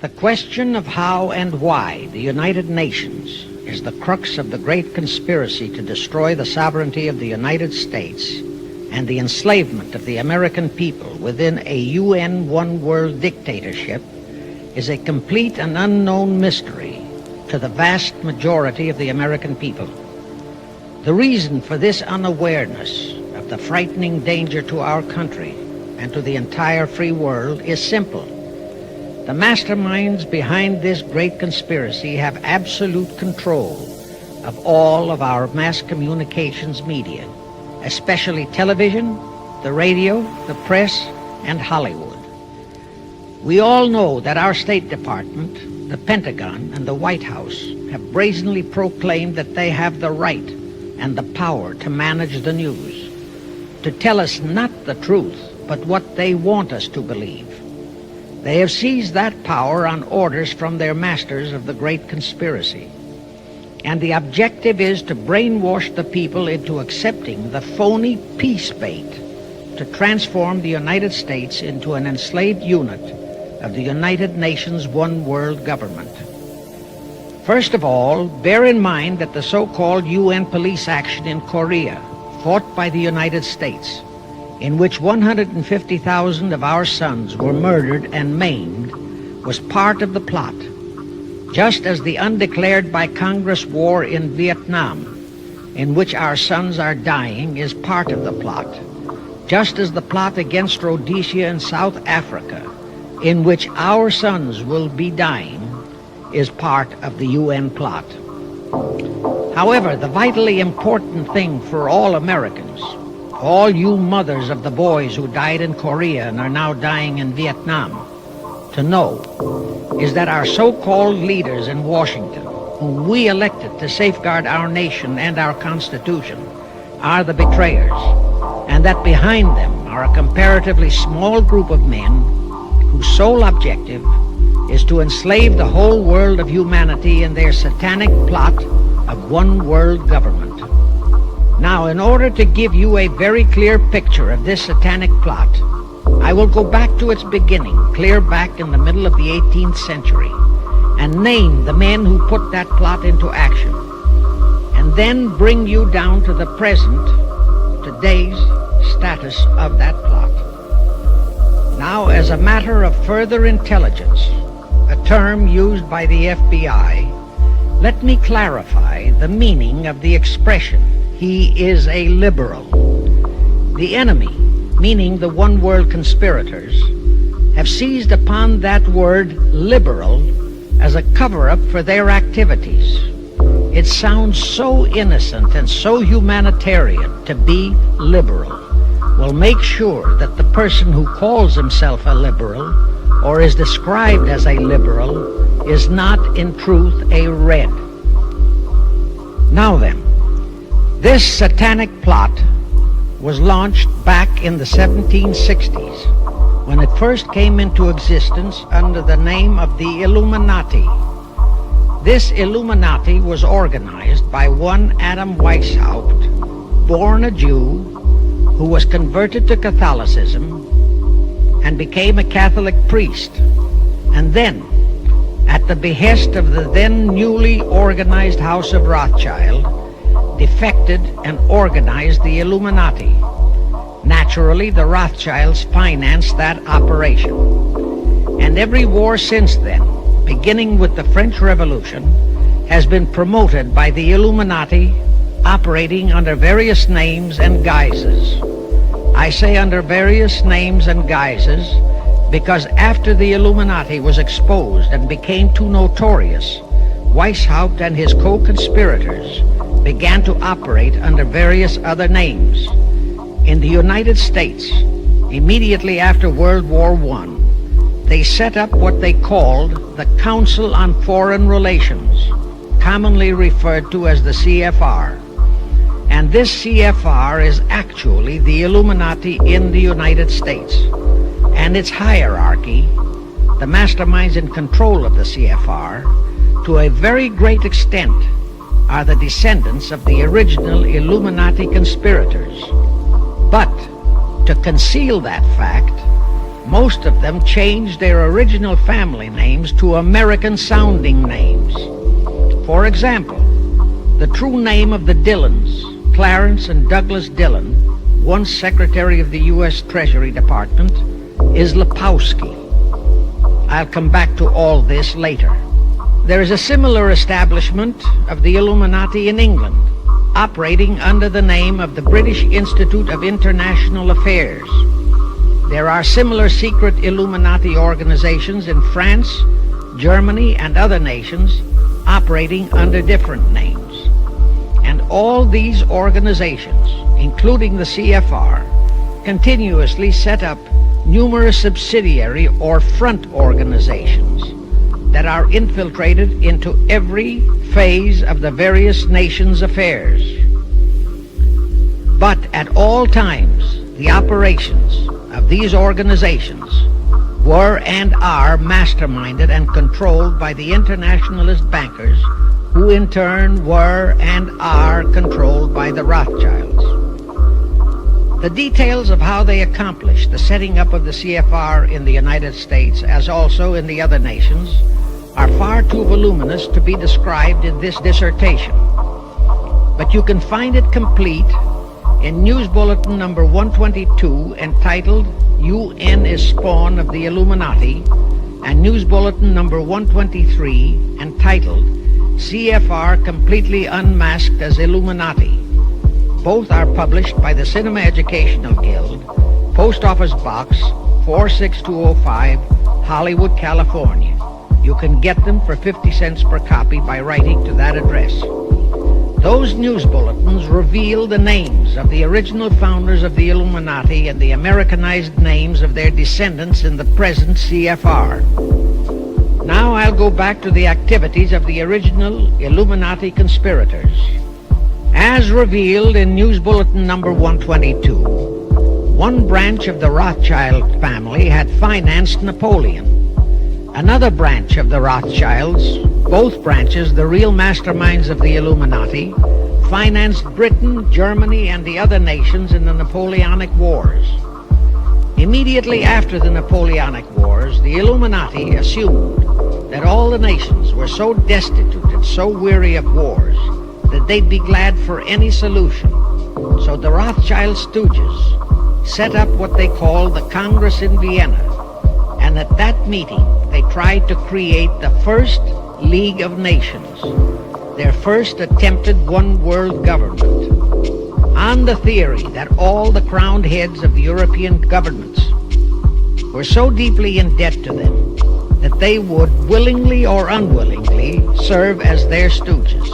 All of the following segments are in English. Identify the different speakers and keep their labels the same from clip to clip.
Speaker 1: The question of how and why the United Nations is the crux of the great conspiracy to destroy the sovereignty of the United States and the enslavement of the American people within a UN one-world dictatorship is a complete and unknown mystery to the vast majority of the American people. The reason for this unawareness of the frightening danger to our country and to the entire free world is simple. The masterminds behind this great conspiracy have absolute control of all of our mass communications media, especially television, the radio, the press, and Hollywood. We all know that our State Department, the Pentagon, and the White House have brazenly proclaimed that they have the right and the power to manage the news, to tell us not the truth, but what they want us to believe. They have seized that power on orders from their masters of the great conspiracy. And the objective is to brainwash the people into accepting the phony peace bait to transform the United States into an enslaved unit of the United Nations one world government. First of all, bear in mind that the so-called UN police action in Korea, fought by the United States, in which 150,000 of our sons were murdered and maimed, was part of the plot, just as the undeclared by Congress war in Vietnam, in which our sons are dying, is part of the plot, just as the plot against Rhodesia and South Africa, in which our sons will be dying, is part of the UN plot. However, the vitally important thing for all Americans, all you mothers of the boys who died in Korea and are now dying in Vietnam, to know is that our so-called leaders in Washington, whom we elected to safeguard our nation and our Constitution, are the betrayers, and that behind them are a comparatively small group of men whose sole objective is to enslave the whole world of humanity in their satanic plot of one world government. Now, in order to give you a very clear picture of this satanic plot, I will go back to its beginning, clear back in the middle of the 18th century, and name the men who put that plot into action, and then bring you down to the present, today's status of that plot. Now, as a matter of further intelligence, a term used by the FBI, let me clarify the meaning of the expression, "He is a liberal." The enemy, meaning the one-world conspirators, have seized upon that word liberal as a cover-up for their activities. It sounds so innocent and so humanitarian to be liberal. Well, make sure that the person who calls himself a liberal or is described as a liberal is not in truth a red. Now then, this satanic plot was launched back in the 1760s when it first came into existence under the name of the Illuminati. This Illuminati was organized by one Adam Weishaupt, born a Jew, who was converted to Catholicism and became a Catholic priest, and then, at the behest of the then newly organized House of Rothschild, defected and organized the Illuminati. Naturally, the Rothschilds financed that operation. And every war since then, beginning with the French Revolution, has been promoted by the Illuminati, operating under various names and guises. I say under various names and guises because after the Illuminati was exposed and became too notorious, Weishaupt and his co-conspirators began to operate under various other names. In the United States, immediately after World War I, they set up what they called the Council on Foreign Relations, commonly referred to as the CFR. And this CFR is actually the Illuminati in the United States. And its hierarchy, the masterminds in control of the CFR, to a very great extent, are the descendants of the original Illuminati conspirators. But to conceal that fact, Most of them changed their original family names to American-sounding names. For example, the true name of the Dillons, Clarence and Douglas Dillon, once Secretary of the U.S. Treasury Department, is Lepowski. I'll come back to all this later. There is a similar establishment of the Illuminati in England, operating under the name of the British Institute of International Affairs. There are similar secret Illuminati organizations in France, Germany, and other nations operating under different names. And all these organizations, including the CFR, continuously set up numerous subsidiary or front organizations that are infiltrated into every phase of the various nations' affairs. But at all times, the operations of these organizations were and are masterminded and controlled by the internationalist bankers, who in turn were and are controlled by the Rothschilds. The details of how they accomplished the setting up of the CFR in the United States, as also in the other nations, are far too voluminous to be described in this dissertation. But you can find it complete in News Bulletin number 122, entitled UN is Spawn of the Illuminati, and News Bulletin number 123, entitled CFR Completely Unmasked as Illuminati. Both are published by the Cinema Educational Guild, Post Office Box 46205, Hollywood, California. You can get them for 50 cents per copy by writing to that address. Those news bulletins reveal the names of the original founders of the Illuminati and the Americanized names of their descendants in the present CFR. Now I'll go back to the activities of the original Illuminati conspirators. As revealed in News Bulletin number 122, one branch of the Rothschild family had financed Napoleon. Another branch of the Rothschilds, both branches the real masterminds of the Illuminati, financed Britain, Germany, and the other nations in the Napoleonic Wars. Immediately after the Napoleonic Wars, the Illuminati assumed that all the nations were so destitute and so weary of wars that they'd be glad for any solution. So the Rothschild stooges set up what they called the Congress in Vienna, and at that meeting they tried to create the first League of Nations, their first attempted one world government, on the theory that all the crowned heads of the European governments were so deeply in debt to them that they would willingly or unwillingly serve as their stooges.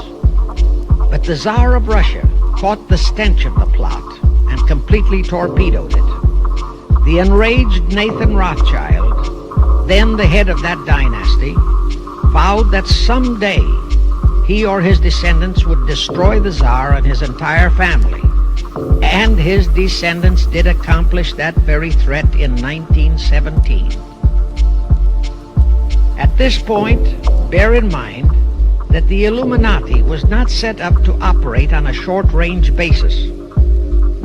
Speaker 1: But the Tsar of Russia caught the stench of the plot and completely torpedoed it. The enraged Nathan Rothschild, then the head of that dynasty, vowed that someday he or his descendants would destroy the Tsar and his entire family. And his descendants did accomplish that very threat in 1917. At this point, bear in mind that the Illuminati was not set up to operate on a short-range basis.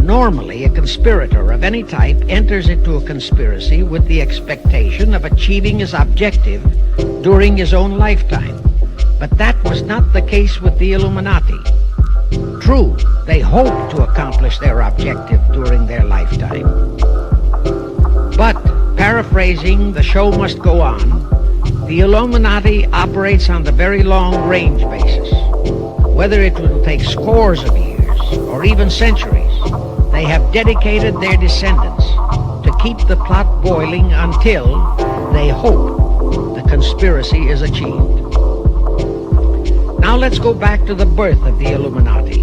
Speaker 1: Normally, a conspirator of any type enters into a conspiracy with the expectation of achieving his objective during his own lifetime. But that was not the case with the Illuminati. True, they hoped to accomplish their objective during their lifetime. But, paraphrasing The Show Must Go On, the Illuminati operates on the very long-range basis. Whether it will take scores of years or even centuries, they have dedicated their descendants to keep the plot boiling until they hope the conspiracy is achieved. Now let's go back to the birth of the Illuminati.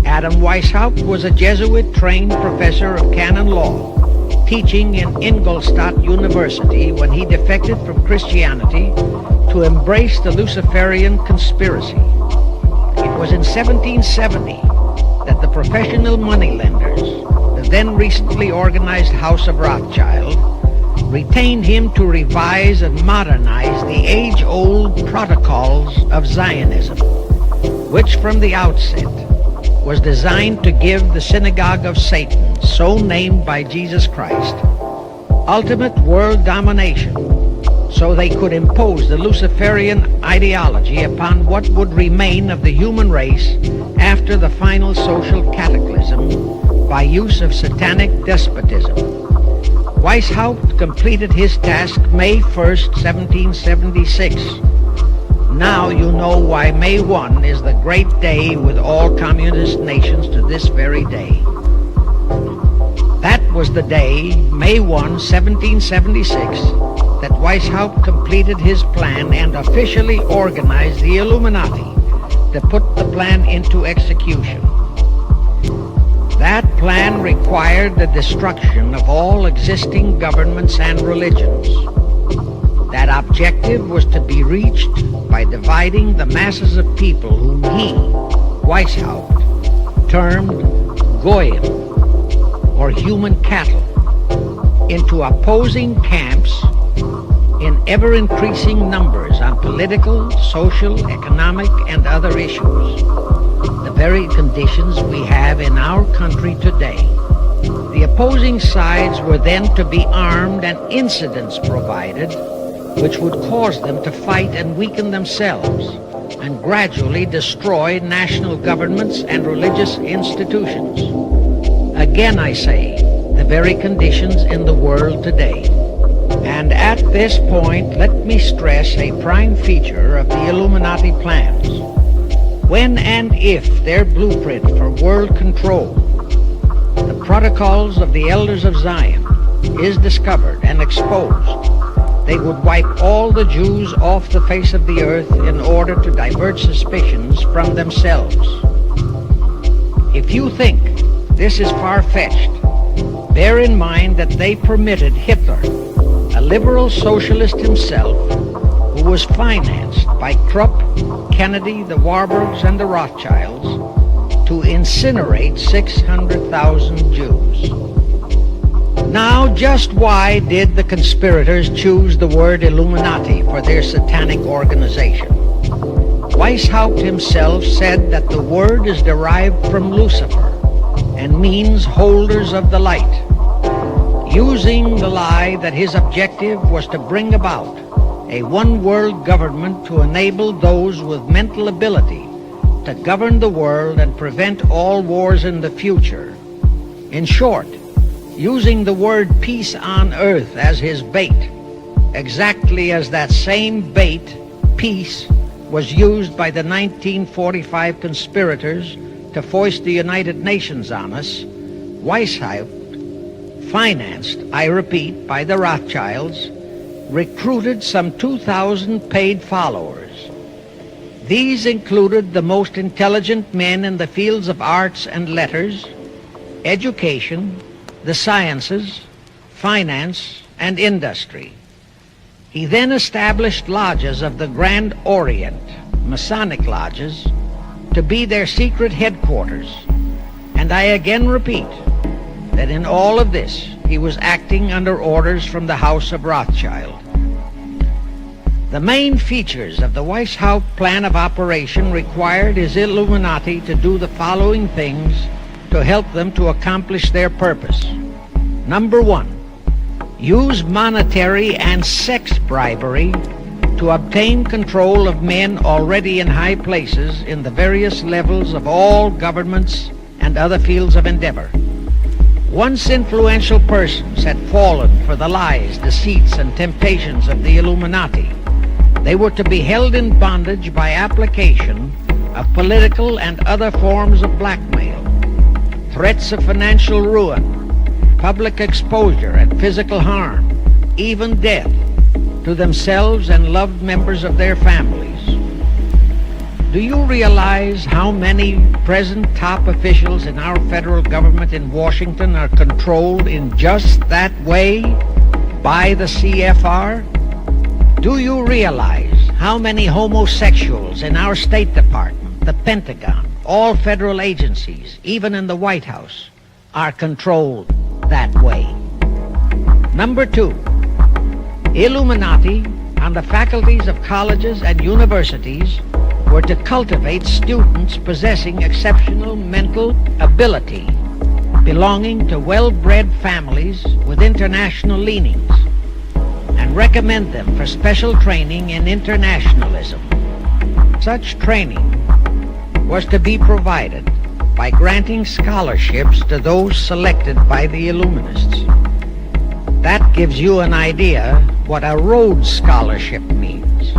Speaker 1: Adam Weishaupt was a Jesuit-trained professor of canon law, teaching in Ingolstadt University when he defected from Christianity to embrace the Luciferian conspiracy. It was in 1770 that the professional moneylenders, the then recently organized House of Rothschild, retained him to revise and modernize the age-old protocols of Zionism, which from the outset was designed to give the synagogue of Satan, so named by Jesus Christ, ultimate world domination, so they could impose the Luciferian ideology upon what would remain of the human race after the final social cataclysm by use of satanic despotism. Weishaupt completed his task May 1st, 1776. Now you know why May 1 is the great day with all communist nations to this very day. That was the day, May 1, 1776, that Weishaupt completed his plan and officially organized the Illuminati to put the plan into execution. That plan required the destruction of all existing governments and religions. That objective was to be reached by dividing the masses of people whom he, Weishaupt, termed Goyim, or human cattle, into opposing camps in ever-increasing numbers on political, social, economic, and other issues, the very conditions we have in our country today. The opposing sides were then to be armed and incidents provided which would cause them to fight and weaken themselves and gradually destroy national governments and religious institutions. Again, I say, the very conditions in the world today. And at this point, let me stress a prime feature of the Illuminati plans. When and if their blueprint for world control, the protocols of the Elders of Zion, is discovered and exposed, they would wipe all the Jews off the face of the earth in order to divert suspicions from themselves. If you think this is far-fetched, bear in mind that they permitted Hitler, a liberal socialist himself, who was financed by Krupp, Kennedy, the Warburgs, and the Rothschilds, to incinerate 600,000 Jews. Now, just why did the conspirators choose the word Illuminati for their satanic organization? Weishaupt himself said that the word is derived from Lucifer and means holders of the light, using the lie that his objective was to bring about a one-world government to enable those with mental ability to govern the world and prevent all wars in the future. In short, using the word peace on earth as his bait, exactly as that same bait, peace, was used by the 1945 conspirators to foist the United Nations on us. Weishaupt, financed, I repeat, by the Rothschilds, recruited some 2,000 paid followers. These included the most intelligent men in the fields of arts and letters, education, the sciences, finance, and industry. He then established lodges of the Grand Orient, Masonic lodges, to be their secret headquarters. And I again repeat that in all of this, he was acting under orders from the House of Rothschild. The main features of the Weishaupt plan of operation required his Illuminati to do the following things to help them to accomplish their purpose. Number one, use monetary and sex bribery to obtain control of men already in high places in the various levels of all governments and other fields of endeavor. Once influential persons had fallen for the lies, deceits, and temptations of the Illuminati, they were to be held in bondage by application of political and other forms of blackmail, threats of financial ruin, public exposure and physical harm, even death, to themselves and loved members of their families. Do you realize how many present top officials in our federal government in Washington are controlled in just that way by the CFR? Do you realize how many homosexuals in our State Department, the Pentagon, all federal agencies, even in the White House, are controlled that way? Number two, Illuminati on the faculties of colleges and universities were to cultivate students possessing exceptional mental ability belonging to well-bred families with international leanings and recommend them for special training in internationalism. Such training was to be provided by granting scholarships to those selected by the Illuminists. That gives you an idea what a Rhodes Scholarship means.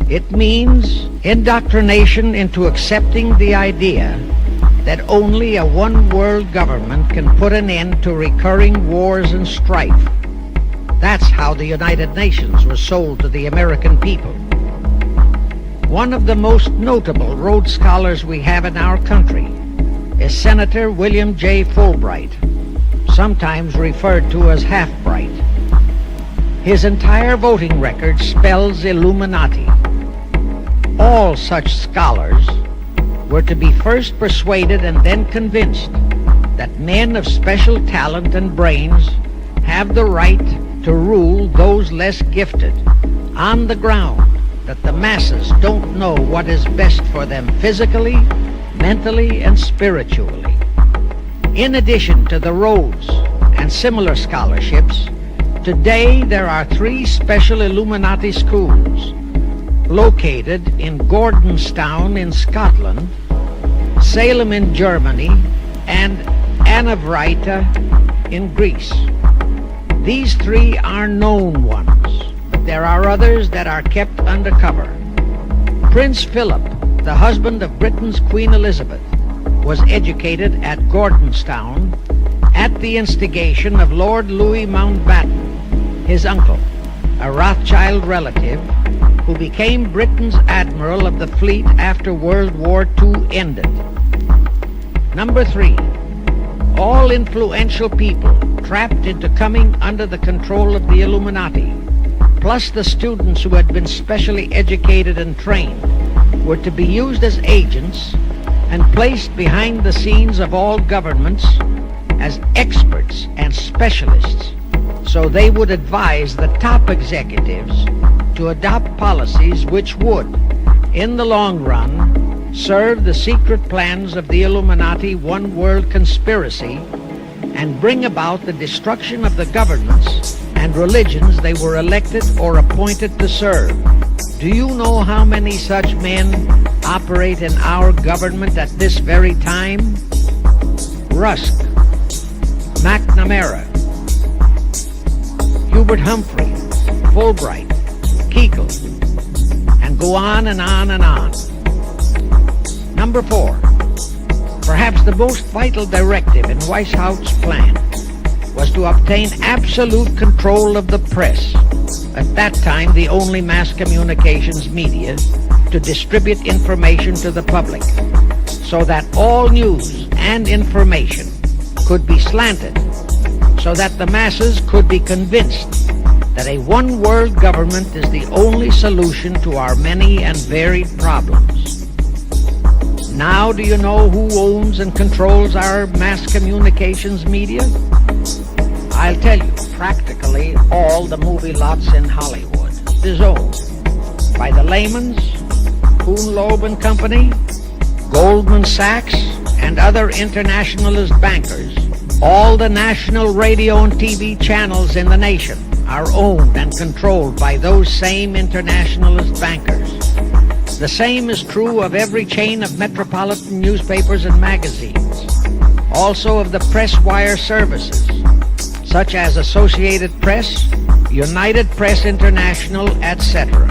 Speaker 1: It means indoctrination into accepting the idea that only a one-world government can put an end to recurring wars and strife. That's how the United Nations was sold to the American people. One of the most notable Rhodes Scholars we have in our country is Senator William J. Fulbright, sometimes referred to as Half-Bright. His entire voting record spells Illuminati. All such scholars were to be first persuaded and then convinced that men of special talent and brains have the right to rule those less gifted, on the ground that the masses don't know what is best for them physically, mentally, and spiritually. In addition to the Rhodes and similar scholarships, today there are 3 special Illuminati schools located in Gordonstown in Scotland, Salem in Germany, and Anavryta in Greece. These 3 are known ones, but there are others that are kept undercover. Prince Philip, the husband of Britain's Queen Elizabeth, was educated at Gordonstown at the instigation of Lord Louis Mountbatten, his uncle, a Rothschild relative who became Britain's admiral of the fleet after World War II ended. Number 3, all influential people trapped into coming under the control of the Illuminati, plus the students who had been specially educated and trained, were to be used as agents and placed behind the scenes of all governments as experts and specialists, so they would advise the top executives to adopt policies which would, in the long run, serve the secret plans of the Illuminati one-world conspiracy and bring about the destruction of the governments and religions they were elected or appointed to serve. Do you know how many such men operate in our government at this very time? Rusk, McNamara, Hubert Humphrey, Fulbright, Kuchel, and go on and on and on. Number 4, perhaps the most vital directive in Weishaupt's plan was to obtain absolute control of the press, at that time the only mass communications media, to distribute information to the public, so that all news and information could be slanted, so that the masses could be convinced that a one-world government is the only solution to our many and varied problems. Now do you know who owns and controls our mass communications media? I'll tell you, practically all the movie lots in Hollywood is owned by the Lehmans, Kuhn, Loeb and Company, Goldman Sachs, and other internationalist bankers. All the national radio and TV channels in the nation are owned and controlled by those same internationalist bankers. The same is true of every chain of metropolitan newspapers and magazines, also of the press wire services, such as Associated Press, United Press International, etc.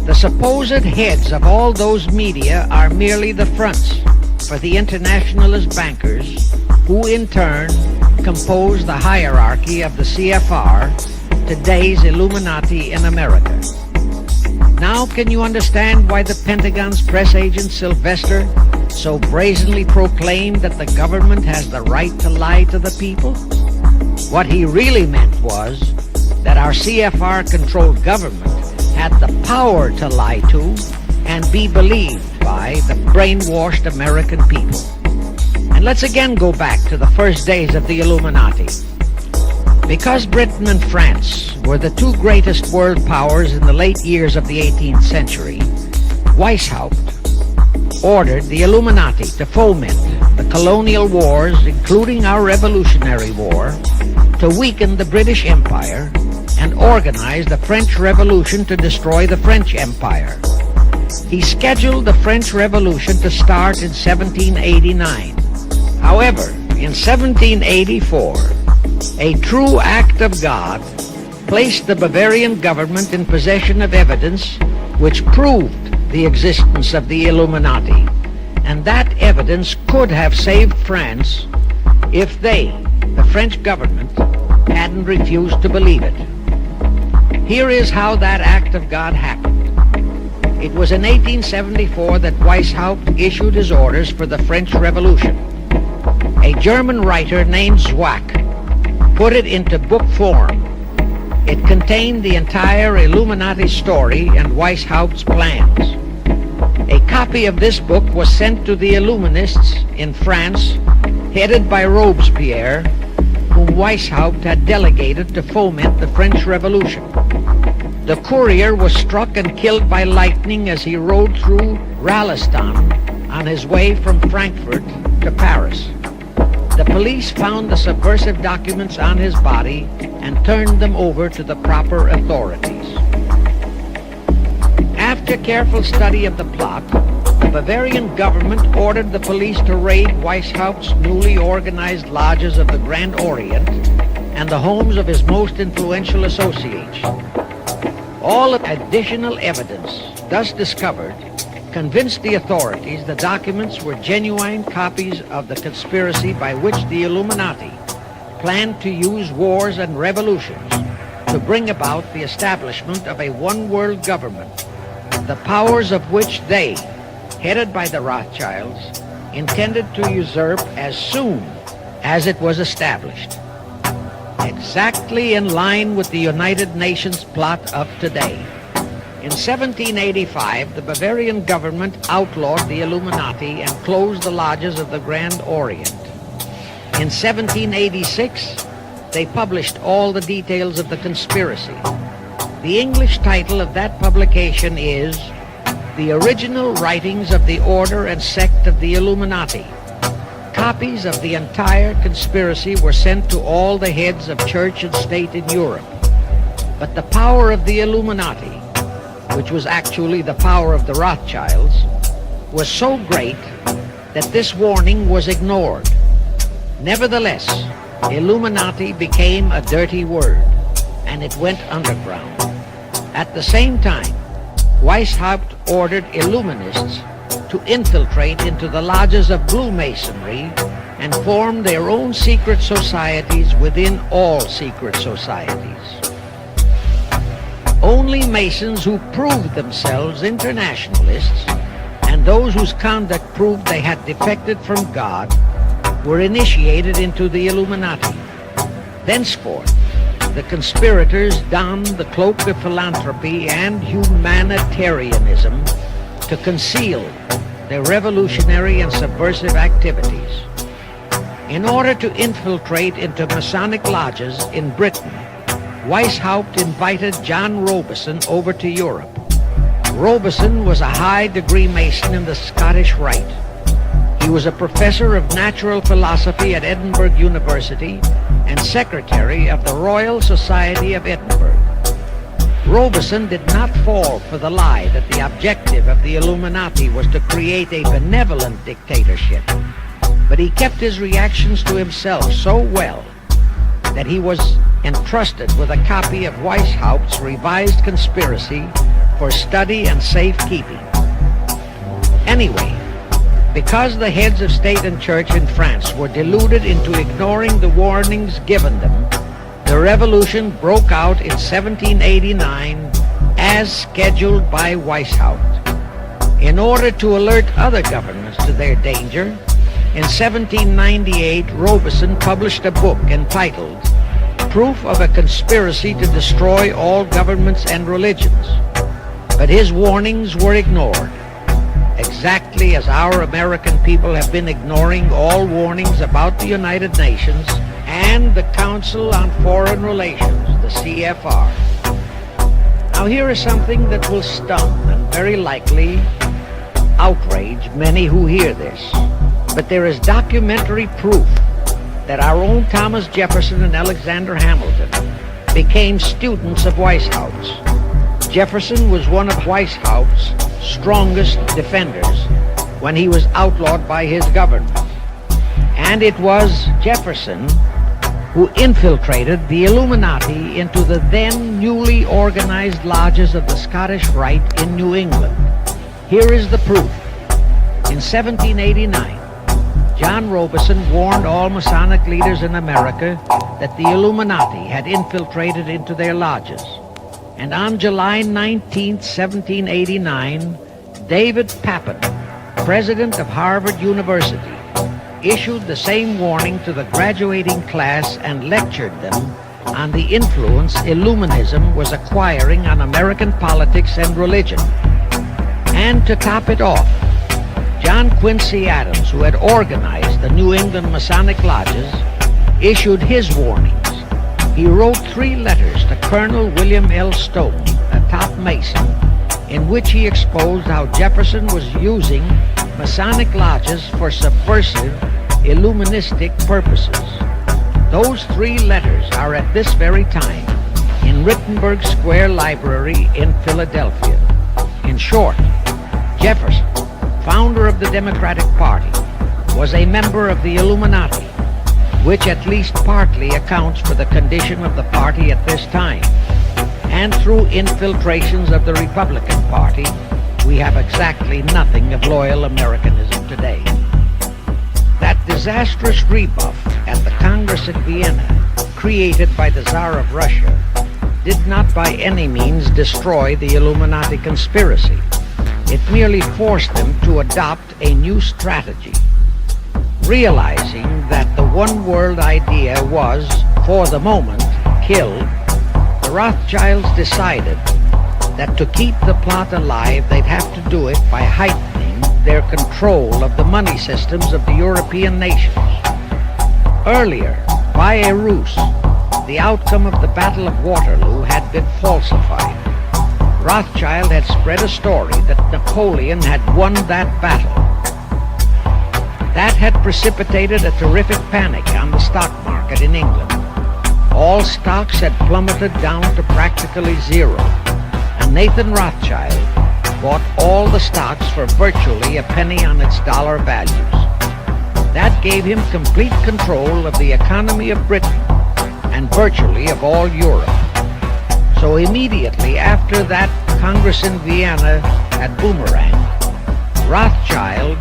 Speaker 1: The supposed heads of all those media are merely the fronts for the internationalist bankers, who in turn compose the hierarchy of the CFR, today's Illuminati in America. Now can you understand why the Pentagon's press agent Sylvester so brazenly proclaimed that the government has the right to lie to the people? What he really meant was that our CFR-controlled government had the power to lie to and be believed by the brainwashed American people. And let's again go back to the first days of the Illuminati. Because Britain and France were the 2 greatest world powers in the late years of the 18th century, Weishaupt, ordered the Illuminati to foment the colonial wars, including our Revolutionary War, to weaken the British Empire and organize the French Revolution to destroy the French Empire. He scheduled the French Revolution to start in 1789. However, in 1784, a true act of God placed the Bavarian government in possession of evidence which proved the existence of the Illuminati, and that evidence could have saved France if they, the French government, hadn't refused to believe it. Here is how that act of God happened. It was in 1874 that Weishaupt issued his orders for the French Revolution. A German writer named Zwack put it into book form. It contained the entire Illuminati story and Weishaupt's plans. A copy of this book was sent to the Illuminists in France, headed by Robespierre, whom Weishaupt had delegated to foment the French Revolution. The courier was struck and killed by lightning as he rode through Raleston on his way from Frankfurt to Paris. The police found the subversive documents on his body and turned them over to the proper authorities. After careful study of the plot, the Bavarian government ordered the police to raid Weishaupt's newly organized lodges of the Grand Orient and the homes of his most influential associates. All additional evidence thus discovered convinced the authorities the documents were genuine copies of the conspiracy by which the Illuminati planned to use wars and revolutions to bring about the establishment of a one-world government, the powers of which they, headed by the Rothschilds, intended to usurp as soon as it was established. Exactly in line with the United Nations plot of today. In 1785, the Bavarian government outlawed the Illuminati and closed the lodges of the Grand Orient. In 1786, they published all the details of the conspiracy. The English title of that publication is The Original Writings of the Order and Sect of the Illuminati. Copies of the entire conspiracy were sent to all the heads of church and state in Europe. But the power of the Illuminati, which was actually the power of the Rothschilds, was so great that this warning was ignored. Nevertheless, Illuminati became a dirty word, and it went underground. At the same time, Weishaupt ordered Illuminists to infiltrate into the lodges of Blue Masonry and form their own secret societies within all secret societies. Only Masons who proved themselves internationalists and those whose conduct proved they had defected from God were initiated into the Illuminati. Thenceforth, the conspirators donned the cloak of philanthropy and humanitarianism to conceal their revolutionary and subversive activities. In order to infiltrate into Masonic lodges in Britain, Weishaupt invited John Robison over to Europe. Robison was a high-degree Mason in the Scottish Rite. He was a professor of natural philosophy at Edinburgh University and secretary of the Royal Society of Edinburgh. Robison did not fall for the lie that the objective of the Illuminati was to create a benevolent dictatorship, but he kept his reactions to himself so well that he was entrusted with a copy of Weishaupt's revised conspiracy for study and safekeeping. Anyway, because the heads of state and church in France were deluded into ignoring the warnings given them, the revolution broke out in 1789 as scheduled by Weishaupt. In order to alert other governments to their danger, in 1798 Robison published a book entitled Proof of a Conspiracy to Destroy All Governments and Religions. But his warnings were ignored, exactly as our American people have been ignoring all warnings about the United Nations and the Council on Foreign Relations, the CFR. Now here is something that will stun and very likely outrage many who hear this, but there is documentary proof that our own Thomas Jefferson and Alexander Hamilton became students of Weishaupt. Jefferson was one of Weishaupt's strongest defenders when he was outlawed by his government. And it was Jefferson who infiltrated the Illuminati into the then newly organized lodges of the Scottish Rite in New England. Here is the proof. In 1789, John Robeson warned all Masonic leaders in America that the Illuminati had infiltrated into their lodges. And on July 19, 1789, David Papin, president of Harvard University, issued the same warning to the graduating class and lectured them on the influence Illuminism was acquiring on American politics and religion. And to top it off, John Quincy Adams, who had organized the New England Masonic Lodges, issued his warnings. He wrote 3 letters to Colonel William L. Stone, a top Mason, in which he exposed how Jefferson was using Masonic lodges for subversive, illuministic purposes. Those 3 letters are at this very time in Rittenberg Square Library in Philadelphia. In short, Jefferson, founder of the Democratic Party, was a member of the Illuminati, which at least partly accounts for the condition of the party at this time. And through infiltrations of the Republican Party, we have exactly nothing of loyal Americanism today. That disastrous rebuff at the Congress in Vienna, created by the Tsar of Russia, did not by any means destroy the Illuminati conspiracy. It merely forced them to adopt a new strategy. Realizing that the one world idea was, for the moment, killed, the Rothschilds decided that to keep the plot alive, they'd have to do it by heightening their control of the money systems of the European nations. Earlier, by a ruse, the outcome of the Battle of Waterloo had been falsified. Rothschild had spread a story that Napoleon had won that battle. That had precipitated a terrific panic on the stock market in England. All stocks had plummeted down to practically zero, and Nathan Rothschild bought all the stocks for virtually a penny on its dollar values. That gave him complete control of the economy of Britain and virtually of all Europe. So immediately after that Congress in Vienna had boomeranged, Rothschild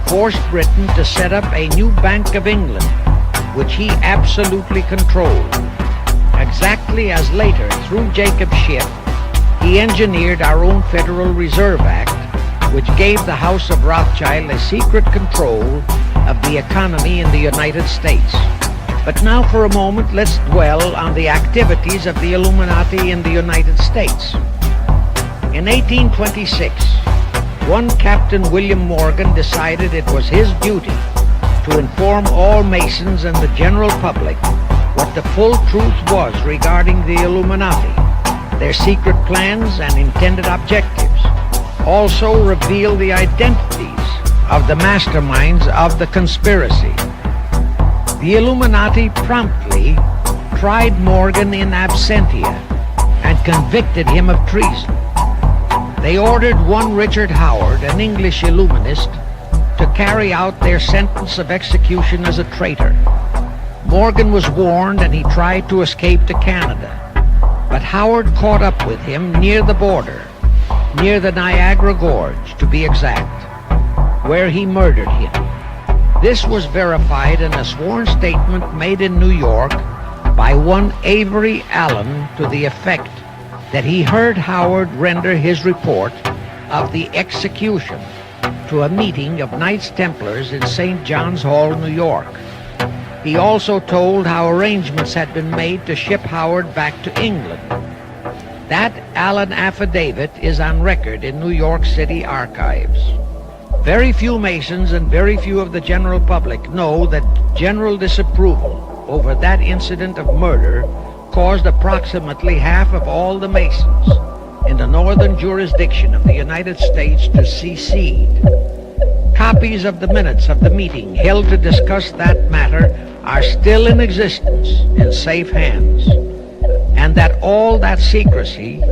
Speaker 1: forced Britain to set up a new Bank of England, which he absolutely controlled. Exactly as later, through Jacob Schiff, he engineered our own Federal Reserve Act, which gave the House of Rothschild a secret control of the economy in the United States. But now for a moment, let's dwell on the activities of the Illuminati in the United States. In 1826, one Captain William Morgan decided it was his duty to inform all Masons and the general public what the full truth was regarding the Illuminati, their secret plans and intended objectives. Also reveal the identities of the masterminds of the conspiracy. The Illuminati promptly tried Morgan in absentia and convicted him of treason. They ordered one Richard Howard, an English Illuminist, to carry out their sentence of execution as a traitor. Morgan was warned and he tried to escape to Canada, but Howard caught up with him near the border, near the Niagara Gorge to be exact, where he murdered him. This was verified in a sworn statement made in New York by one Avery Allen to the effect that he heard Howard render his report of the execution to a meeting of Knights Templars in St. John's Hall, New York. He also told how arrangements had been made to ship Howard back to England. That Allen affidavit is on record in New York City archives. Very few Masons and very few of the general public know that general disapproval over that incident of murder caused approximately half of all the Masons, in the northern jurisdiction of the United States to secede. Copies of the minutes of the meeting held to discuss that matter are still in existence in safe hands, and that all that secrecy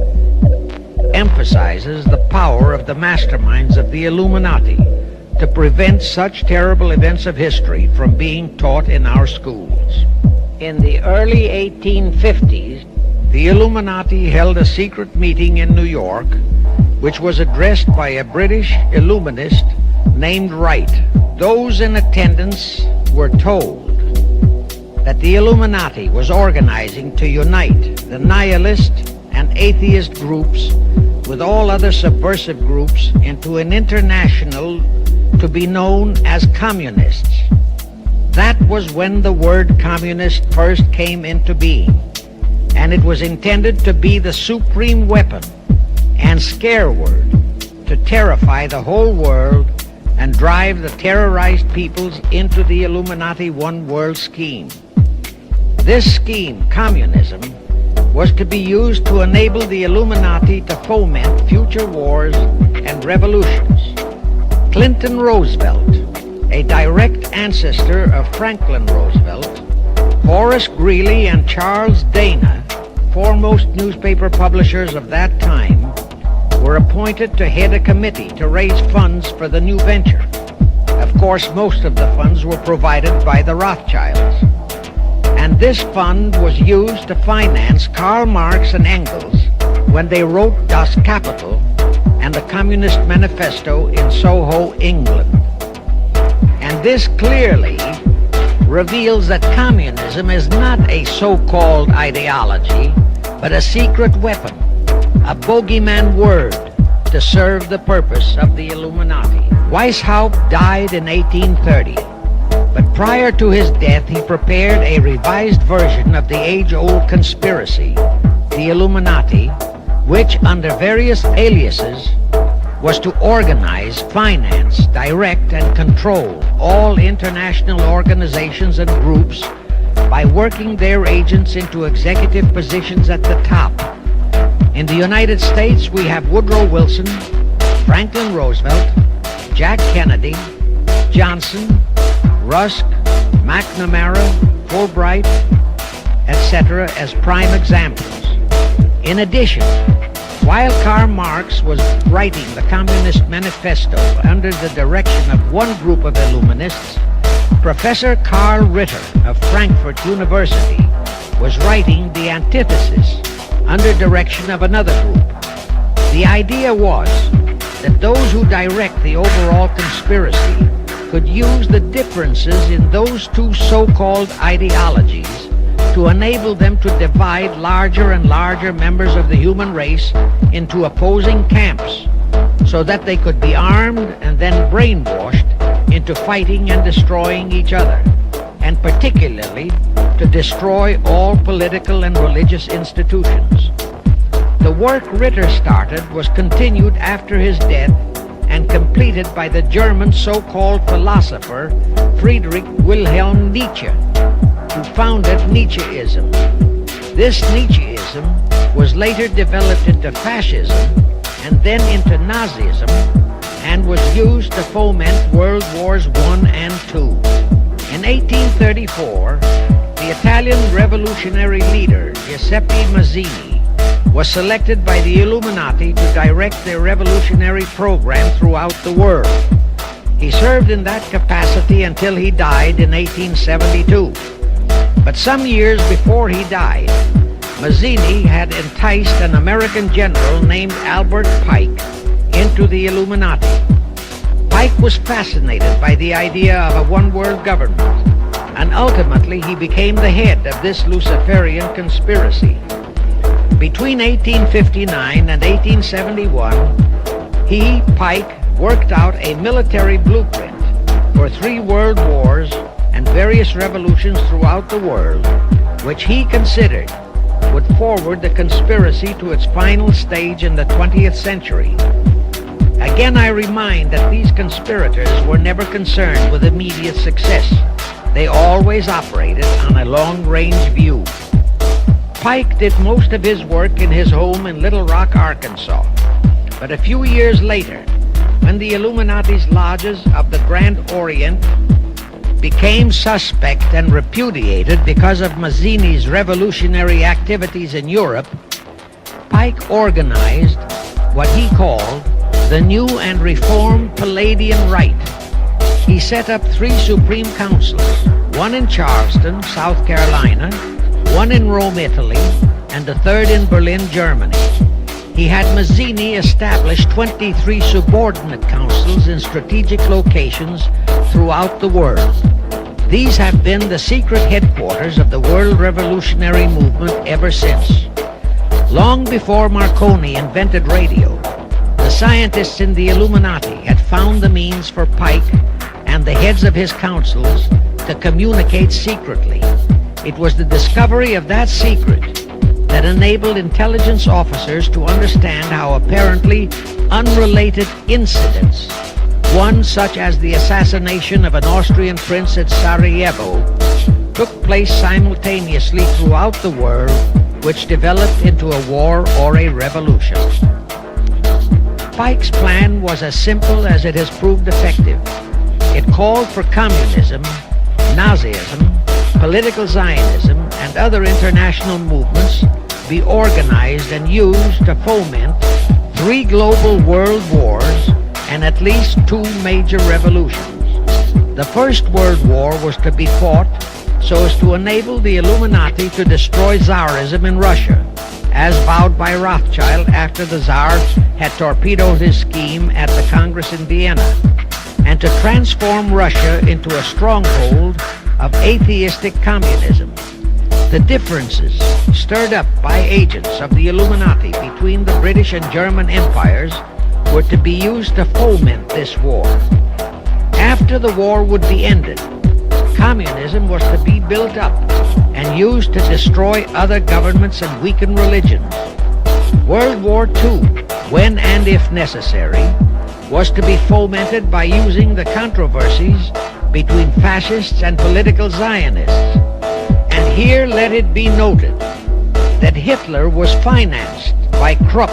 Speaker 1: emphasizes the power of the masterminds of the Illuminati to prevent such terrible events of history from being taught in our schools. In the early 1850s, the Illuminati held a secret meeting in New York, which was addressed by a British illuminist named Wright. Those in attendance were told that the Illuminati was organizing to unite the nihilist and atheist groups with all other subversive groups into an international to be known as communists. That was when the word communist first came into being, and it was intended to be the supreme weapon and scare word to terrify the whole world and drive the terrorized peoples into the Illuminati one world scheme. This scheme, communism, was to be used to enable the Illuminati to foment future wars and revolutions. Clinton Roosevelt, a direct ancestor of Franklin Roosevelt, Horace Greeley and Charles Dana, foremost newspaper publishers of that time, were appointed to head a committee to raise funds for the new venture. Of course, most of the funds were provided by the Rothschilds. And this fund was used to finance Karl Marx and Engels when they wrote Das Kapital and the Communist Manifesto in Soho, England. And this clearly reveals that communism is not a so-called ideology, but a secret weapon, a bogeyman word to serve the purpose of the Illuminati. Weishaupt died in 1830. But prior to his death, he prepared a revised version of the age-old conspiracy, the Illuminati, which, under various aliases, was to organize, finance, direct, and control all international organizations and groups by working their agents into executive positions at the top. In the United States, we have Woodrow Wilson, Franklin Roosevelt, Jack Kennedy, Johnson, Rusk, McNamara, Fulbright, etc. as prime examples. In addition, while Karl Marx was writing the Communist Manifesto under the direction of one group of Illuminists, Professor Karl Ritter of Frankfurt University was writing the antithesis under direction of another group. The idea was that those who direct the overall conspiracy could use the differences in those two so-called ideologies to enable them to divide larger and larger members of the human race into opposing camps so that they could be armed and then brainwashed into fighting and destroying each other, and particularly to destroy all political and religious institutions. The work Ritter started was continued after his death and completed by the German so-called philosopher Friedrich Wilhelm Nietzsche, who founded Nietzscheism. This Nietzscheism was later developed into fascism and then into Nazism, and was used to foment World Wars I and II. In 1834, the Italian revolutionary leader Giuseppe Mazzini was selected by the Illuminati to direct their revolutionary program throughout the world. He served in that capacity until he died in 1872. But some years before he died, Mazzini had enticed an American general named Albert Pike into the Illuminati. Pike was fascinated by the idea of a one-world government, and ultimately he became the head of this Luciferian conspiracy. Between 1859 and 1871, he, Pike, worked out a military blueprint for 3 world wars and various revolutions throughout the world, which he considered would forward the conspiracy to its final stage in the 20th century. Again, I remind that these conspirators were never concerned with immediate success. They always operated on a long-range view. Pike did most of his work in his home in Little Rock, Arkansas. But a few years later, when the Illuminati's lodges of the Grand Orient became suspect and repudiated because of Mazzini's revolutionary activities in Europe, Pike organized what he called the New and Reformed Palladian Rite. He set up 3 Supreme Councils, one in Charleston, South Carolina, one in Rome, Italy, and the third in Berlin, Germany. He had Mazzini establish 23 subordinate councils in strategic locations throughout the world. These have been the secret headquarters of the world revolutionary movement ever since. Long before Marconi invented radio, the scientists in the Illuminati had found the means for Pike and the heads of his councils to communicate secretly. It was the discovery of that secret that enabled intelligence officers to understand how apparently unrelated incidents, one such as the assassination of an Austrian prince at Sarajevo, took place simultaneously throughout the world, which developed into a war or a revolution. Pike's plan was as simple as it has proved effective. It called for communism, Nazism, political Zionism, and other international movements be organized and used to foment 3 global world wars and at least 2 major revolutions. The First World War was to be fought so as to enable the Illuminati to destroy Tsarism in Russia, as vowed by Rothschild after the Tsar had torpedoed his scheme at the Congress in Vienna, and to transform Russia into a stronghold of atheistic communism. The differences stirred up by agents of the Illuminati between the British and German empires were to be used to foment this war. After the war would be ended, communism was to be built up and used to destroy other governments and weaken religions. World War II, when and if necessary, was to be fomented by using the controversies between fascists and political Zionists. And here let it be noted that Hitler was financed by Krupp,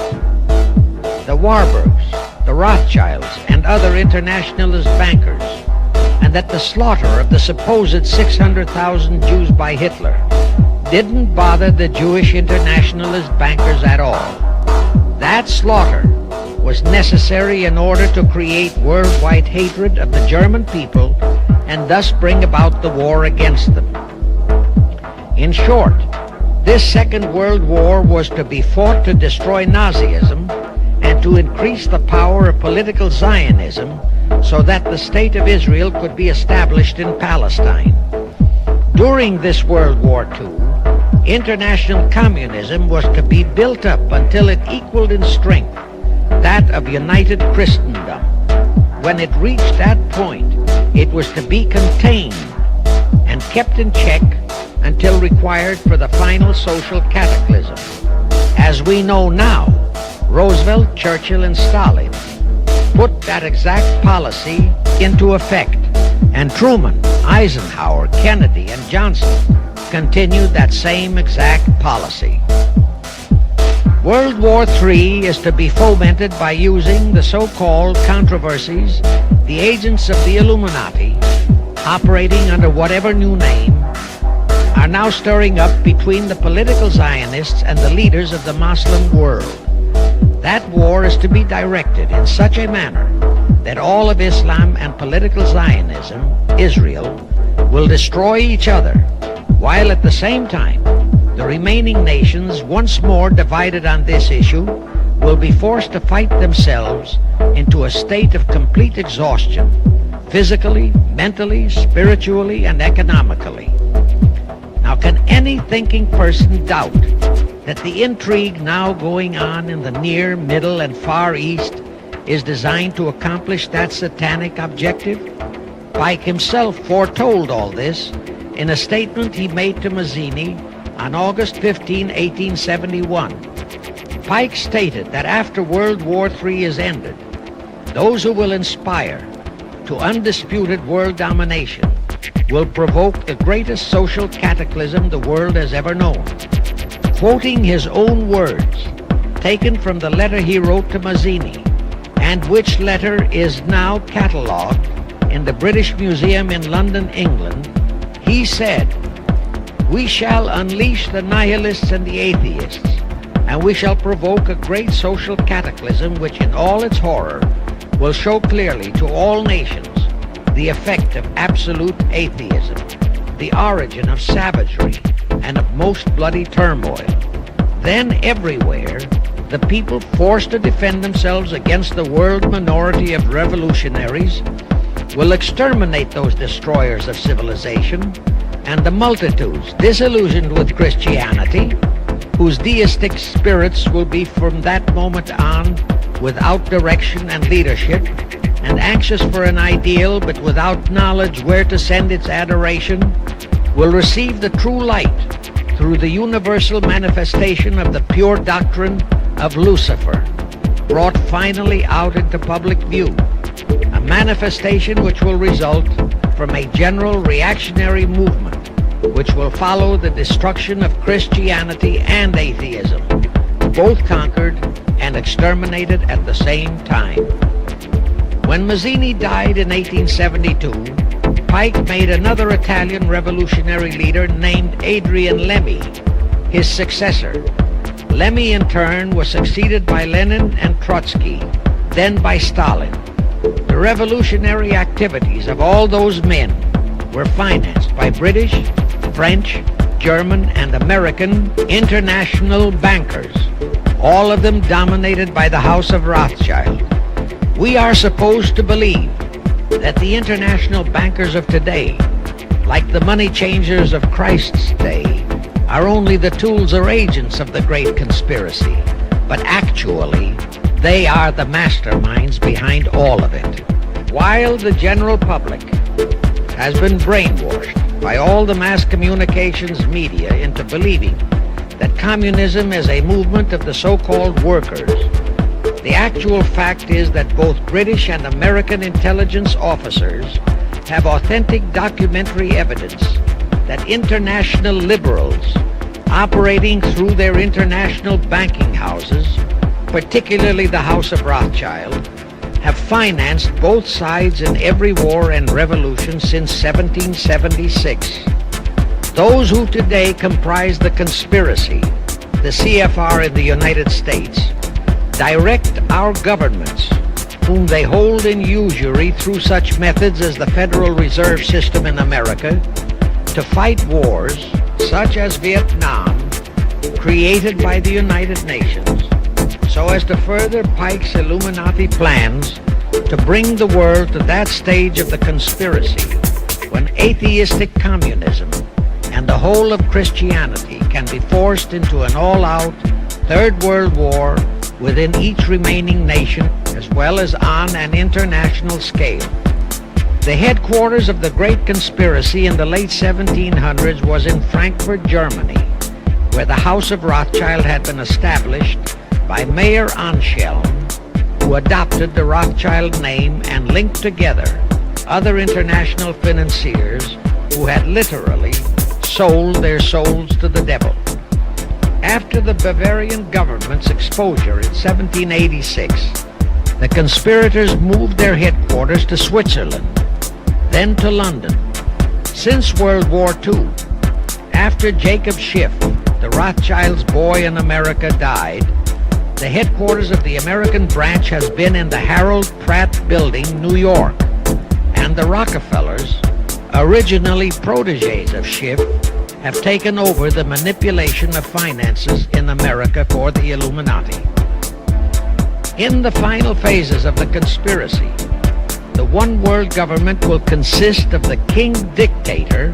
Speaker 1: the Warburgs, the Rothschilds, and other internationalist bankers, and that the slaughter of the supposed 600,000 Jews by Hitler didn't bother the Jewish internationalist bankers at all. That slaughter was necessary in order to create worldwide hatred of the German people and thus bring about the war against them. In short, this Second World War was to be fought to destroy Nazism and to increase the power of political Zionism so that the State of Israel could be established in Palestine. During this World War II, international communism was to be built up until it equaled in strength that of united Christendom. When it reached that point, it was to be contained and kept in check until required for the final social cataclysm. As we know now, Roosevelt, Churchill, and Stalin put that exact policy into effect, and Truman, Eisenhower, Kennedy, and Johnson continued that same exact policy. World War III is to be fomented by using the so-called controversies the agents of the Illuminati, operating under whatever new name, are now stirring up between the political Zionists and the leaders of the Muslim world. That war is to be directed in such a manner that all of Islam and political Zionism, Israel, will destroy each other, while at the same time the remaining nations, once more divided on this issue, will be forced to fight themselves into a state of complete exhaustion, physically, mentally, spiritually, and economically. Now, can any thinking person doubt that the intrigue now going on in the Near, Middle, and Far East is designed to accomplish that satanic objective? Pike himself foretold all this in a statement he made to Mazzini on August 15, 1871. Pike stated that after World War III is ended, those who will inspire to undisputed world domination will provoke the greatest social cataclysm the world has ever known. quoting his own words, taken from the letter he wrote to Mazzini, and which letter is now catalogued in the British Museum in London, England, he said, "We shall unleash the nihilists and the atheists, and we shall provoke a great social cataclysm which in all its horror will show clearly to all nations the effect of absolute atheism, the origin of savagery and of most bloody turmoil. Then everywhere the people forced to defend themselves against the world minority of revolutionaries will exterminate those destroyers of civilization, and the multitudes disillusioned with Christianity, whose deistic spirits will be from that moment on without direction and leadership, and anxious for an ideal but without knowledge where to send its adoration, will receive the true light through the universal manifestation of the pure doctrine of Lucifer, brought finally out into public view, a manifestation which will result from a general reactionary movement which will follow the destruction of Christianity and atheism, both conquered and exterminated at the same time." When Mazzini died in 1872, Pike made another Italian revolutionary leader named Adrian Lemmy his successor. Lemmy in turn was succeeded by Lenin and Trotsky, then by Stalin. The revolutionary activities of all those men were financed by British, French, German, and American international bankers, all of them dominated by the House of Rothschild. We are supposed to believe that the international bankers of today, like the money changers of Christ's day, are only the tools or agents of the great conspiracy, but actually they are the masterminds behind all of it. While the general public has been brainwashed by all the mass communications media into believing that communism is a movement of the so-called workers, the actual fact is that both British and American intelligence officers have authentic documentary evidence that international liberals operating through their international banking houses, particularly the House of Rothschild, have financed both sides in every war and revolution since 1776. Those who today comprise the conspiracy, the CFR in the United States, direct our governments, whom they hold in usury through such methods as the Federal Reserve System in America, to fight wars such as Vietnam, created by the United Nations, so as to further Pike's Illuminati plans to bring the world to that stage of the conspiracy when atheistic communism and the whole of Christianity can be forced into an all-out Third World War within each remaining nation as well as on an international scale. The headquarters of the great conspiracy in the late 1700s was in Frankfurt, Germany, where the House of Rothschild had been established by Mayer Anschelm, who adopted the Rothschild name and linked together other international financiers who had literally sold their souls to the devil. After the Bavarian government's exposure in 1786, the conspirators moved their headquarters to Switzerland, then to London. Since World War II, after Jacob Schiff, the Rothschild's boy in America, died, the headquarters of the American branch has been in the Harold Pratt Building, New York, and the Rockefellers, originally protégés of Schiff, have taken over the manipulation of finances in America for the Illuminati. In the final phases of the conspiracy, the one world government will consist of the king dictator,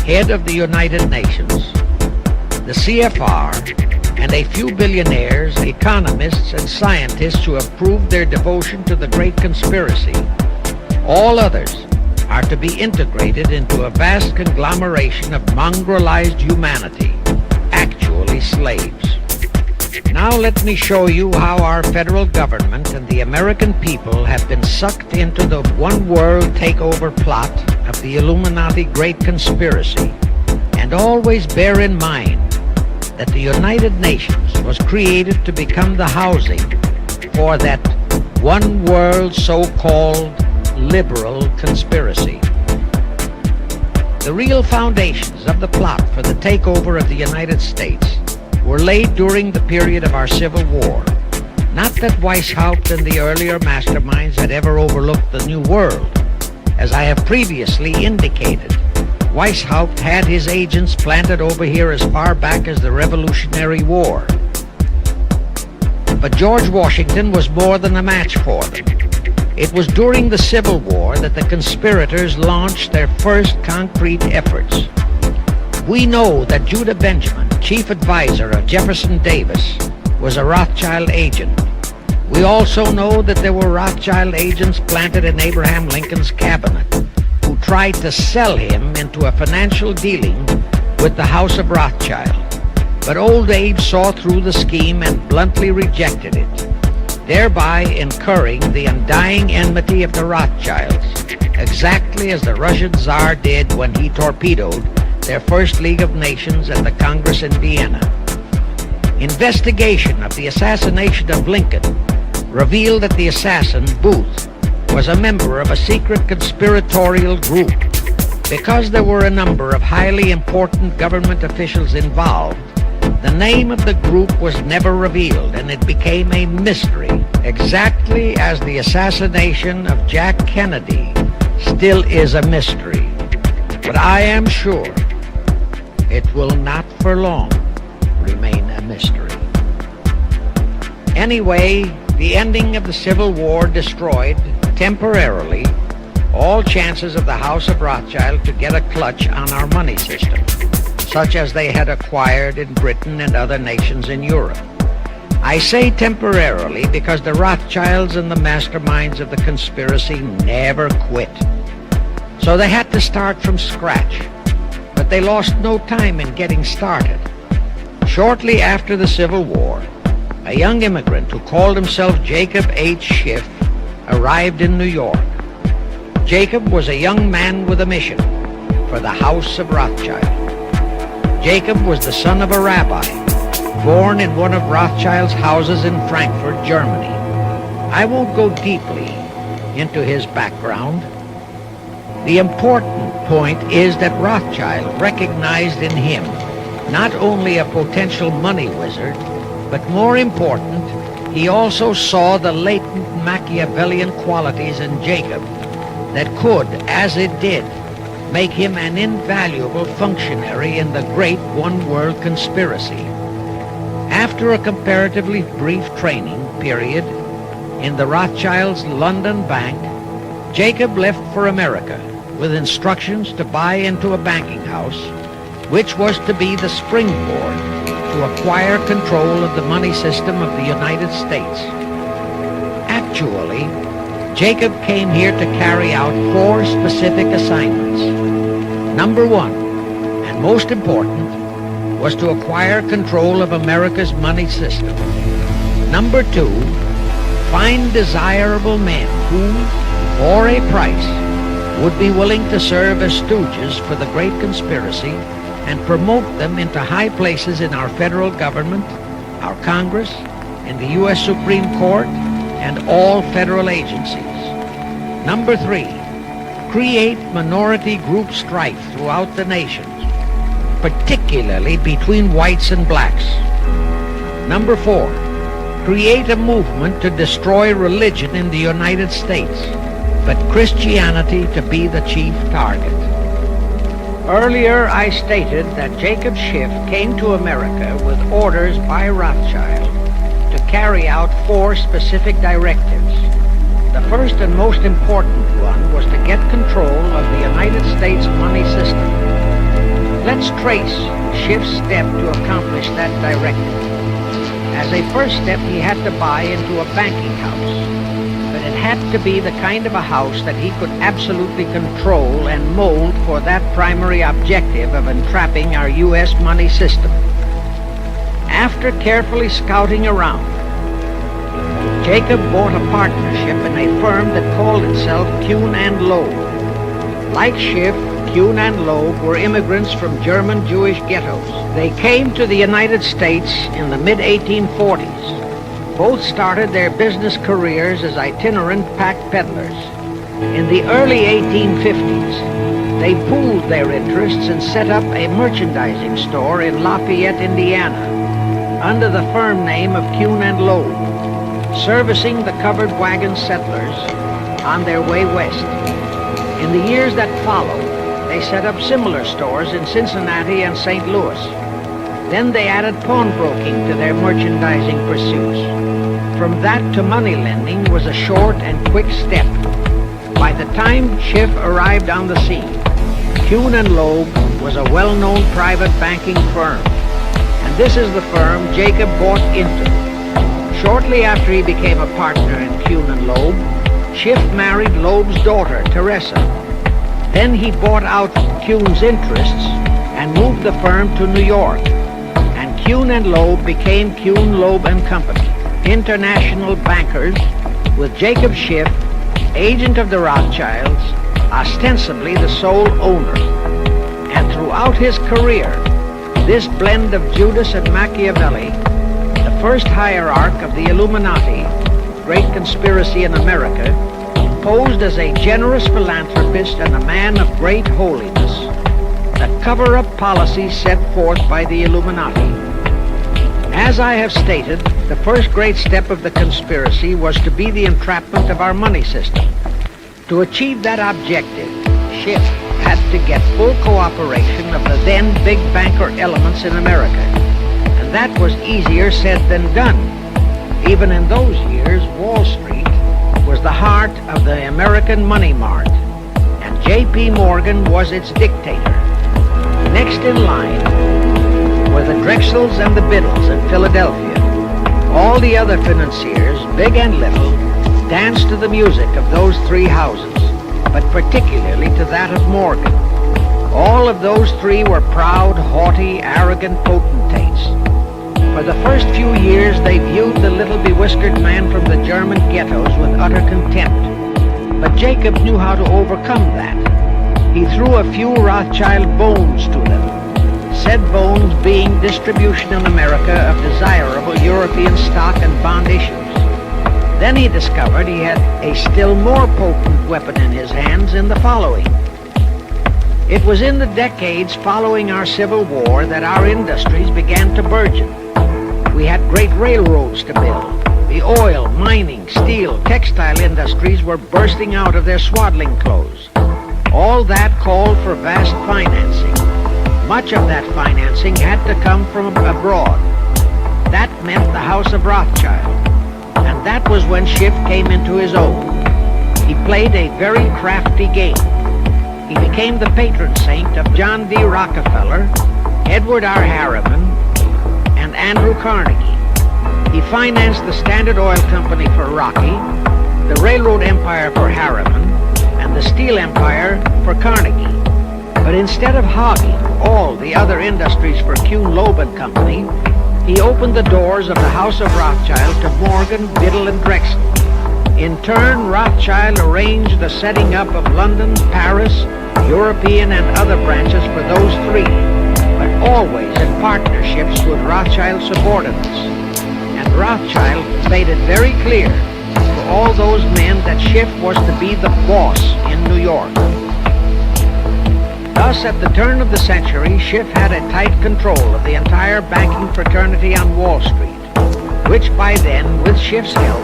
Speaker 1: head of the United Nations, the CFR, and a few billionaires, economists, and scientists who have proved their devotion to the great conspiracy. All others are to be integrated into a vast conglomeration of mongrelized humanity, actually slaves. Now let me show you how our federal government and the American people have been sucked into the one world takeover plot of the Illuminati great conspiracy. And always bear in mind that the United Nations was created to become the housing for that one world so-called liberal conspiracy. The real foundations of the plot for the takeover of the United States were laid during the period of our Civil War. Not that Weishaupt and the earlier masterminds had ever overlooked the New World. As I have previously indicated, Weishaupt had his agents planted over here as far back as the Revolutionary War. But George Washington was more than a match for them. It was during the Civil War that the conspirators launched their first concrete efforts. We know that Judah Benjamin, chief advisor of Jefferson Davis, was a Rothschild agent. We also know that there were Rothschild agents planted in Abraham Lincoln's cabinet who tried to sell him into a financial dealing with the House of Rothschild. But old Abe saw through the scheme and bluntly rejected it, thereby incurring the undying enmity of the Rothschilds, exactly as the Russian Tsar did when he torpedoed their first League of Nations at the Congress in Vienna. Investigation of the assassination of Lincoln revealed that the assassin, Booth, was a member of a secret conspiratorial group. Because there were a number of highly important government officials involved, the name of the group was never revealed, and it became a mystery, exactly as the assassination of Jack Kennedy still is a mystery. But I am sure it will not for long remain a mystery. Anyway, the ending of the Civil War destroyed, temporarily, all chances of the House of Rothschild to get a clutch on our money system, such as they had acquired in Britain and other nations in Europe. I say temporarily because the Rothschilds and the masterminds of the conspiracy never quit. So they had to start from scratch, but they lost no time in getting started. Shortly after the Civil War, a young immigrant who called himself Jacob H. Schiff arrived in New York. Jacob was a young man with a mission for the House of Rothschild. Jacob was the son of a rabbi, born in one of Rothschild's houses in Frankfurt, Germany. I won't go deeply into his background. The important point is that Rothschild recognized in him not only a potential money wizard, but more important, he also saw the latent Machiavellian qualities in Jacob that could, as it did, make him an invaluable functionary in the great one-world conspiracy. After a comparatively brief training period in the Rothschilds' London bank, Jacob left for America with instructions to buy into a banking house, which was to be the springboard to acquire control of the money system of the United States. Actually, Jacob came here to carry out 4 specific assignments. Number 1, and most important, was to acquire control of America's money system. Number 2, find desirable men who, for a price, would be willing to serve as stooges for the great conspiracy and promote them into high places in our federal government, our Congress, in the U.S. Supreme Court, and all federal agencies. Number 3, create minority group strife throughout the nation, particularly between whites and blacks. Number 4, create a movement to destroy religion in the United States, but Christianity to be the chief target. Earlier, I stated that Jacob Schiff came to America with orders by Rothschild to carry out 4 specific directives. The first and most important one was to get control of the United States money system. Let's trace Schiff's step to accomplish that directive. As a first step, he had to buy into a banking house. But it had to be the kind of a house that he could absolutely control and mold for that primary objective of entrapping our U.S. money system. After carefully scouting around, Jacob bought a partnership in a firm that called itself Kuhn and Loeb. Like Schiff, Kuhn and Loeb were immigrants from German Jewish ghettos. They came to the United States in the mid-1840s. Both started their business careers as itinerant pack peddlers. In the early 1850s, they pooled their interests and set up a merchandising store in Lafayette, Indiana, under the firm name of Kuhn and Loeb, servicing the covered wagon settlers on their way west. In the years that followed, they set up similar stores in Cincinnati and St. Louis. Then they added pawnbroking to their merchandising pursuits. From that to money lending was a short and quick step. By the time Schiff arrived on the scene, Kuhn and Loeb was a well-known private banking firm, and this is the firm Jacob bought into. Shortly after he became a partner in Kuhn and Loeb, Schiff married Loeb's daughter, Teresa. Then he bought out Kuhn's interests and moved the firm to New York, and Kuhn and Loeb became Kuhn, Loeb and Company, international bankers with Jacob Schiff, agent of the Rothschilds, ostensibly the sole owner. And throughout his career, this blend of Judas and Machiavelli, the first hierarch of the Illuminati, great conspiracy in America, posed as a generous philanthropist and a man of great holiness, the cover-up policy set forth by the Illuminati. As I have stated, the first great step of the conspiracy was to be the entrapment of our money system. To achieve that objective, Schiff had to get full cooperation of the then big banker elements in America, and that was easier said than done. Even in those years, Wall Street was the heart of the American money mart, and J.P. Morgan was its dictator. Next in line were the Drexels and the Biddles in Philadelphia. All the other financiers, big and little, danced to the music of those three houses, but particularly to that of Morgan. All of those three were proud, haughty, arrogant potentates. For the first few years, they viewed the little bewhiskered man from the German ghettos with utter contempt. But Jacob knew how to overcome that. He threw a few Rothschild bones to them, said bones being distribution in America of desirable European stock and bond issues. Then he discovered he had a still more potent weapon in his hands in the following. It was in the decades following our Civil War that our industries began to burgeon. We had great railroads to build. The oil, mining, steel, textile industries were bursting out of their swaddling clothes. All that called for vast financing. Much of that financing had to come from abroad. That meant the House of Rothschild. And that was when Schiff came into his own. He played a very crafty game. He became the patron saint of John D. Rockefeller, Edward R. Harriman, and Andrew Carnegie. He financed the Standard Oil Company for Rocky, the railroad empire for Harriman, and the steel empire for Carnegie. But instead of hogging all the other industries for Kuhn, Loeb and Company, he opened the doors of the House of Rothschild to Morgan, Biddle, and Drexel. In turn, Rothschild arranged the setting up of London, Paris, European, and other branches for those three, but always in partnerships with Rothschild subordinates. And Rothschild made it very clear to all those men that Schiff was to be the boss in New York. Thus, at the turn of the century, Schiff had a tight control of the entire banking fraternity on Wall Street, which by then, with Schiff's help,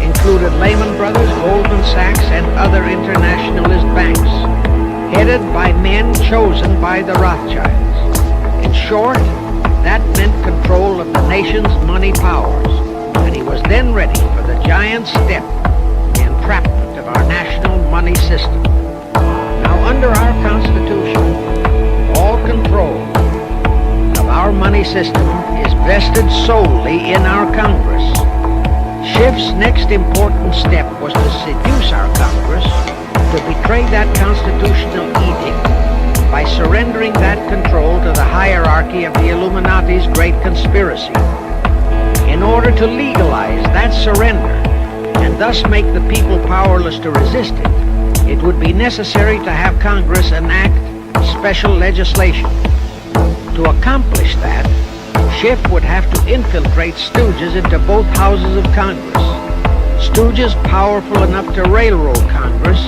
Speaker 1: included Lehman Brothers, Goldman Sachs, and other internationalist banks, headed by men chosen by the Rothschilds. In short, that meant control of the nation's money powers, and he was then ready for the giant step, the entrapment of our national money system. Now, under our Constitution, all control of our money system is vested solely in our Congress. Schiff's next important step was to seduce our Congress to betray that constitutional edict by surrendering that control to the hierarchy of the Illuminati's great conspiracy. In order to legalize that surrender and thus make the people powerless to resist it, it would be necessary to have Congress enact special legislation. To accomplish that, Schiff would have to infiltrate stooges into both houses of Congress, stooges powerful enough to railroad Congress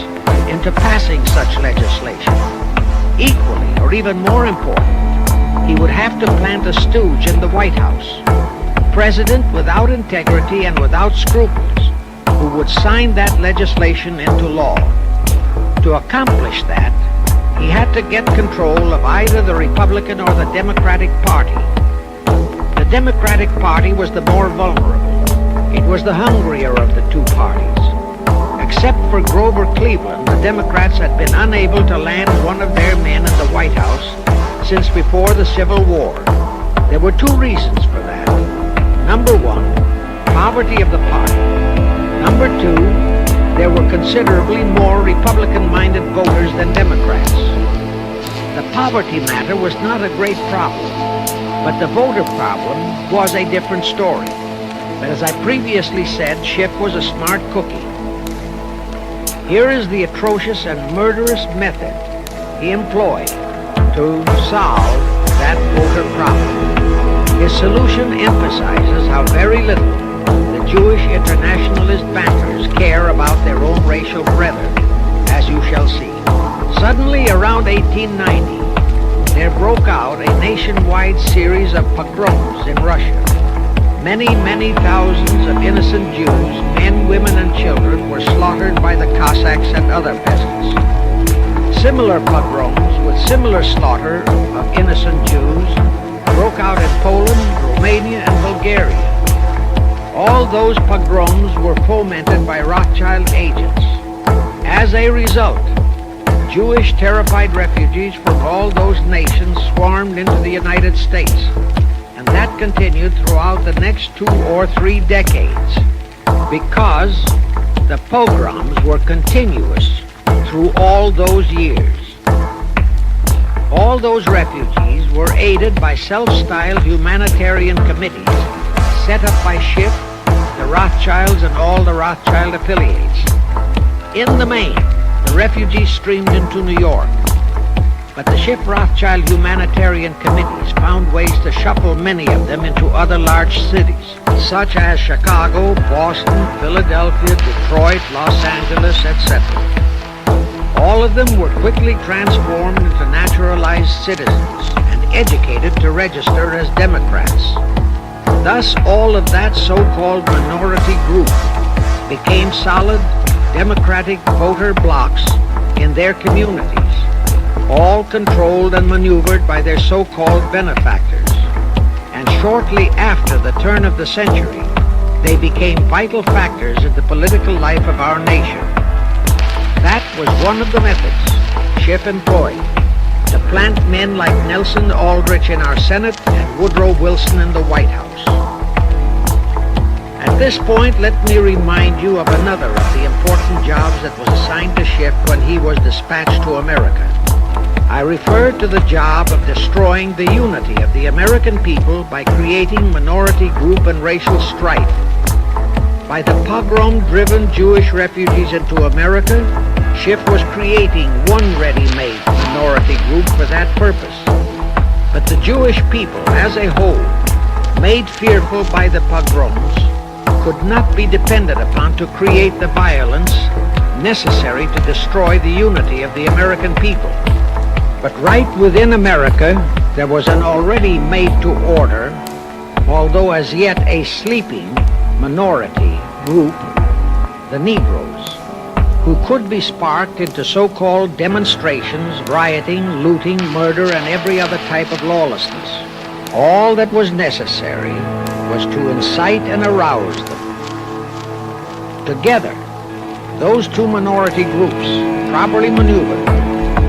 Speaker 1: into passing such legislation. Equally, or even more important, he would have to plant a stooge in the White House, a president without integrity and without scruples, who would sign that legislation into law. To accomplish that, he had to get control of either the Republican or the Democratic Party. The Democratic Party was the more vulnerable. It was the hungrier of the two parties. Except for Grover Cleveland, the Democrats had been unable to land one of their men in the White House since before the Civil War. There were two reasons for that. Number one, poverty of the party. Number two, there were considerably more Republican-minded voters than Democrats. The poverty matter was not a great problem, but the voter problem was a different story. But as I previously said, Schiff was a smart cookie. Here is the atrocious and murderous method he employed to solve that voter problem. His solution emphasizes how very little the Jewish internationalist bankers care about their own racial brethren, as you shall see. Suddenly, around 1890, there broke out a nationwide series of pogroms in Russia. Many, many thousands of innocent Jews, men, women, and children, were slaughtered by the Cossacks and other peasants. Similar pogroms with similar slaughter of innocent Jews broke out in Poland, Romania, and Bulgaria. All those pogroms were fomented by Rothschild agents. As a result, Jewish terrified refugees from all those nations swarmed into the United States. And that continued throughout the next 2 or 3 decades because the pogroms were continuous through all those years. All those refugees were aided by self-styled humanitarian committees set up by Schiff, the Rothschilds, and all the Rothschild affiliates. In the main, the refugees streamed into New York. But the Schiff-Rothschild humanitarian committees found ways to shuffle many of them into other large cities, such as Chicago, Boston, Philadelphia, Detroit, Los Angeles, etc. All of them were quickly transformed into naturalized citizens and educated to register as Democrats. Thus, all of that so-called minority group became solid Democratic voter blocs in their communities, all controlled and maneuvered by their so-called benefactors. And shortly after the turn of the century, they became vital factors in the political life of our nation. That was one of the methods Schiff employed to plant men like Nelson Aldrich in our Senate and Woodrow Wilson in the White House. At this point, let me remind you of another of the important jobs that was assigned to Schiff when he was dispatched to America. I refer to the job of destroying the unity of the American people by creating minority group and racial strife. By the pogrom-driven Jewish refugees into America, Schiff was creating one ready-made minority group for that purpose. But the Jewish people as a whole, made fearful by the pogroms, could not be depended upon to create the violence necessary to destroy the unity of the American people. But right within America, there was an already made-to-order, although as yet a sleeping, minority group, the Negroes, who could be sparked into so-called demonstrations, rioting, looting, murder, and every other type of lawlessness. All that was necessary was to incite and arouse them. Together, those two minority groups, properly maneuvered,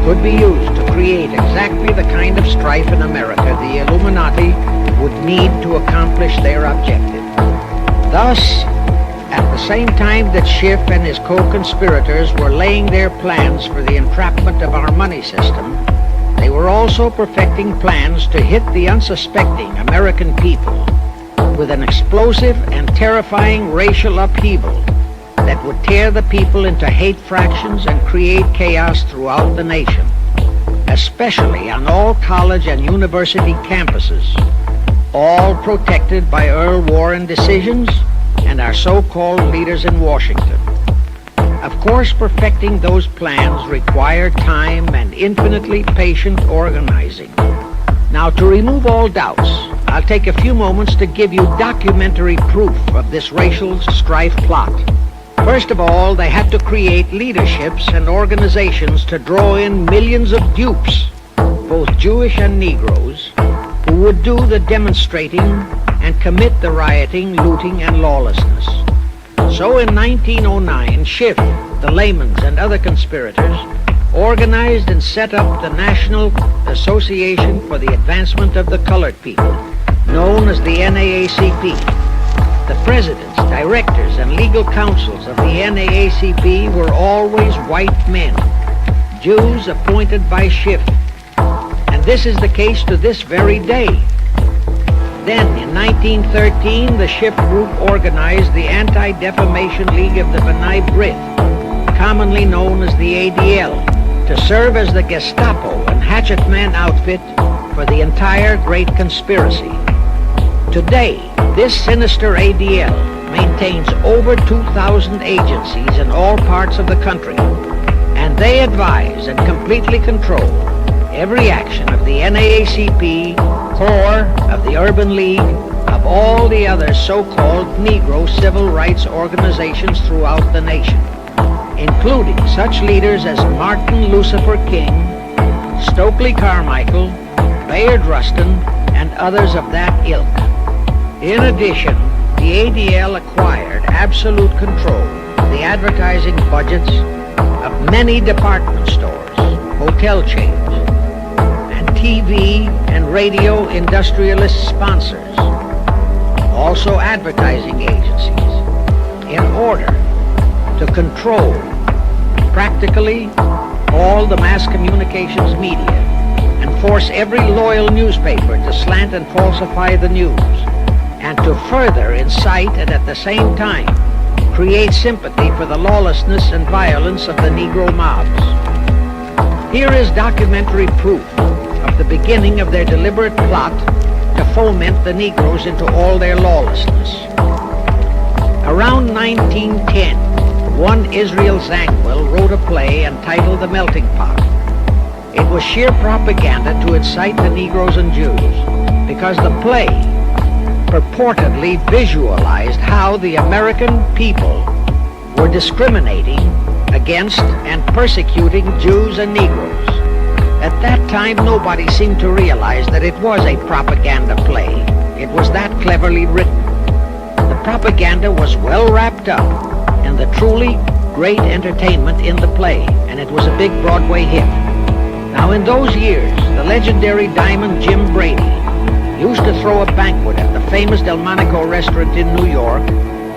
Speaker 1: could be used to create exactly the kind of strife in America the Illuminati would need to accomplish their objective. Thus, at the same time that Schiff and his co-conspirators were laying their plans for the entrapment of our money system, they were also perfecting plans to hit the unsuspecting American people with an explosive and terrifying racial upheaval that would tear the people into hate fractions and create chaos throughout the nation. especially on all college and university campuses, all protected by Earl Warren decisions and our so-called leaders in Washington. Of course, perfecting those plans required time and infinitely patient organizing. Now, to remove all doubts, I'll take a few moments to give you documentary proof of this racial strife plot. First of all, they had to create leaderships and organizations to draw in millions of dupes, both Jewish and Negroes, who would do the demonstrating and commit the rioting, looting, and lawlessness. So in 1909, Schiff, the Laymans, and other conspirators organized and set up the National Association for the Advancement of the Colored People, known as the NAACP. The presidents, directors, and legal counsels of the NAACP were always white men, Jews appointed by Schiff. And this is the case to this very day. Then, in 1913, the Schiff Group organized the Anti-Defamation League of the B'nai B'rith, commonly known as the ADL, to serve as the Gestapo and hatchet man outfit for the entire Great Conspiracy. Today, this sinister ADL maintains over 2,000 agencies in all parts of the country, and they advise and completely control every action of the NAACP, CORE, of the Urban League, of all the other so-called Negro civil rights organizations throughout the nation, including such leaders as Martin Lucifer King, Stokely Carmichael, Bayard Rustin, and others of that ilk. In addition, the ADL acquired absolute control of the advertising budgets of many department stores, hotel chains, and TV and radio industrialist sponsors, also advertising agencies, in order to control practically all the mass communications media and force every loyal newspaper to slant and falsify the news, and to further incite and at the same time create sympathy for the lawlessness and violence of the Negro mobs. Here is documentary proof of the beginning of their deliberate plot to foment the Negroes into all their lawlessness. Around 1910, one Israel Zangwill wrote a play entitled The Melting Pot. It was sheer propaganda to incite the Negroes and Jews, because the play purportedly visualized how the American people were discriminating against and persecuting Jews and Negroes. At that time, nobody seemed to realize that it was a propaganda play. It was that cleverly written. The propaganda was well wrapped up in the truly great entertainment in the play, and it was a big Broadway hit. Now, in those years, the legendary Diamond Jim Brady used to throw a banquet at the famous Delmonico restaurant in New York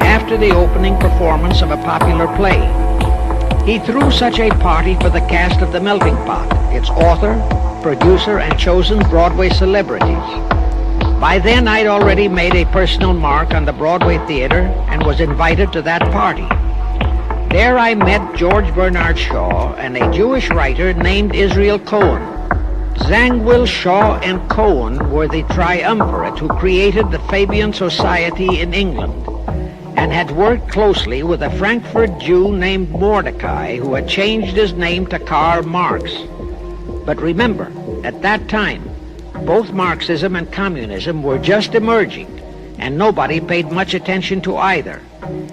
Speaker 1: after the opening performance of a popular play. He threw such a party for the cast of The Melting Pot, its author, producer, and chosen Broadway celebrities. By then, I'd already made a personal mark on the Broadway theater and was invited to that party. There I met George Bernard Shaw and a Jewish writer named Israel Cohen. Zangwill, Shaw, and Cohen were the triumvirate who created the Fabian Society in England and had worked closely with a Frankfurt Jew named Mordecai, who had changed his name to Karl Marx. But remember, at that time, both Marxism and communism were just emerging, and nobody paid much attention to either,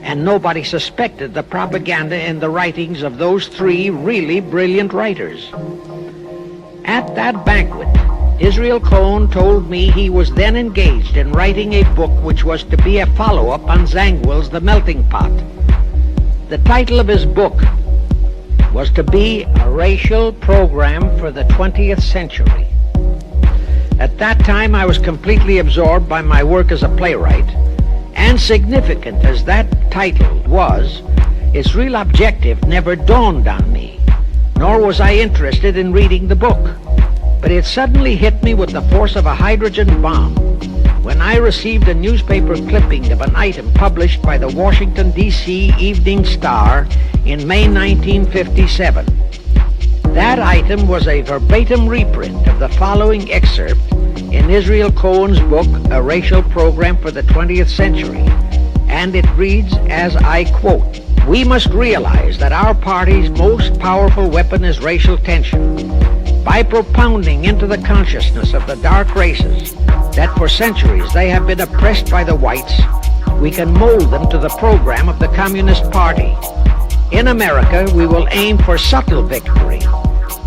Speaker 1: and nobody suspected the propaganda in the writings of those three really brilliant writers. At that banquet, Israel Cohen told me he was then engaged in writing a book which was to be a follow-up on Zangwill's The Melting Pot. The title of his book was to be A Racial Program for the 20th Century. At that time, I was completely absorbed by my work as a playwright, and significant as that title was, its real objective never dawned on me, nor was I interested in reading the book. But it suddenly hit me with the force of a hydrogen bomb when I received a newspaper clipping of an item published by the Washington, D.C. Evening Star in May 1957. That item was a verbatim reprint of the following excerpt in Israel Cohen's book, A Racial Program for the 20th Century, and it reads as I quote, "We must realize that our party's most powerful weapon is racial tension. By propounding into the consciousness of the dark races that for centuries they have been oppressed by the whites, we can mold them to the program of the Communist Party. In America, we will aim for subtle victory.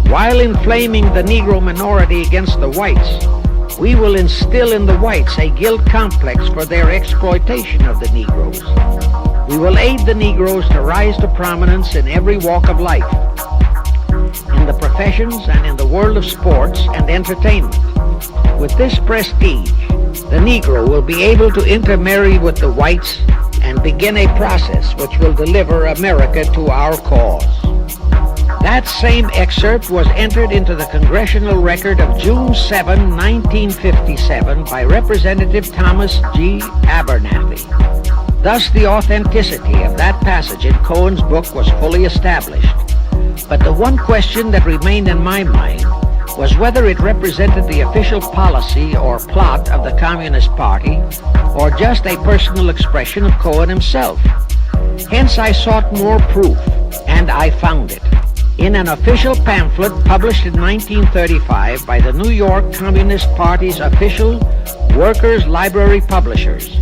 Speaker 1: While inflaming the Negro minority against the whites, we will instill in the whites a guilt complex for their exploitation of the Negroes. We will aid the Negroes to rise to prominence in every walk of life, in the professions and in the world of sports and entertainment. With this prestige, the Negro will be able to intermarry with the whites and begin a process which will deliver America to our cause." That same excerpt was entered into the Congressional Record of June 7, 1957 by Representative Thomas G. Abernathy. Thus the authenticity of that passage in Cohen's book was fully established. But the one question that remained in my mind was whether it represented the official policy or plot of the Communist Party or just a personal expression of Cohen himself. Hence I sought more proof, and I found it. In an official pamphlet published in 1935 by the New York Communist Party's official Workers' Library Publishers.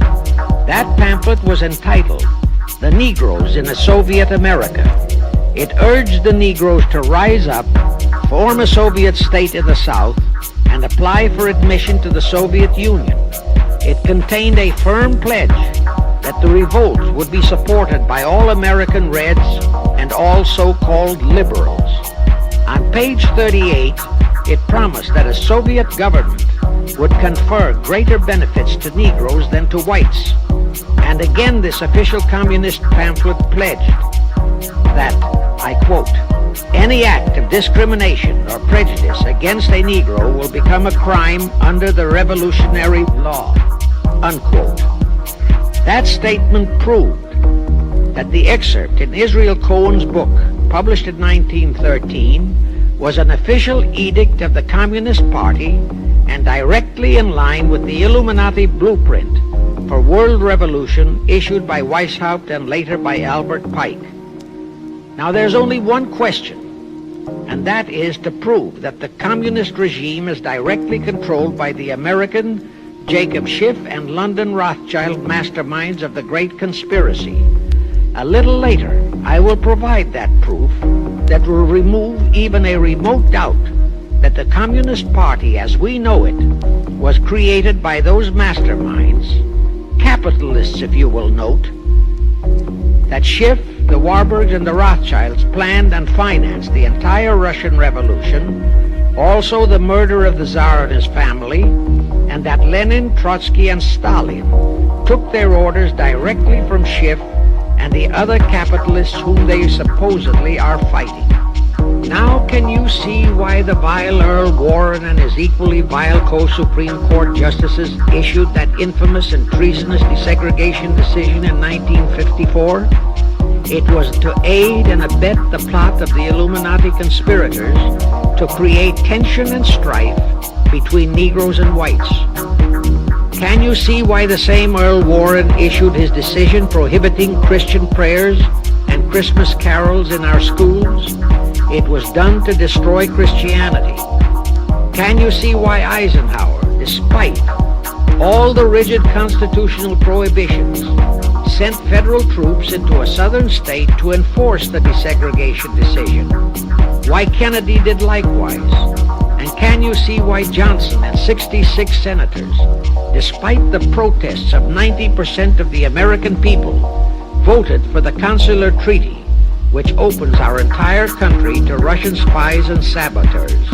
Speaker 1: That pamphlet was entitled, "The Negroes in a Soviet America." It urged the Negroes to rise up, form a Soviet state in the South, and apply for admission to the Soviet Union. It contained a firm pledge that the revolt would be supported by all American Reds and all so-called liberals. On page 38, it promised that a Soviet government would confer greater benefits to Negroes than to whites. And again this official communist pamphlet pledged that, I quote, "Any act of discrimination or prejudice against a Negro will become a crime under the revolutionary law," unquote. That statement proved that the excerpt in Israel Cohen's book, published in 1913, was an official edict of the Communist Party and directly in line with the Illuminati blueprint for world revolution issued by Weishaupt and later by Albert Pike. Now there's only one question, and that is to prove that the communist regime is directly controlled by the American Jacob Schiff and London Rothschild masterminds of the Great Conspiracy. A little later, I will provide that proof that will remove even a remote doubt that the Communist Party as we know it was created by those masterminds, capitalists if you will note, that Schiff, the Warburgs, and the Rothschilds planned and financed the entire Russian Revolution, also the murder of the Tsar and his family, and that Lenin, Trotsky, and Stalin took their orders directly from Schiff and the other capitalists whom they supposedly are fighting. Now can you see why the vile Earl Warren and his equally vile co-Supreme Court justices issued that infamous and treasonous desegregation decision in 1954? It was to aid and abet the plot of the Illuminati conspirators to create tension and strife between Negroes and whites. Can you see why the same Earl Warren issued his decision prohibiting Christian prayers and Christmas carols in our schools? It was done to destroy Christianity. Can you see why Eisenhower, despite all the rigid constitutional prohibitions, sent federal troops into a southern state to enforce the desegregation decision? Why Kennedy did likewise? And can you see why Johnson and 66 senators, despite the protests of 90% of the American people, voted for the Consular Treaty, which opens our entire country to Russian spies and saboteurs?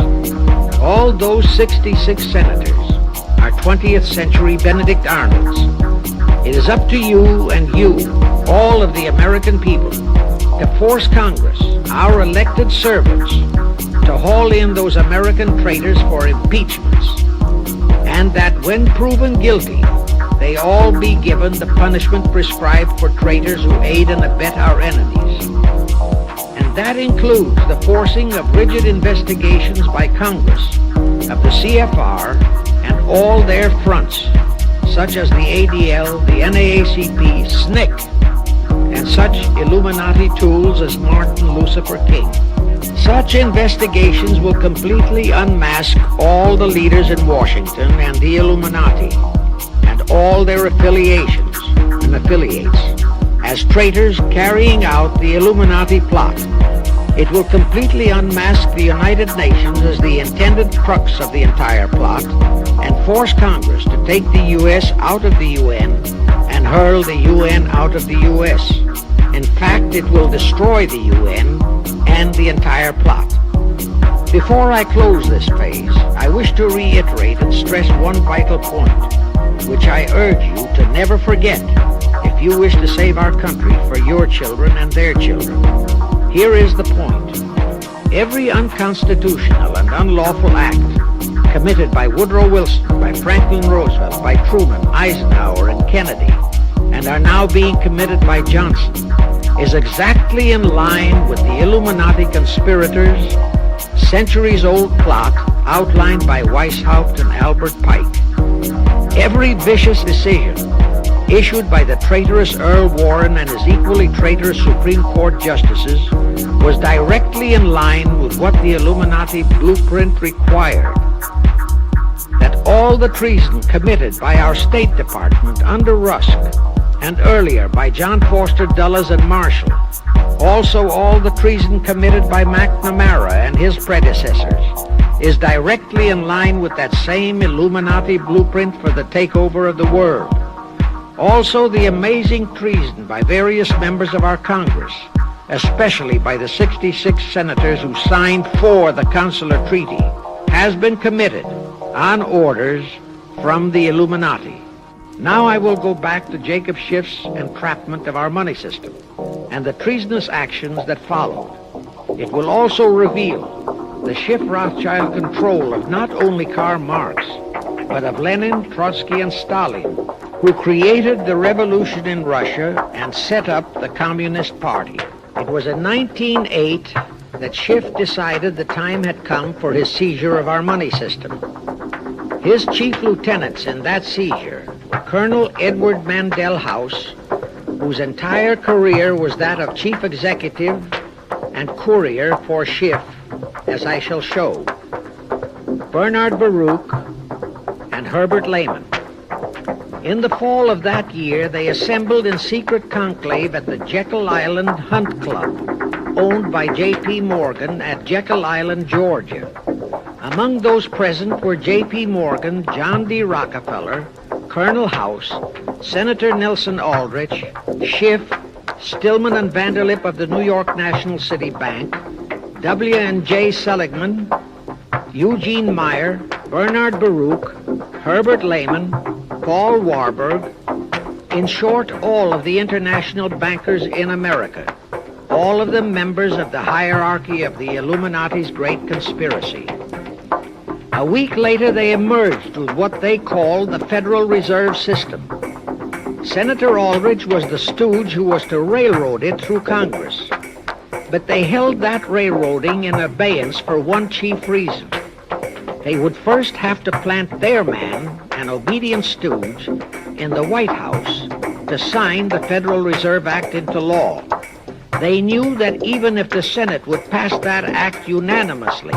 Speaker 1: All those 66 senators are 20th century Benedict Arnolds. It is up to you and you, all of the American people, to force Congress, our elected servants, to haul in those American traitors for impeachments, and that when proven guilty, they all be given the punishment prescribed for traitors who aid and abet our enemies. And that includes the forcing of rigid investigations by Congress of the CFR and all their fronts, such as the ADL, the NAACP, SNCC, and such Illuminati tools as Martin Lucifer King. Such investigations will completely unmask all the leaders in Washington and the Illuminati and all their affiliations and affiliates as traitors carrying out the Illuminati plot. It will completely unmask the United Nations as the intended crux of the entire plot and force Congress to take the U.S. out of the UN and hurl the UN out of the U.S. In fact, it will destroy the UN and the entire plot. Before I close this phase, I wish to reiterate and stress one vital point, which I urge you to never forget if you wish to save our country for your children and their children. Here is the point. Every unconstitutional and unlawful act committed by Woodrow Wilson, by Franklin Roosevelt, by Truman, Eisenhower, and Kennedy, and are now being committed by Johnson, is exactly in line with the Illuminati conspirators' centuries-old plot outlined by Weishaupt and Albert Pike. Every vicious decision issued by the traitorous Earl Warren and his equally traitorous Supreme Court justices was directly in line with what the Illuminati blueprint required. That all the treason committed by our State Department under Rusk and earlier by John Foster Dulles and Marshall, also all the treason committed by McNamara and his predecessors, is directly in line with that same Illuminati blueprint for the takeover of the world. Also the amazing treason by various members of our Congress, especially by the 66 senators who signed for the Consular Treaty, has been committed on orders from the Illuminati. Now I will go back to Jacob Schiff's entrapment of our money system and the treasonous actions that followed. It will also reveal the Schiff-Rothschild control of not only Karl Marx, but of Lenin, Trotsky, and Stalin, who created the revolution in Russia and set up the Communist Party. It was in 1908 that Schiff decided the time had come for his seizure of our money system. His chief lieutenants in that seizure were Colonel Edward Mandel House, whose entire career was that of chief executive and courier for Schiff, as I shall show, Bernard Baruch, and Herbert Lehman. In the fall of that year, they assembled in secret conclave at the Jekyll Island Hunt Club, owned by J.P. Morgan at Jekyll Island, Georgia. Among those present were J.P. Morgan, John D. Rockefeller, Colonel House, Senator Nelson Aldrich, Schiff, Stillman and Vanderlip of the New York National City Bank, W. and J. Seligman, Eugene Meyer, Bernard Baruch, Herbert Lehman, Paul Warburg, in short, all of the international bankers in America, all of them members of the hierarchy of the Illuminati's great conspiracy. A week later, they emerged with what they called the Federal Reserve System. Senator Aldrich was the stooge who was to railroad it through Congress. But they held that railroading in abeyance for one chief reason. They would first have to plant their man, an obedient stooge, in the White House to sign the Federal Reserve Act into law. They knew that even if the Senate would pass that act unanimously,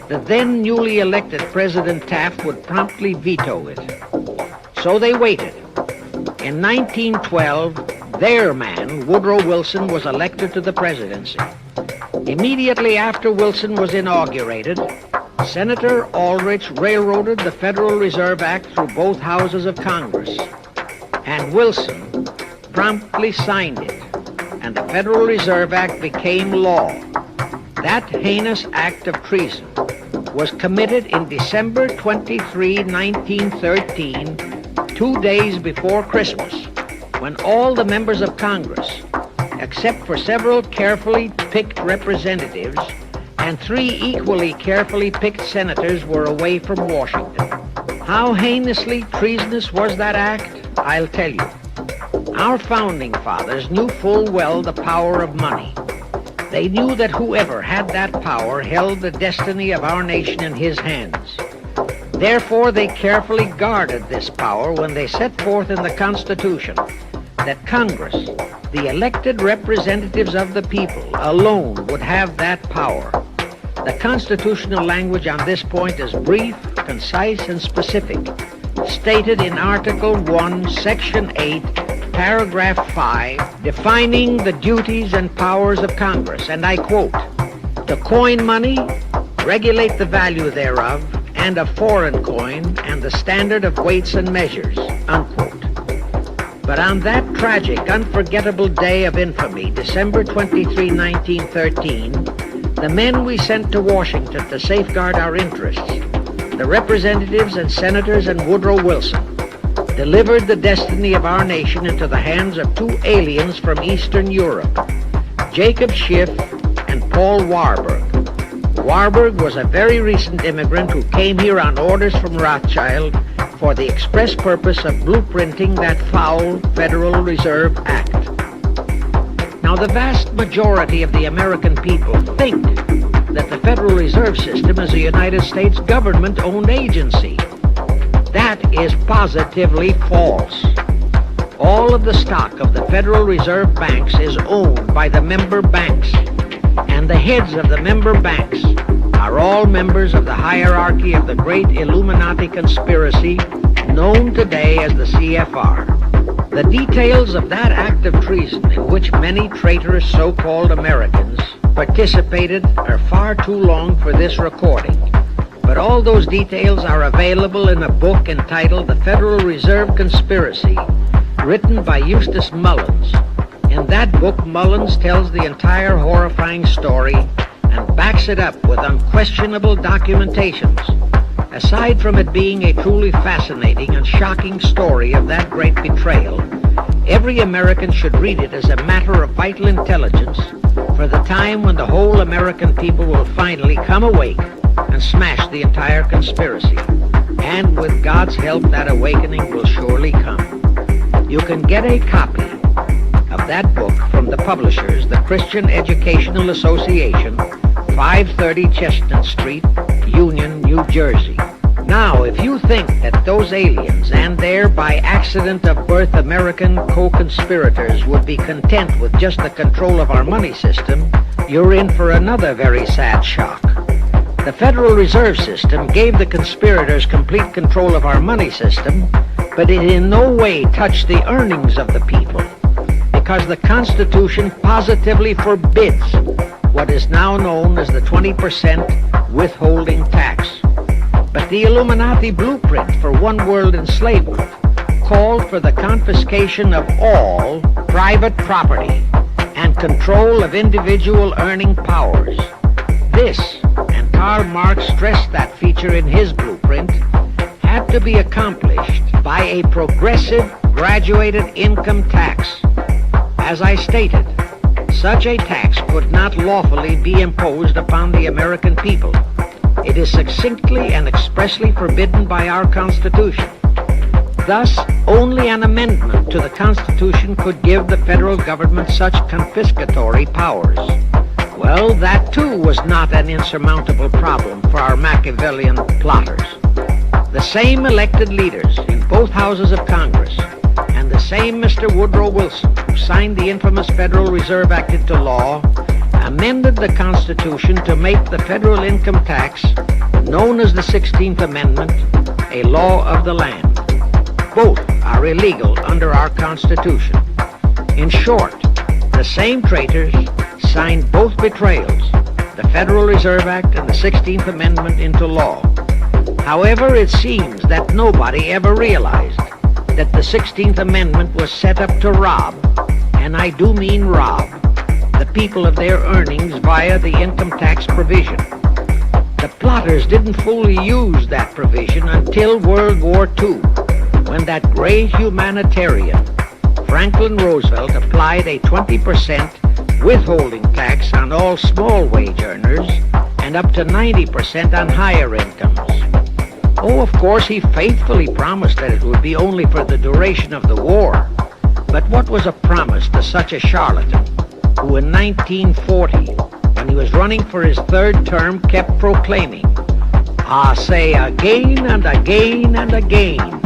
Speaker 1: the then newly elected President Taft would promptly veto it. So they waited. In 1912, their man, Woodrow Wilson, was elected to the presidency. Immediately after Wilson was inaugurated, Senator Aldrich railroaded the Federal Reserve Act through both houses of Congress, and Wilson promptly signed it, and the Federal Reserve Act became law. That heinous act of treason was committed in December 23, 1913, 2 days before Christmas, when all the members of Congress, except for several carefully picked representatives and 3 equally carefully picked senators, were away from Washington. How heinously treasonous was that act? I'll tell you. Our founding fathers knew full well the power of money. They knew that whoever had that power held the destiny of our nation in his hands. Therefore, they carefully guarded this power when they set forth in the Constitution that Congress, the elected representatives of the people, alone would have that power. The constitutional language on this point is brief, concise, and specific, stated in Article 1, Section 8, Paragraph 5, defining the duties and powers of Congress, and I quote, "To coin money, regulate the value thereof, and of foreign coin, and the standard of weights and measures," unquote. But on that tragic, unforgettable day of infamy, December 23, 1913, the men we sent to Washington to safeguard our interests, the representatives and senators and Woodrow Wilson, delivered the destiny of our nation into the hands of two aliens from Eastern Europe, Jacob Schiff and Paul Warburg. Warburg was a very recent immigrant who came here on orders from Rothschild for the express purpose of blueprinting that foul Federal Reserve Act. Now, the vast majority of the American people think that the Federal Reserve System is a United States government-owned agency. That is positively false. All of the stock of the Federal Reserve banks is owned by the member banks, and the heads of the member banks are all members of the hierarchy of the great Illuminati conspiracy known today as the CFR. The details of that act of treason in which many traitorous so-called Americans participated are far too long for this recording. But all those details are available in a book entitled The Federal Reserve Conspiracy, written by Eustace Mullins. In that book, Mullins tells the entire horrifying story and backs it up with unquestionable documentations. Aside from it being a truly fascinating and shocking story of that great betrayal, every American should read it as a matter of vital intelligence for the time when the whole American people will finally come awake and smash the entire conspiracy. And with God's help, that awakening will surely come. You can get a copy of that book from the publishers, the Christian Educational Association, 530 Chestnut Street, Union, New Jersey. Now, if you think that those aliens and their by accident of birth American co-conspirators would be content with just the control of our money system, you're in for another very sad shock. The Federal Reserve System gave the conspirators complete control of our money system, but it in no way touched the earnings of the people, because the Constitution positively forbids what is now known as the 20% withholding tax. But the Illuminati blueprint for one world enslavement called for the confiscation of all private property and control of individual earning powers. This, and Karl Marx stressed that feature in his blueprint, had to be accomplished by a progressive graduated income tax. As I stated, such a tax could not lawfully be imposed upon the American people. It is succinctly and expressly forbidden by our Constitution. Thus, only an amendment to the Constitution could give the federal government such confiscatory powers. Well, that too was not an insurmountable problem for our Machiavellian plotters. The same elected leaders in both houses of Congress and the same Mr. Woodrow Wilson, who signed the infamous Federal Reserve Act into law, amended the Constitution to make the federal income tax, known as the 16th Amendment, a law of the land. Both are illegal under our Constitution. In short, the same traitors signed both betrayals, the Federal Reserve Act and the 16th Amendment, into law. However, it seems that nobody ever realized that the 16th Amendment was set up to rob, and I do mean rob, the people of their earnings via the income tax provision. The plotters didn't fully use that provision until World War II, when that great humanitarian, Franklin Roosevelt, applied a 20% withholding tax on all small wage earners and up to 90% on higher incomes. Oh, of course, he faithfully promised that it would be only for the duration of the war. But what was a promise to such a charlatan? who in 1940, when he was running for his third term, kept proclaiming, "I say again and again and again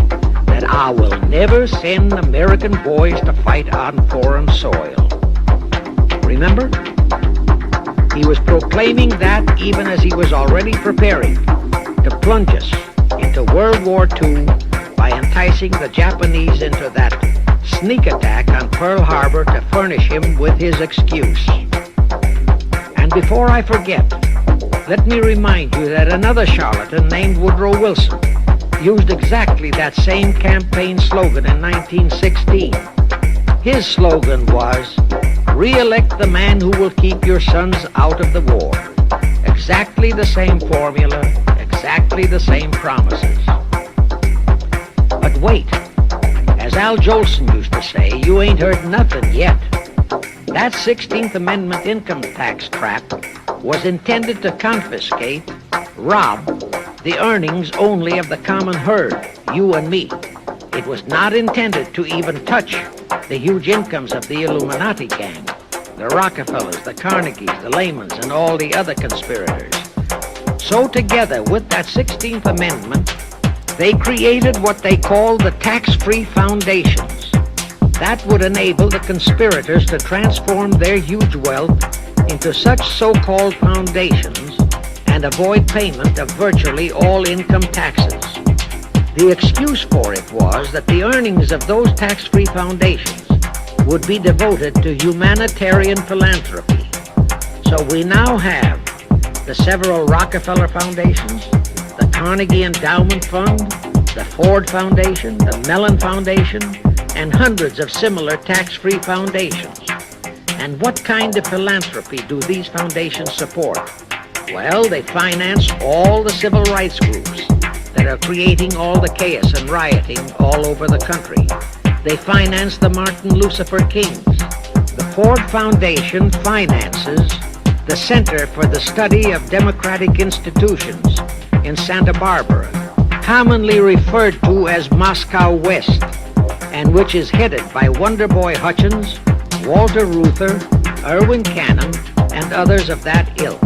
Speaker 1: that I will never send American boys to fight on foreign soil." Remember? He was proclaiming that even as he was already preparing to plunge us into World War II by enticing the Japanese into that sneak attack on Pearl Harbor to furnish him with his excuse. And before I forget, let me remind you that another charlatan named Woodrow Wilson used exactly that same campaign slogan in 1916. His slogan was, "Re-elect the man who will keep your sons out of the war." Exactly the same formula, exactly the same promises. But wait, as Al Jolson used to say, you ain't heard nothing yet. That 16th Amendment income tax trap was intended to confiscate, rob, the earnings only of the common herd, you and me. It was not intended to even touch the huge incomes of the Illuminati gang, the Rockefellers, the Carnegies, the Lehmans, and all the other conspirators. So together with that 16th Amendment, they created what they called the tax-free foundations. That would enable the conspirators to transform their huge wealth into such so-called foundations and avoid payment of virtually all income taxes. The excuse for it was that the earnings of those tax-free foundations would be devoted to humanitarian philanthropy. So we now have the several Rockefeller foundations, the Carnegie Endowment Fund, the Ford Foundation, the Mellon Foundation, and hundreds of similar tax-free foundations. And what kind of philanthropy do these foundations support? Well, they finance all the civil rights groups that are creating all the chaos and rioting all over the country. They finance the Martin Lucifer Kings. The Ford Foundation finances the Center for the Study of Democratic Institutions in Santa Barbara, commonly referred to as Moscow West, and which is headed by Wonderboy Hutchins, Walter Reuther, Irwin Cannon, and others of that ilk.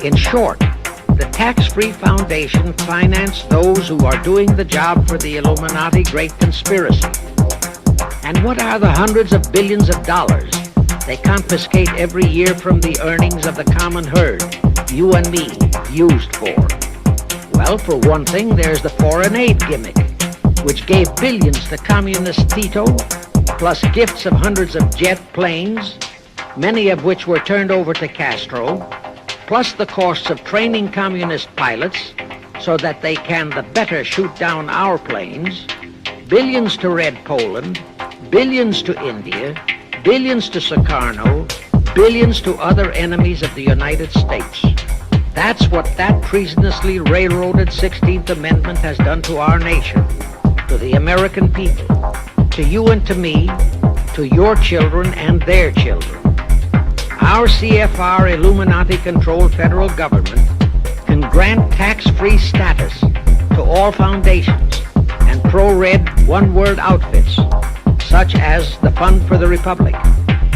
Speaker 1: In short, the tax-free foundation financed those who are doing the job for the Illuminati Great Conspiracy. And what are the hundreds of billions of dollars they confiscate every year from the earnings of the common herd, you and me, used for? Well, for one thing, there's the foreign aid gimmick, which gave billions to Communist Tito, plus gifts of hundreds of jet planes, many of which were turned over to Castro, plus the costs of training communist pilots so that they can the better shoot down our planes, billions to Red Poland, billions to India, billions to Sukarno, billions to other enemies of the United States. That's what that treasonously railroaded 16th Amendment has done to our nation, to the American people, to you and to me, to your children and their children. Our CFR Illuminati-controlled federal government can grant tax-free status to all foundations and pro-red one-word outfits, such as the Fund for the Republic.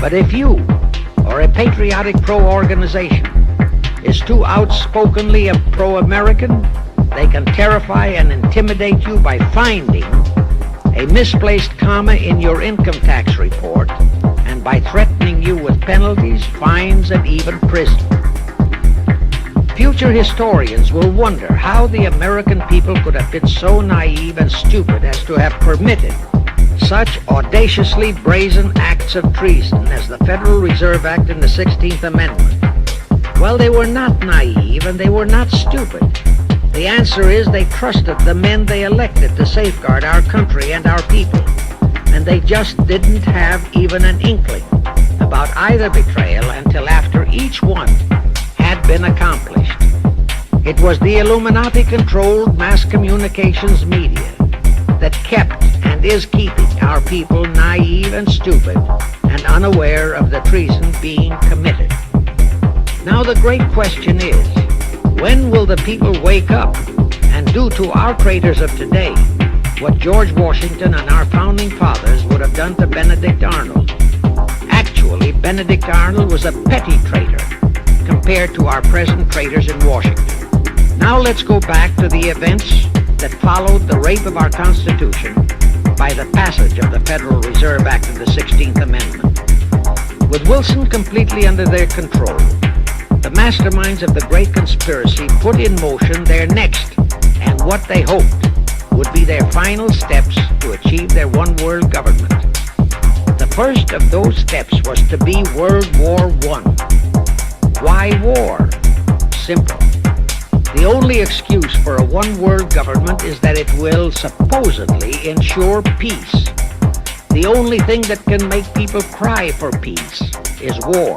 Speaker 1: But if you, or a patriotic pro-organization, is too outspokenly pro-American, they can terrify and intimidate you by finding a misplaced comma in your income tax report and by threatening you with penalties, fines, and even prison. Future historians will wonder how the American people could have been so naive and stupid as to have permitted such audaciously brazen acts of treason as the Federal Reserve Act and the 16th Amendment. Well, they were not naive and they were not stupid. The answer is they trusted the men they elected to safeguard our country and our people, and they just didn't have even an inkling about either betrayal until after each one had been accomplished. It was the Illuminati-controlled mass communications media that kept and is keeping our people naive and stupid and unaware of the treason being committed. Now the great question is, when will the people wake up and do to our traitors of today what George Washington and our founding fathers would have done to Benedict Arnold? Actually Actually, Benedict Arnold was a petty traitor compared to our present traitors in Washington. Now let's go back to the events that followed the rape of our Constitution by the passage of the Federal Reserve Act of the 16th Amendment. With Wilson completely under their control, the masterminds of the Great Conspiracy put in motion their next and what they hoped would be their final steps to achieve their one-world government. The first of those steps was to be World War I. Why war? Simple. The only excuse for a one-world government is that it will supposedly ensure peace. The only thing that can make people cry for peace is war.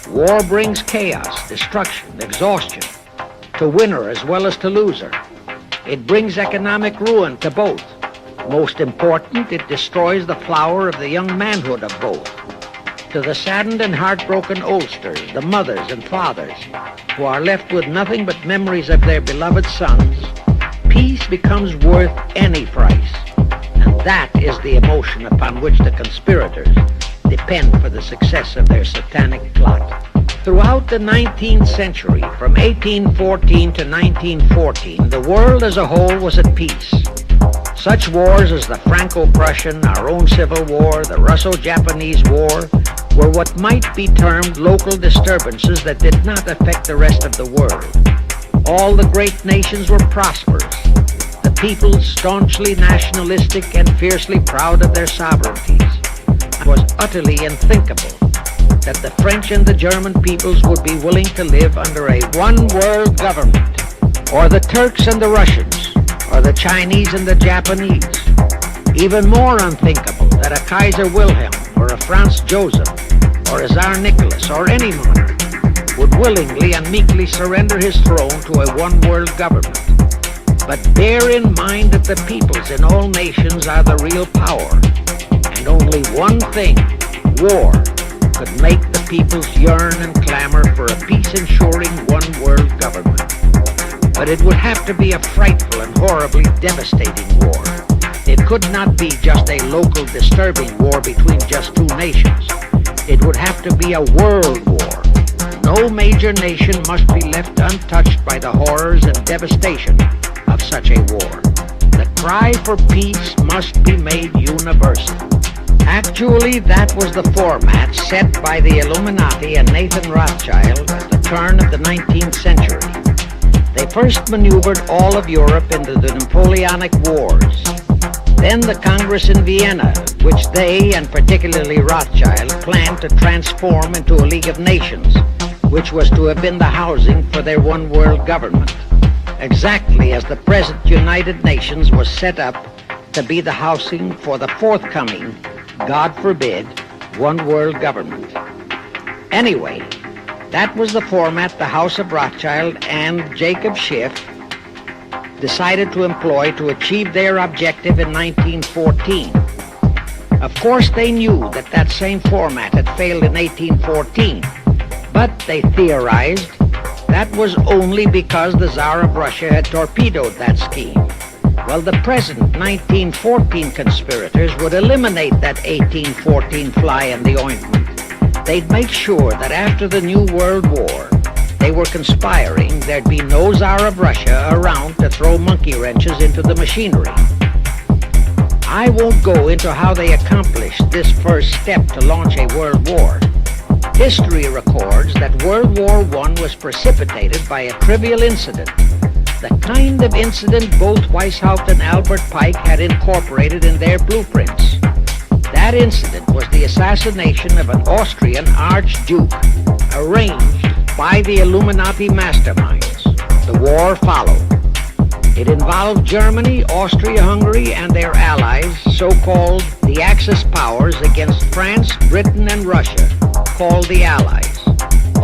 Speaker 1: War brings chaos, destruction, exhaustion, to winner as well as to loser. It brings economic ruin to both. Most important, it destroys the flower of the young manhood of both. To the saddened and heartbroken oldsters, the mothers and fathers, who are left with nothing but memories of their beloved sons, peace becomes worth any price. And that is the emotion upon which the conspirators depend for the success of their satanic plot. Throughout the 19th century, from 1814 to 1914, the world as a whole was at peace. Such wars as the Franco-Prussian, our own Civil War, the Russo-Japanese War, were what might be termed local disturbances that did not affect the rest of the world. All the great nations were prosperous, the people staunchly nationalistic and fiercely proud of their sovereignties. It was utterly unthinkable that the French and the German peoples would be willing to live under a one-world government, or the Turks and the Russians, or the Chinese and the Japanese. Even more unthinkable that a Kaiser Wilhelm, or a Franz Joseph, or a Tsar Nicholas, or any monarch would willingly and meekly surrender his throne to a one-world government. But bear in mind that the peoples in all nations are the real power, and only one thing, war, could make the peoples yearn and clamor for a peace-ensuring one-world government. But it would have to be a frightful and horribly devastating war. It could not be just a local disturbing war between just two nations. It would have to be a world war. No major nation must be left untouched by the horrors and devastation of such a war. The cry for peace must be made universal. Actually, that was the format set by the Illuminati and Nathan Rothschild at the turn of the 19th century. They first maneuvered all of Europe into the Napoleonic Wars. Then the Congress in Vienna, which they, and particularly Rothschild, planned to transform into a League of Nations, which was to have been the housing for their one-world government, exactly as the present United Nations was set up to be the housing for the forthcoming, God forbid, one-world government. Anyway, that was the format the House of Rothschild and Jacob Schiff decided to employ to achieve their objective in 1914. Of course, they knew that that same format had failed in 1814, but they theorized that was only because the Tsar of Russia had torpedoed that scheme. Well, the present 1914 conspirators would eliminate that 1814 fly in the ointment. They'd make sure that after the New World War, they were conspiring, there'd be no Tsar of Russia around to throw monkey wrenches into the machinery. I won't go into how they accomplished this first step to launch a world war. History records that World War I was precipitated by a trivial incident, the kind of incident both Weishaupt and Albert Pike had incorporated in their blueprints. That incident was the assassination of an Austrian archduke, arranged by the Illuminati masterminds. The war followed. It involved Germany, Austria-Hungary, and their allies, so-called the Axis powers, against France, Britain, and Russia, called the Allies.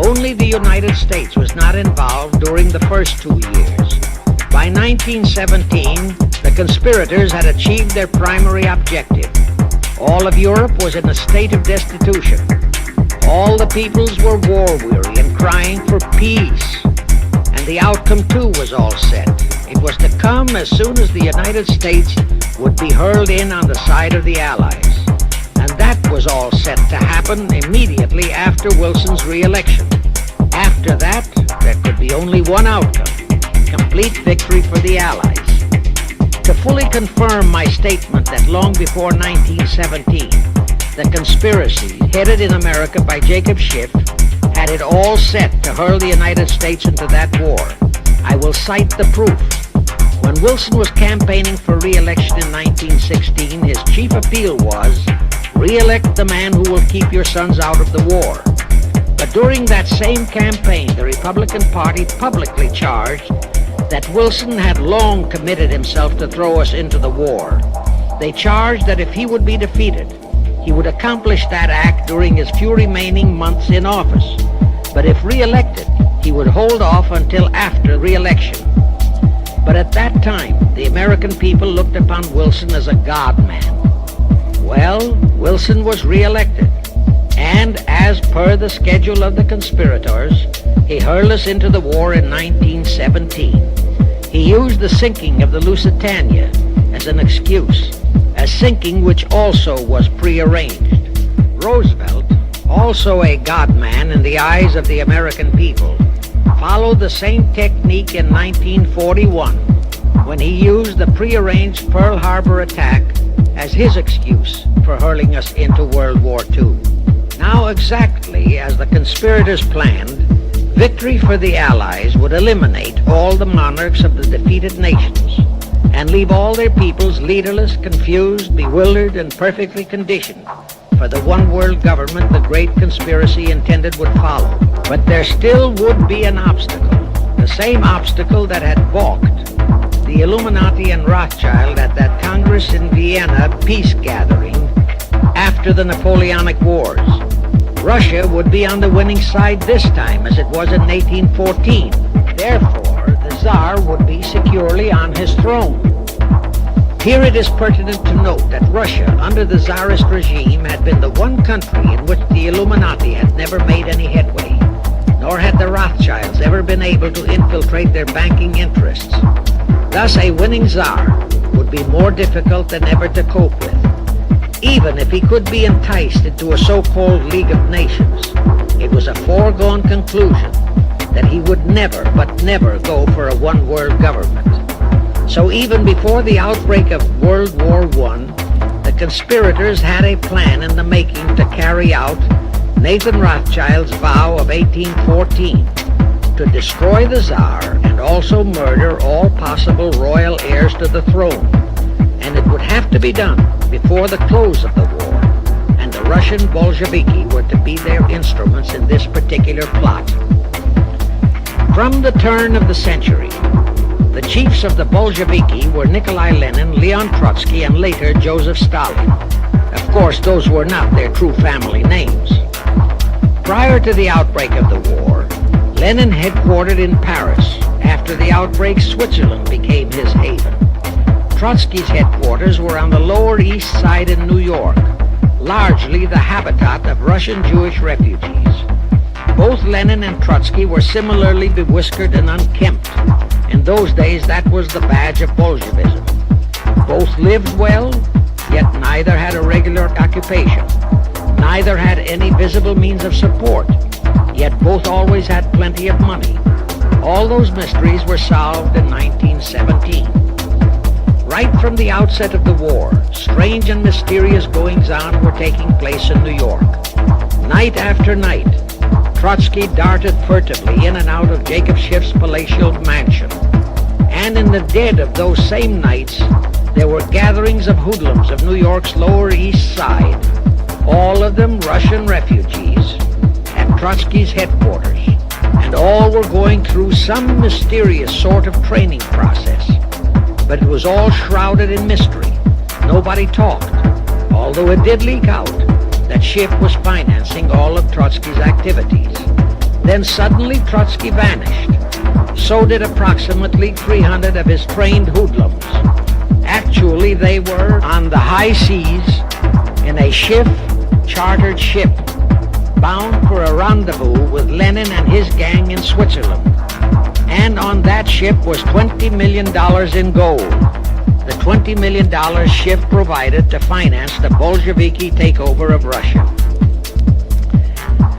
Speaker 1: Only the United States was not involved during the first 2 years. By 1917, the conspirators had achieved their primary objective. All of Europe was in a state of destitution. All the peoples were war-weary and crying for peace. And the outcome, too, was all set. It was to come as soon as the United States would be hurled in on the side of the Allies. And that was all set to happen immediately after Wilson's re-election. After that, there could be only one outcome: complete victory for the Allies. To fully confirm my statement that long before 1917, the conspiracy, headed in America by Jacob Schiff, had it all set to hurl the United States into that war, I will cite the proof. When Wilson was campaigning for re-election in 1916, his chief appeal was, "Re-elect the man who will keep your sons out of the war." But during that same campaign, the Republican Party publicly charged that Wilson had long committed himself to throw us into the war. They charged that if he would be defeated, he would accomplish that act during his few remaining months in office. But if re-elected, he would hold off until after re-election. But at that time, the American people looked upon Wilson as a god-man. Well, Wilson was re-elected, and as per the schedule of the conspirators, he hurled us into the war in 1917. He used the sinking of the Lusitania as an excuse, a sinking which also was prearranged. Roosevelt, also a god-man in the eyes of the American people, followed the same technique in 1941 when he used the prearranged Pearl Harbor attack as his excuse for hurling us into World War II. Now, exactly as the conspirators planned, victory for the Allies would eliminate all the monarchs of the defeated nations and leave all their peoples leaderless, confused, bewildered, and perfectly conditioned for the one-world government the great conspiracy intended would follow. But there still would be an obstacle, the same obstacle that had balked the Illuminati and Rothschild at that Congress in Vienna peace gathering after the Napoleonic Wars. Russia would be on the winning side this time, as it was in 1814. Therefore, the Tsar would be securely on his throne. Here it is pertinent to note that Russia, under the Tsarist regime, had been the one country in which the Illuminati had never made any headway, nor had the Rothschilds ever been able to infiltrate their banking interests. Thus, a winning Tsar would be more difficult than ever to cope with. Even if he could be enticed into a so-called League of Nations, it was a foregone conclusion that he would never, but never go for a one-world government. So even before the outbreak of World War I, the conspirators had a plan in the making to carry out Nathan Rothschild's vow of 1814 to destroy the Tsar and also murder all possible royal heirs to the throne. And it would have to be done before the close of the war, and the Russian Bolsheviki were to be their instruments in this particular plot. From the turn of the century, the chiefs of the Bolsheviki were Nikolai Lenin, Leon Trotsky, and later Joseph Stalin. Of course, those were not their true family names. Prior to the outbreak of the war, Lenin headquartered in Paris. After the outbreak, Switzerland became his haven. Trotsky's headquarters were on the Lower East Side in New York, largely the habitat of Russian Jewish refugees. Both Lenin and Trotsky were similarly bewhiskered and unkempt. In those days, that was the badge of Bolshevism. Both lived well, yet neither had a regular occupation. Neither had any visible means of support, yet both always had plenty of money. All those mysteries were solved in 1917. Right from the outset of the war, strange and mysterious goings-on were taking place in New York. Night after night, Trotsky darted furtively in and out of Jacob Schiff's palatial mansion. And in the dead of those same nights, there were gatherings of hoodlums of New York's Lower East Side, all of them Russian refugees, at Trotsky's headquarters, and all were going through some mysterious sort of training process. But it was all shrouded in mystery. Nobody talked, although it did leak out that Schiff was financing all of Trotsky's activities. Then suddenly Trotsky vanished. So did approximately 300 of his trained hoodlums. Actually, they were on the high seas in a Schiff-chartered ship bound for a rendezvous with Lenin and his gang in Switzerland. And on that ship was $20 million in gold. the $20 million Schiff provided to finance the Bolsheviki takeover of Russia.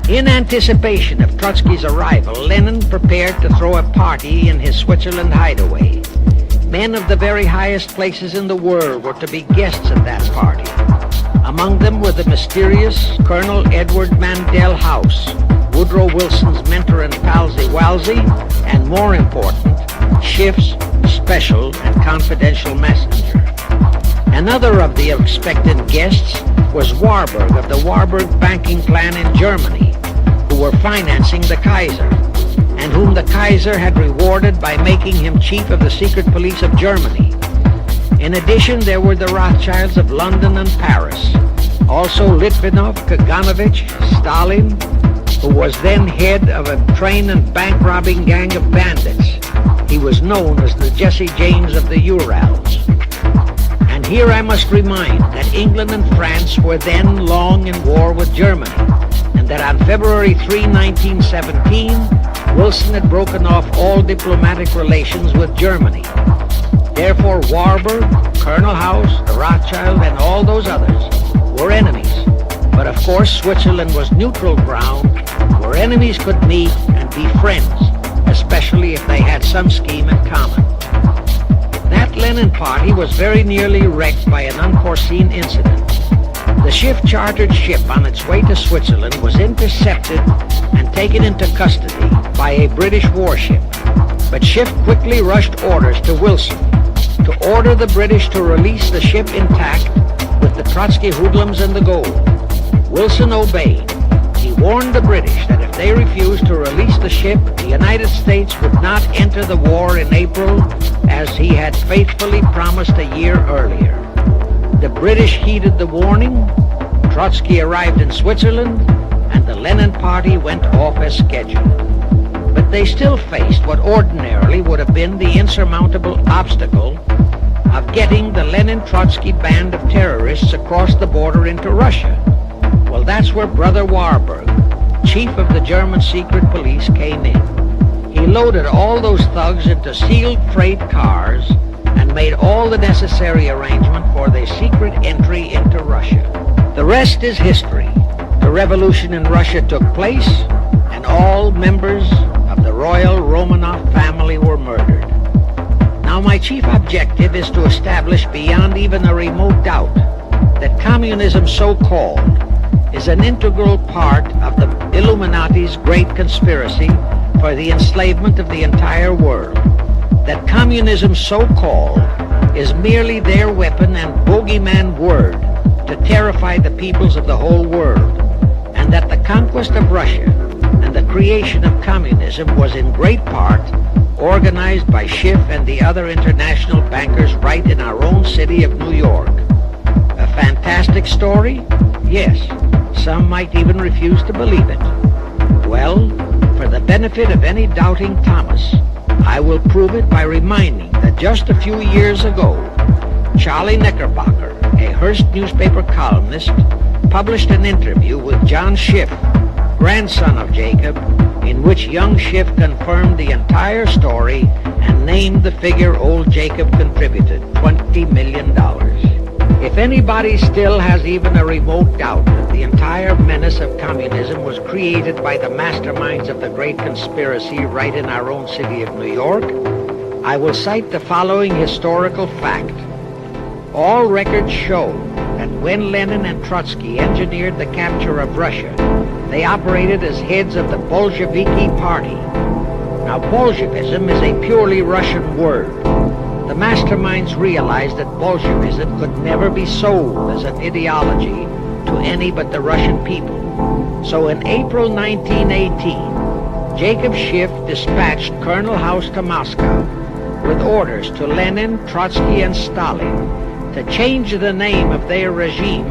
Speaker 1: In anticipation of Trotsky's arrival, Lenin prepared to throw a party in his Switzerland hideaway. Men of the very highest places in the world were to be guests at that party. Among them were the mysterious Colonel Edward Mandel House, Woodrow Wilson's mentor and palsy Walsey, and more important, Schiff's special and confidential messenger. Another of the expected guests was Warburg of the Warburg banking clan in Germany, who were financing the Kaiser, and whom the Kaiser had rewarded by making him chief of the secret police of Germany. In addition, there were the Rothschilds of London and Paris, also Litvinov, Kaganovich, Stalin, who was then head of a train and bank-robbing gang of bandits. He was known as the Jesse James of the Urals. And here I must remind that England and France were then long in war with Germany, and that on February 3, 1917, Wilson had broken off all diplomatic relations with Germany. Therefore, Warburg, Colonel House, the Rothschild, and all those others were enemies. But of course, Switzerland was neutral ground where enemies could meet and be friends, especially if they had some scheme in common. That Lenin party was very nearly wrecked by an unforeseen incident. The Schiff chartered ship on its way to Switzerland was intercepted and taken into custody by a British warship. But Schiff quickly rushed orders to Wilson to order the British to release the ship intact with the Trotsky hoodlums and the gold. Wilson obeyed. He warned the British that if they refused to release the ship, the United States would not enter the war in April, as he had faithfully promised a year earlier. The British heeded the warning. Trotsky arrived in Switzerland, and the Lenin party went off as scheduled. But they still faced what ordinarily would have been the insurmountable obstacle of getting the Lenin-Trotsky band of terrorists across the border into Russia. Well, that's where Brother Warburg, chief of the German secret police, came in. He loaded all those thugs into sealed freight cars and made all the necessary arrangement for their secret entry into Russia. The rest is history. The revolution in Russia took place, and all members of the royal Romanov family were murdered. Now, my chief objective is to establish beyond even a remote doubt that communism, so-called, is an integral part of the Illuminati's great conspiracy for the enslavement of the entire world. That communism, so-called, is merely their weapon and bogeyman word to terrify the peoples of the whole world, and that the conquest of Russia and the creation of communism was in great part organized by Schiff and the other international bankers right in our own city of New York. A fantastic story? Yes. Some might even refuse to believe it. Well, for the benefit of any doubting Thomas, I will prove it by reminding that just a few years ago, Charlie Knickerbocker, a Hearst newspaper columnist, published an interview with John Schiff, grandson of Jacob, in which young Schiff confirmed the entire story and named the figure old Jacob contributed, $20 million. If anybody still has even a remote doubt that the entire menace of communism was created by the masterminds of the great conspiracy right in our own city of New York, I will cite the following historical fact. All records show that when Lenin and Trotsky engineered the capture of Russia, they operated as heads of the Bolsheviki party. Now, Bolshevism is a purely Russian word. The masterminds realized that Bolshevism could never be sold as an ideology to any but the Russian people. So in April 1918, Jacob Schiff dispatched Colonel House to Moscow with orders to Lenin, Trotsky, and Stalin to change the name of their regime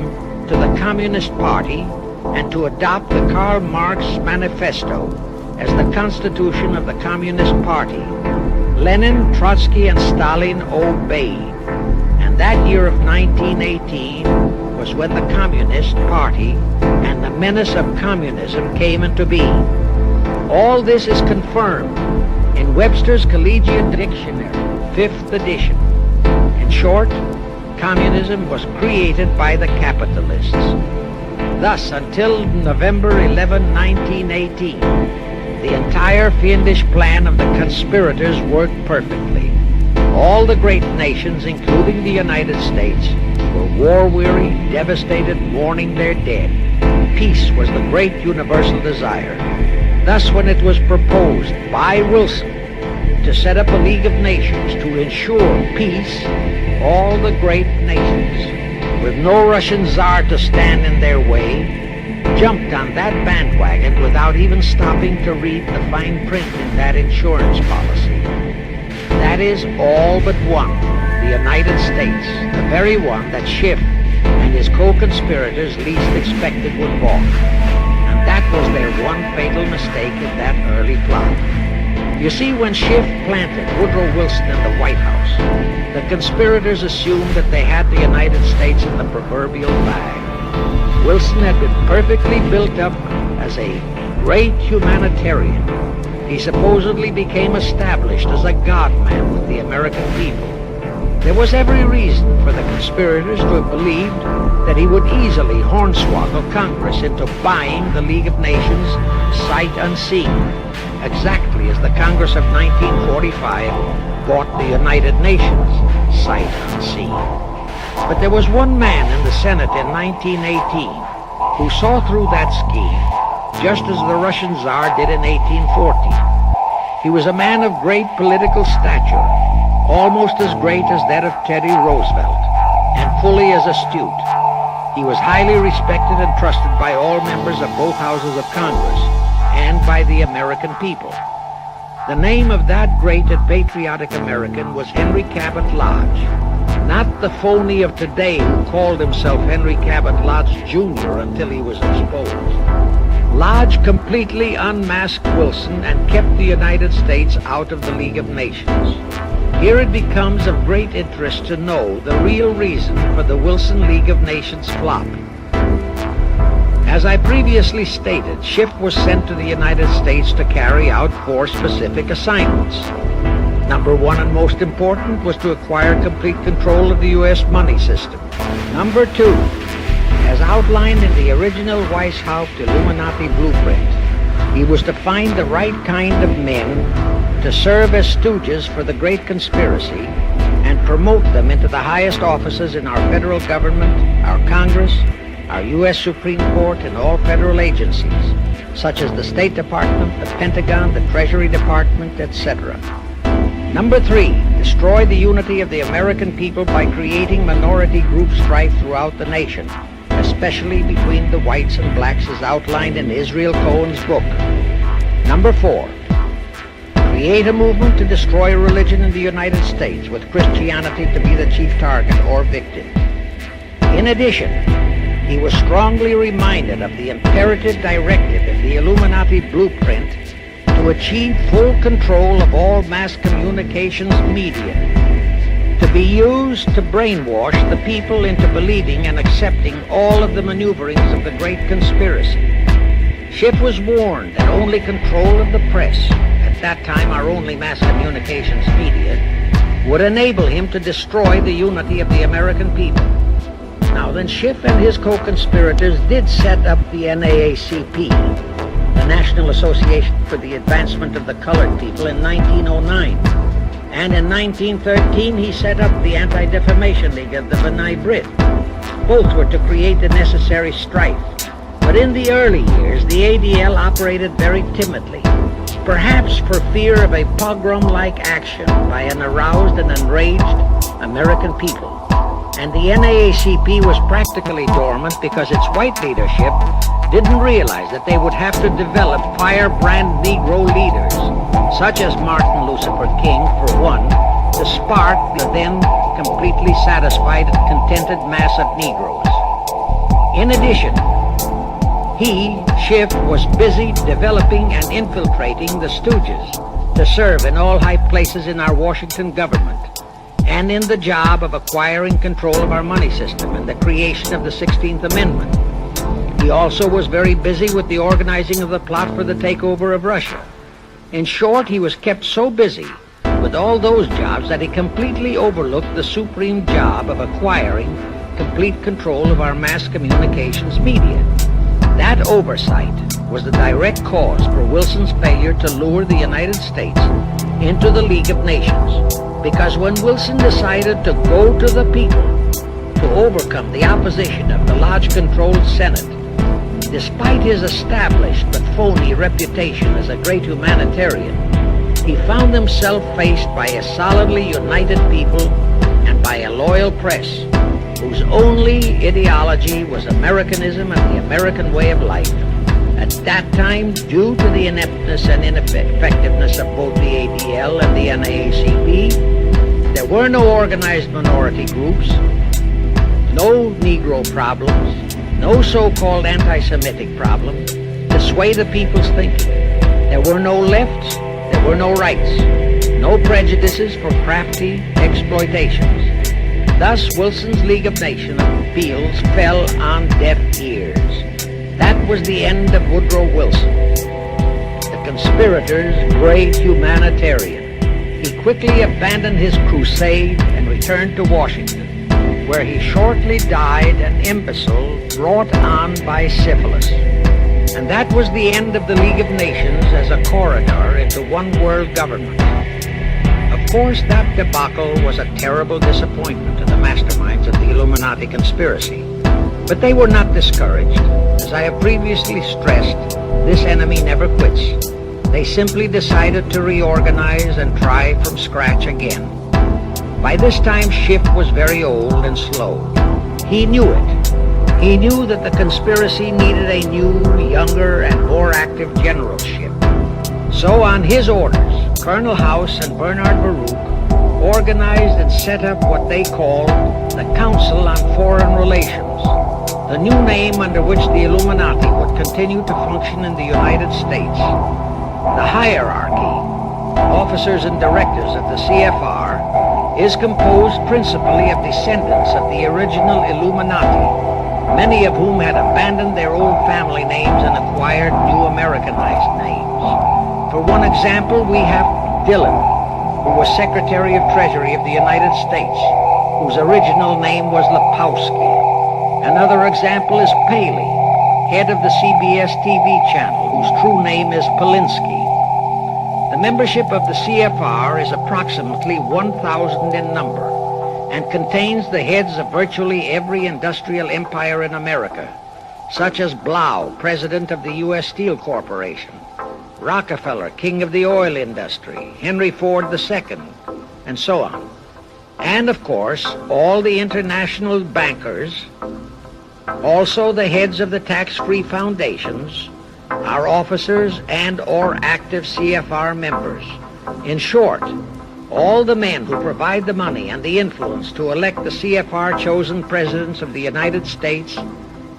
Speaker 1: to the Communist Party and to adopt the Karl Marx Manifesto as the constitution of the Communist Party. Lenin, Trotsky, and Stalin obeyed. And that year of 1918 was when the Communist Party and the menace of communism came into being. All this is confirmed in Webster's Collegiate Dictionary, 5th edition. In short, communism was created by the capitalists. Thus, until November 11, 1918, the entire fiendish plan of the conspirators worked perfectly. All the great nations, including the United States, were war-weary, devastated, mourning their dead. Peace was the great universal desire. Thus, when it was proposed by Wilson to set up a League of Nations to ensure peace, all the great nations, with no Russian Tsar to stand in their way, jumped on that bandwagon without even stopping to read the fine print in that insurance policy. That is, all but one, the United States, the very one that Schiff and his co-conspirators least expected would balk. And that was their one fatal mistake in that early plot. You see, when Schiff planted Woodrow Wilson in the White House, the conspirators assumed that they had the United States in the proverbial bag. Wilson had been perfectly built up as a great humanitarian. He supposedly became established as a god-man with the American people. There was every reason for the conspirators to have believed that he would easily hornswoggle Congress into buying the League of Nations sight unseen, exactly as the Congress of 1945 bought the United Nations sight unseen. But there was one man in the Senate in 1918 who saw through that scheme just as the Russian Tsar did in 1840. He was a man of great political stature, almost as great as that of Teddy Roosevelt, and fully as astute. He was highly respected and trusted by all members of both houses of Congress and by the American people. The name of that great and patriotic American was Henry Cabot Lodge, not the phony of today who called himself Henry Cabot Lodge Jr. until he was exposed. Lodge completely unmasked Wilson and kept the United States out of the League of Nations. Here it becomes of great interest to know the real reason for the Wilson League of Nations flop. As I previously stated, Schiff was sent to the United States to carry out 4 specific assignments. Number 1 and most important was to acquire complete control of the U.S. money system. Number 2, as outlined in the original Weishaupt Illuminati blueprint, he was to find the right kind of men to serve as stooges for the great conspiracy and promote them into the highest offices in our federal government, our Congress, our U.S. Supreme Court, and all federal agencies, such as the State Department, the Pentagon, the Treasury Department, etc. Number 3, destroy the unity of the American people by creating minority group strife throughout the nation, especially between the whites and blacks as outlined in Israel Cohen's book. Number 4, create a movement to destroy religion in the United States, with Christianity to be the chief target or victim. In addition, he was strongly reminded of the imperative directive of the Illuminati blueprint to achieve full control of all mass communications media, to be used to brainwash the people into believing and accepting all of the maneuverings of the great conspiracy. Schiff was warned that only control of the press, at that time our only mass communications media, would enable him to destroy the unity of the American people. Now then, Schiff and his co-conspirators did set up the NAACP, the National Association for the Advancement of the Colored People, in 1909. And in 1913, he set up the Anti-Defamation League of the B'nai B'rith. Both were to create the necessary strife. But in the early years, the ADL operated very timidly, perhaps for fear of a pogrom-like action by an aroused and enraged American people. And the NAACP was practically dormant because its white leadership didn't realize that they would have to develop firebrand Negro leaders, such as Martin Lucifer King, for one, to spark the then completely satisfied and contented mass of Negroes. In addition, he, Schiff, was busy developing and infiltrating the stooges to serve in all high places in our Washington government, and in the job of acquiring control of our money system and the creation of the 16th Amendment. He also was very busy with the organizing of the plot for the takeover of Russia. In short, he was kept so busy with all those jobs that he completely overlooked the supreme job of acquiring complete control of our mass communications media. That oversight was the direct cause for Wilson's failure to lure the United States into the League of Nations, because when Wilson decided to go to the people to overcome the opposition of the Lodge-controlled Senate, despite his established but phony reputation as a great humanitarian, he found himself faced by a solidly united people and by a loyal press whose only ideology was Americanism and the American way of life. At that time, due to the ineptness and ineffectiveness of both the ADL and the NAACP, there were no organized minority groups, no Negro problems, no so-called anti-Semitic problem to sway the people's thinking. There were no lefts, there were no rights, no prejudices for crafty exploitations. Thus, Wilson's League of Nations appeals fell on deaf ears. That was the end of Woodrow Wilson, the conspirator's great humanitarian. He quickly abandoned his crusade and returned to Washington, where he shortly died an imbecile brought on by syphilis. And that was the end of the League of Nations as a corridor into one world government. Of course, that debacle was a terrible disappointment to the masterminds of the Illuminati conspiracy. But they were not discouraged. As I have previously stressed, this enemy never quits. They simply decided to reorganize and try from scratch again. By this time, Schiff was very old and slow. He knew it. He knew that the conspiracy needed a new, younger, and more active generalship. So on his orders, Colonel House and Bernard Baruch organized and set up what they called the Council on Foreign Relations, the new name under which the Illuminati would continue to function in the United States. The hierarchy, officers and directors of the CFR, is composed principally of descendants of the original Illuminati, many of whom had abandoned their old family names and acquired new Americanized names. For one example, we have Dillon, who was Secretary of Treasury of the United States, whose original name was Lepowski. Another example is Paley, head of the CBS TV channel, whose true name is Polinsky. The membership of the CFR is approximately 1,000 in number and contains the heads of virtually every industrial empire in America, such as Blau, president of the U.S. Steel Corporation, Rockefeller, king of the oil industry, Henry Ford II, and so on. And, of course, all the international bankers, also the heads of the tax-free foundations, are officers and or active CFR members. In short, all the men who provide the money and the influence to elect the CFR-chosen presidents of the United States,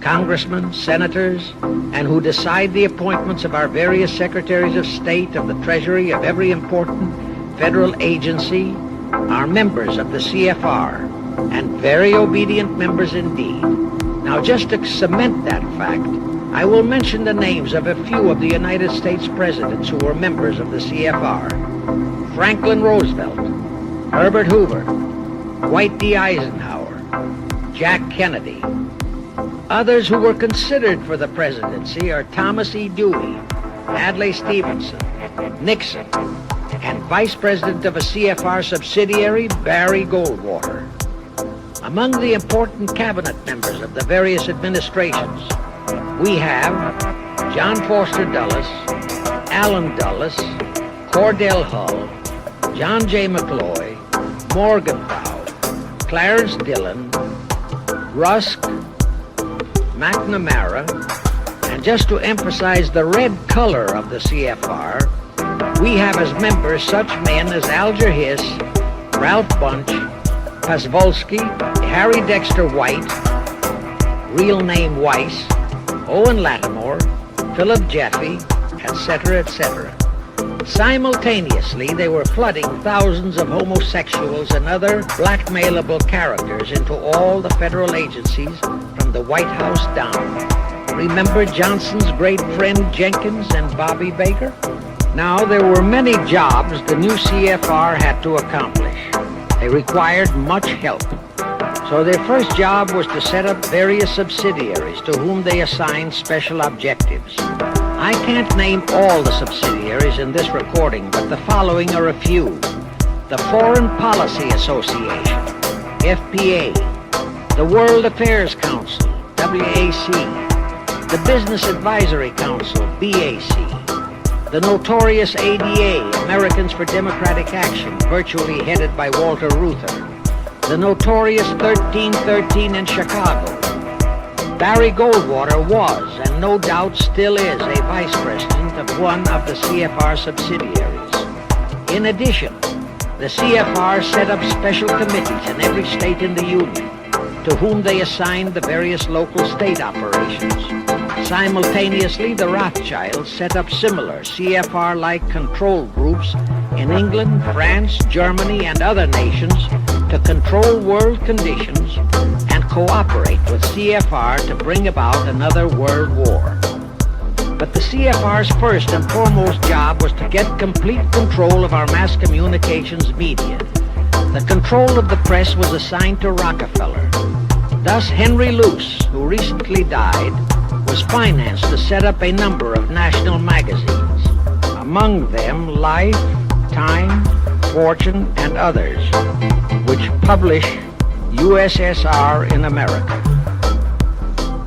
Speaker 1: congressmen, senators, and who decide the appointments of our various secretaries of state, of the Treasury, of every important federal agency, are members of the CFR, and very obedient members indeed. Now, just to cement that fact, I will mention the names of a few of the United States presidents who were members of the CFR. Franklin Roosevelt, Herbert Hoover, Dwight D. Eisenhower, Jack Kennedy. Others who were considered for the presidency are Thomas E. Dewey, Adlai Stevenson, Nixon, and Vice President of a CFR subsidiary, Barry Goldwater. Among the important cabinet members of the various administrations, we have John Foster Dulles, Allen Dulles, Cordell Hull, John J. McCloy, Morgenthau, Clarence Dillon, Rusk, McNamara, and just to emphasize the red color of the CFR, we have as members such men as Alger Hiss, Ralph Bunch, Pasvolsky, Harry Dexter White, real name Weiss, Owen Lattimore, Philip Jaffe, etc., etc. Simultaneously, they were flooding thousands of homosexuals and other blackmailable characters into all the federal agencies from the White House down. Remember Johnson's great friend Jenkins and Bobby Baker? Now, there were many jobs the new CFR had to accomplish. They required much help. So their first job was to set up various subsidiaries to whom they assigned special objectives. I can't name all the subsidiaries in this recording, but the following are a few. The Foreign Policy Association, FPA, the World Affairs Council, WAC, the Business Advisory Council, BAC, the notorious ADA, Americans for Democratic Action, virtually headed by Walter Reuther, the notorious 1313 in Chicago. Barry Goldwater was, and no doubt still is, a vice president of one of the CFR subsidiaries. In addition, the CFR set up special committees in every state in the Union, to whom they assigned the various local state operations. Simultaneously, the Rothschilds set up similar CFR-like control groups in England, France, Germany, and other nations to control world conditions and cooperate with CFR to bring about another world war. But the CFR's first and foremost job was to get complete control of our mass communications media. The control of the press was assigned to Rockefeller. Thus, Henry Luce, who recently died, was financed to set up a number of national magazines, among them Life, Time, Fortune, and others, which publish USSR in America.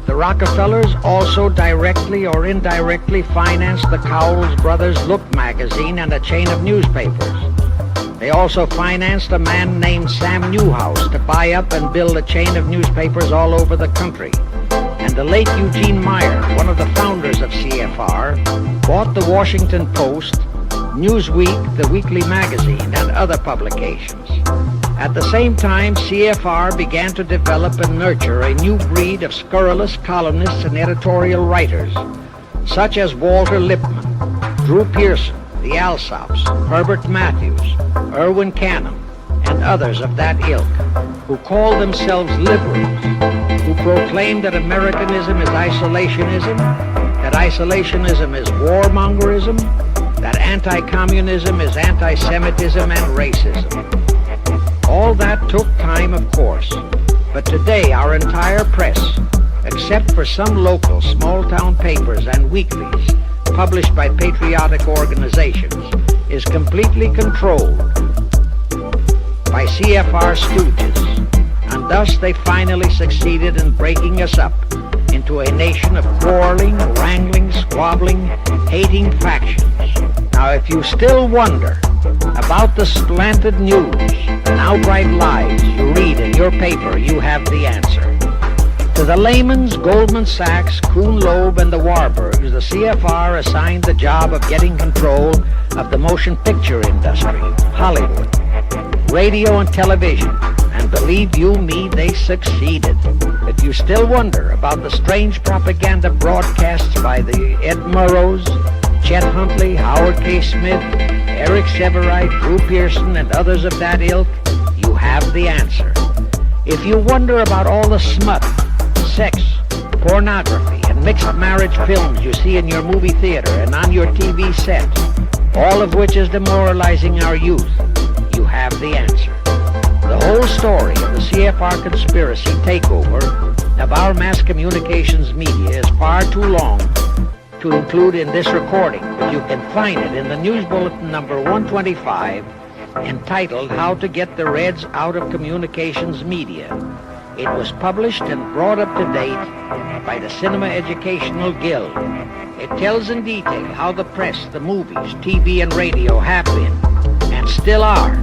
Speaker 1: The Rockefellers also directly or indirectly financed the Cowles Brothers Look magazine and a chain of newspapers. They also financed a man named Sam Newhouse to buy up and build a chain of newspapers all over the country. And the late Eugene Meyer, one of the founders of CFR, bought the Washington Post, Newsweek, the weekly magazine, and other publications. At the same time, CFR began to develop and nurture a new breed of scurrilous columnists and editorial writers, such as Walter Lippmann, Drew Pearson, the Alsops, Herbert Matthews, Irwin Canham, and others of that ilk, who called themselves liberals, who proclaimed that Americanism is isolationism, that isolationism is warmongerism, that anti-communism is anti-Semitism and racism. All that took time, of course, but today our entire press, except for some local small-town papers and weeklies published by patriotic organizations, is completely controlled by CFR stooges, and thus they finally succeeded in breaking us up into a nation of quarreling, wrangling, squabbling, hating factions. Now, if you still wonder about the slanted news and outright lies you read in your paper, you have the answer. To the Lehmans, Goldman Sachs, Kuhn Loeb, and the Warburgs, the CFR assigned the job of getting control of the motion picture industry, Hollywood, radio and television, and believe you me, they succeeded. If you still wonder about the strange propaganda broadcasts by the Ed Murrows, Chet Huntley, Howard K. Smith, Eric Severide, Drew Pearson, and others of that ilk, you have the answer. If you wonder about all the smut, sex, pornography, and mixed marriage films you see in your movie theater and on your TV set, all of which is demoralizing our youth, you have the answer. The whole story of the CFR conspiracy takeover of our mass communications media is far too long to include in this recording, but you can find it in the News Bulletin number 125, entitled How to Get the Reds Out of Communications Media. It was published and brought up to date by the Cinema Educational Guild. It tells in detail how the press, the movies, TV, and radio have been, and still are,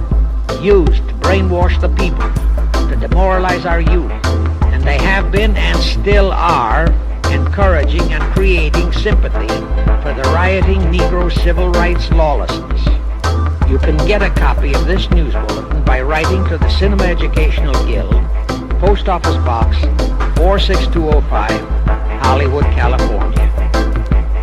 Speaker 1: used to brainwash the people, to demoralize our youth, and they have been and still are encouraging and creating sympathy for the rioting Negro civil rights lawlessness. You can get a copy of this news bulletin by writing to the Cinema Educational Guild, Post Office Box 46205, Hollywood, California.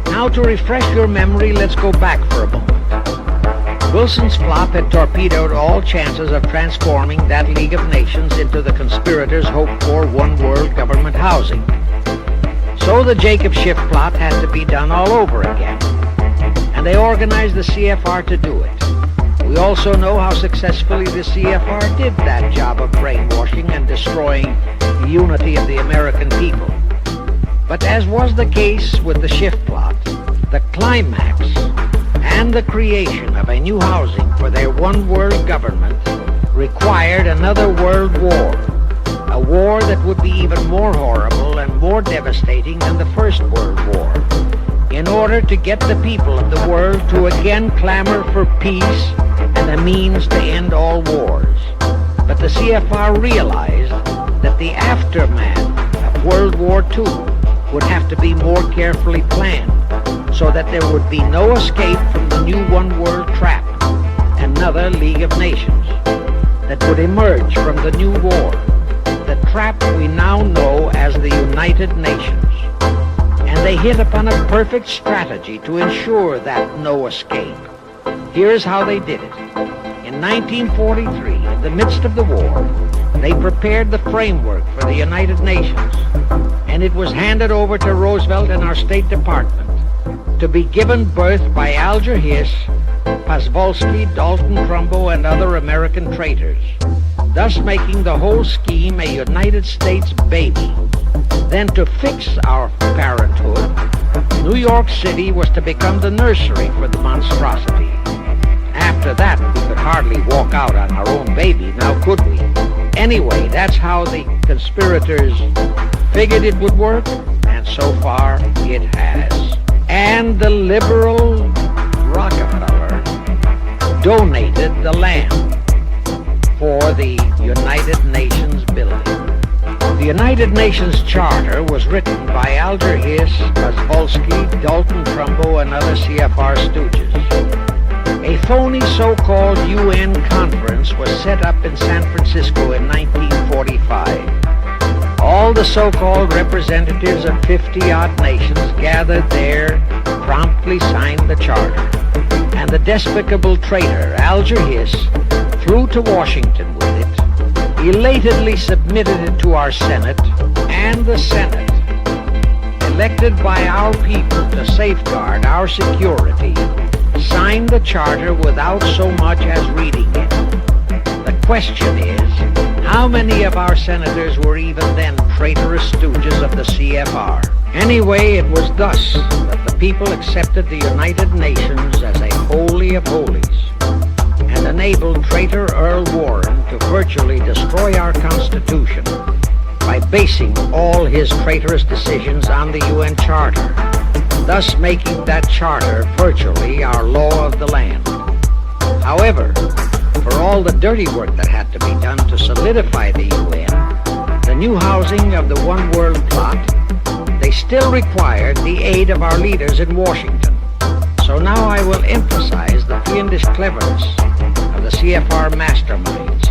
Speaker 1: Now, to refresh your memory, let's go back for a moment. Wilson's flop had torpedoed all chances of transforming that League of Nations into the conspirators' hoped-for one-world government housing. So the Jacob Schiff plot had to be done all over again. and they organized the CFR to do it. We also know how successfully the CFR did that job of brainwashing and destroying the unity of the American people. But as was the case with the shift plot, the climax and the creation of a new housing for their one world government required another world war, a war that would be even more horrible and more devastating than the First World War, in order to get the people of the world to again clamor for peace and a means to end all wars. But the CFR realized that the aftermath of World War II would have to be more carefully planned, so that there would be no escape from the new one world trap, another League of Nations, that would emerge from the new war, the trap we now know as the United Nations. And they hit upon a perfect strategy to ensure that no escape. Here's how they did it. In 1943, in the midst of the war, they prepared the framework for the United Nations, and it was handed over to Roosevelt and our State Department to be given birth by Alger Hiss, Pasvolsky, Dalton Trumbo, and other American traitors, thus making the whole scheme a United States baby. Then to fix our parenthood, New York City was to become the nursery for the monstrosity. After that, we could hardly walk out on our own baby, now could we? Anyway, that's how the conspirators figured it would work, and so far it has. And the liberal Rockefeller donated the land for the United Nations building. The United Nations Charter was written by Alger Hiss, Pasvolsky, Dalton Trumbo, and other CFR stooges. A phony so-called UN conference was set up in San Francisco in 1945. All the so-called representatives of 50-odd nations gathered there, promptly signed the charter. And the despicable traitor, Alger Hiss, flew to Washington with it, elatedly submitted it to our Senate, and the Senate, elected by our people to safeguard our security, signed the charter without so much as reading it. The question is, how many of our senators were even then traitorous stooges of the CFR? Anyway, it was thus that the people accepted the United Nations as a holy of holies, and enabled traitor Earl Warren to virtually destroy our Constitution by basing all his traitorous decisions on the UN Charter, thus making that charter virtually our law of the land. However, for all the dirty work that had to be done to solidify the UN, the new housing of the One World plot, they still required the aid of our leaders in Washington. So now I will emphasize the fiendish cleverness of the CFR masterminds.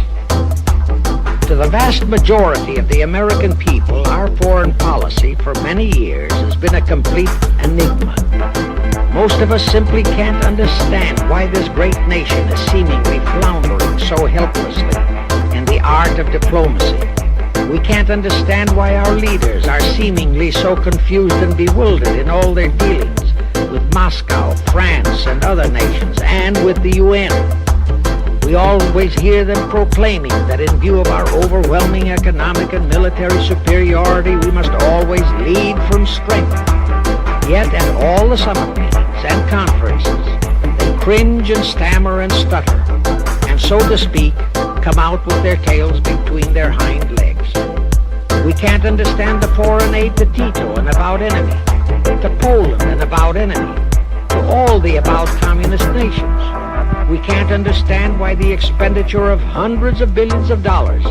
Speaker 1: To the vast majority of the American people, our foreign policy for many years has been a complete enigma. Most of us simply can't understand why this great nation is seemingly floundering so helplessly in the art of diplomacy. We can't understand why our leaders are seemingly so confused and bewildered in all their dealings with Moscow, France, and other nations, and with the UN. We always hear them proclaiming that in view of our overwhelming economic and military superiority, we must always lead from strength. Yet at all the summit meetings and conferences, they cringe and stammer and stutter, and so to speak, come out with their tails between their hind legs. We can't understand the foreign aid to Tito and about enemy, to Poland and about enemy, to all the about communist nations. We can't understand why the expenditure of hundreds of billions of dollars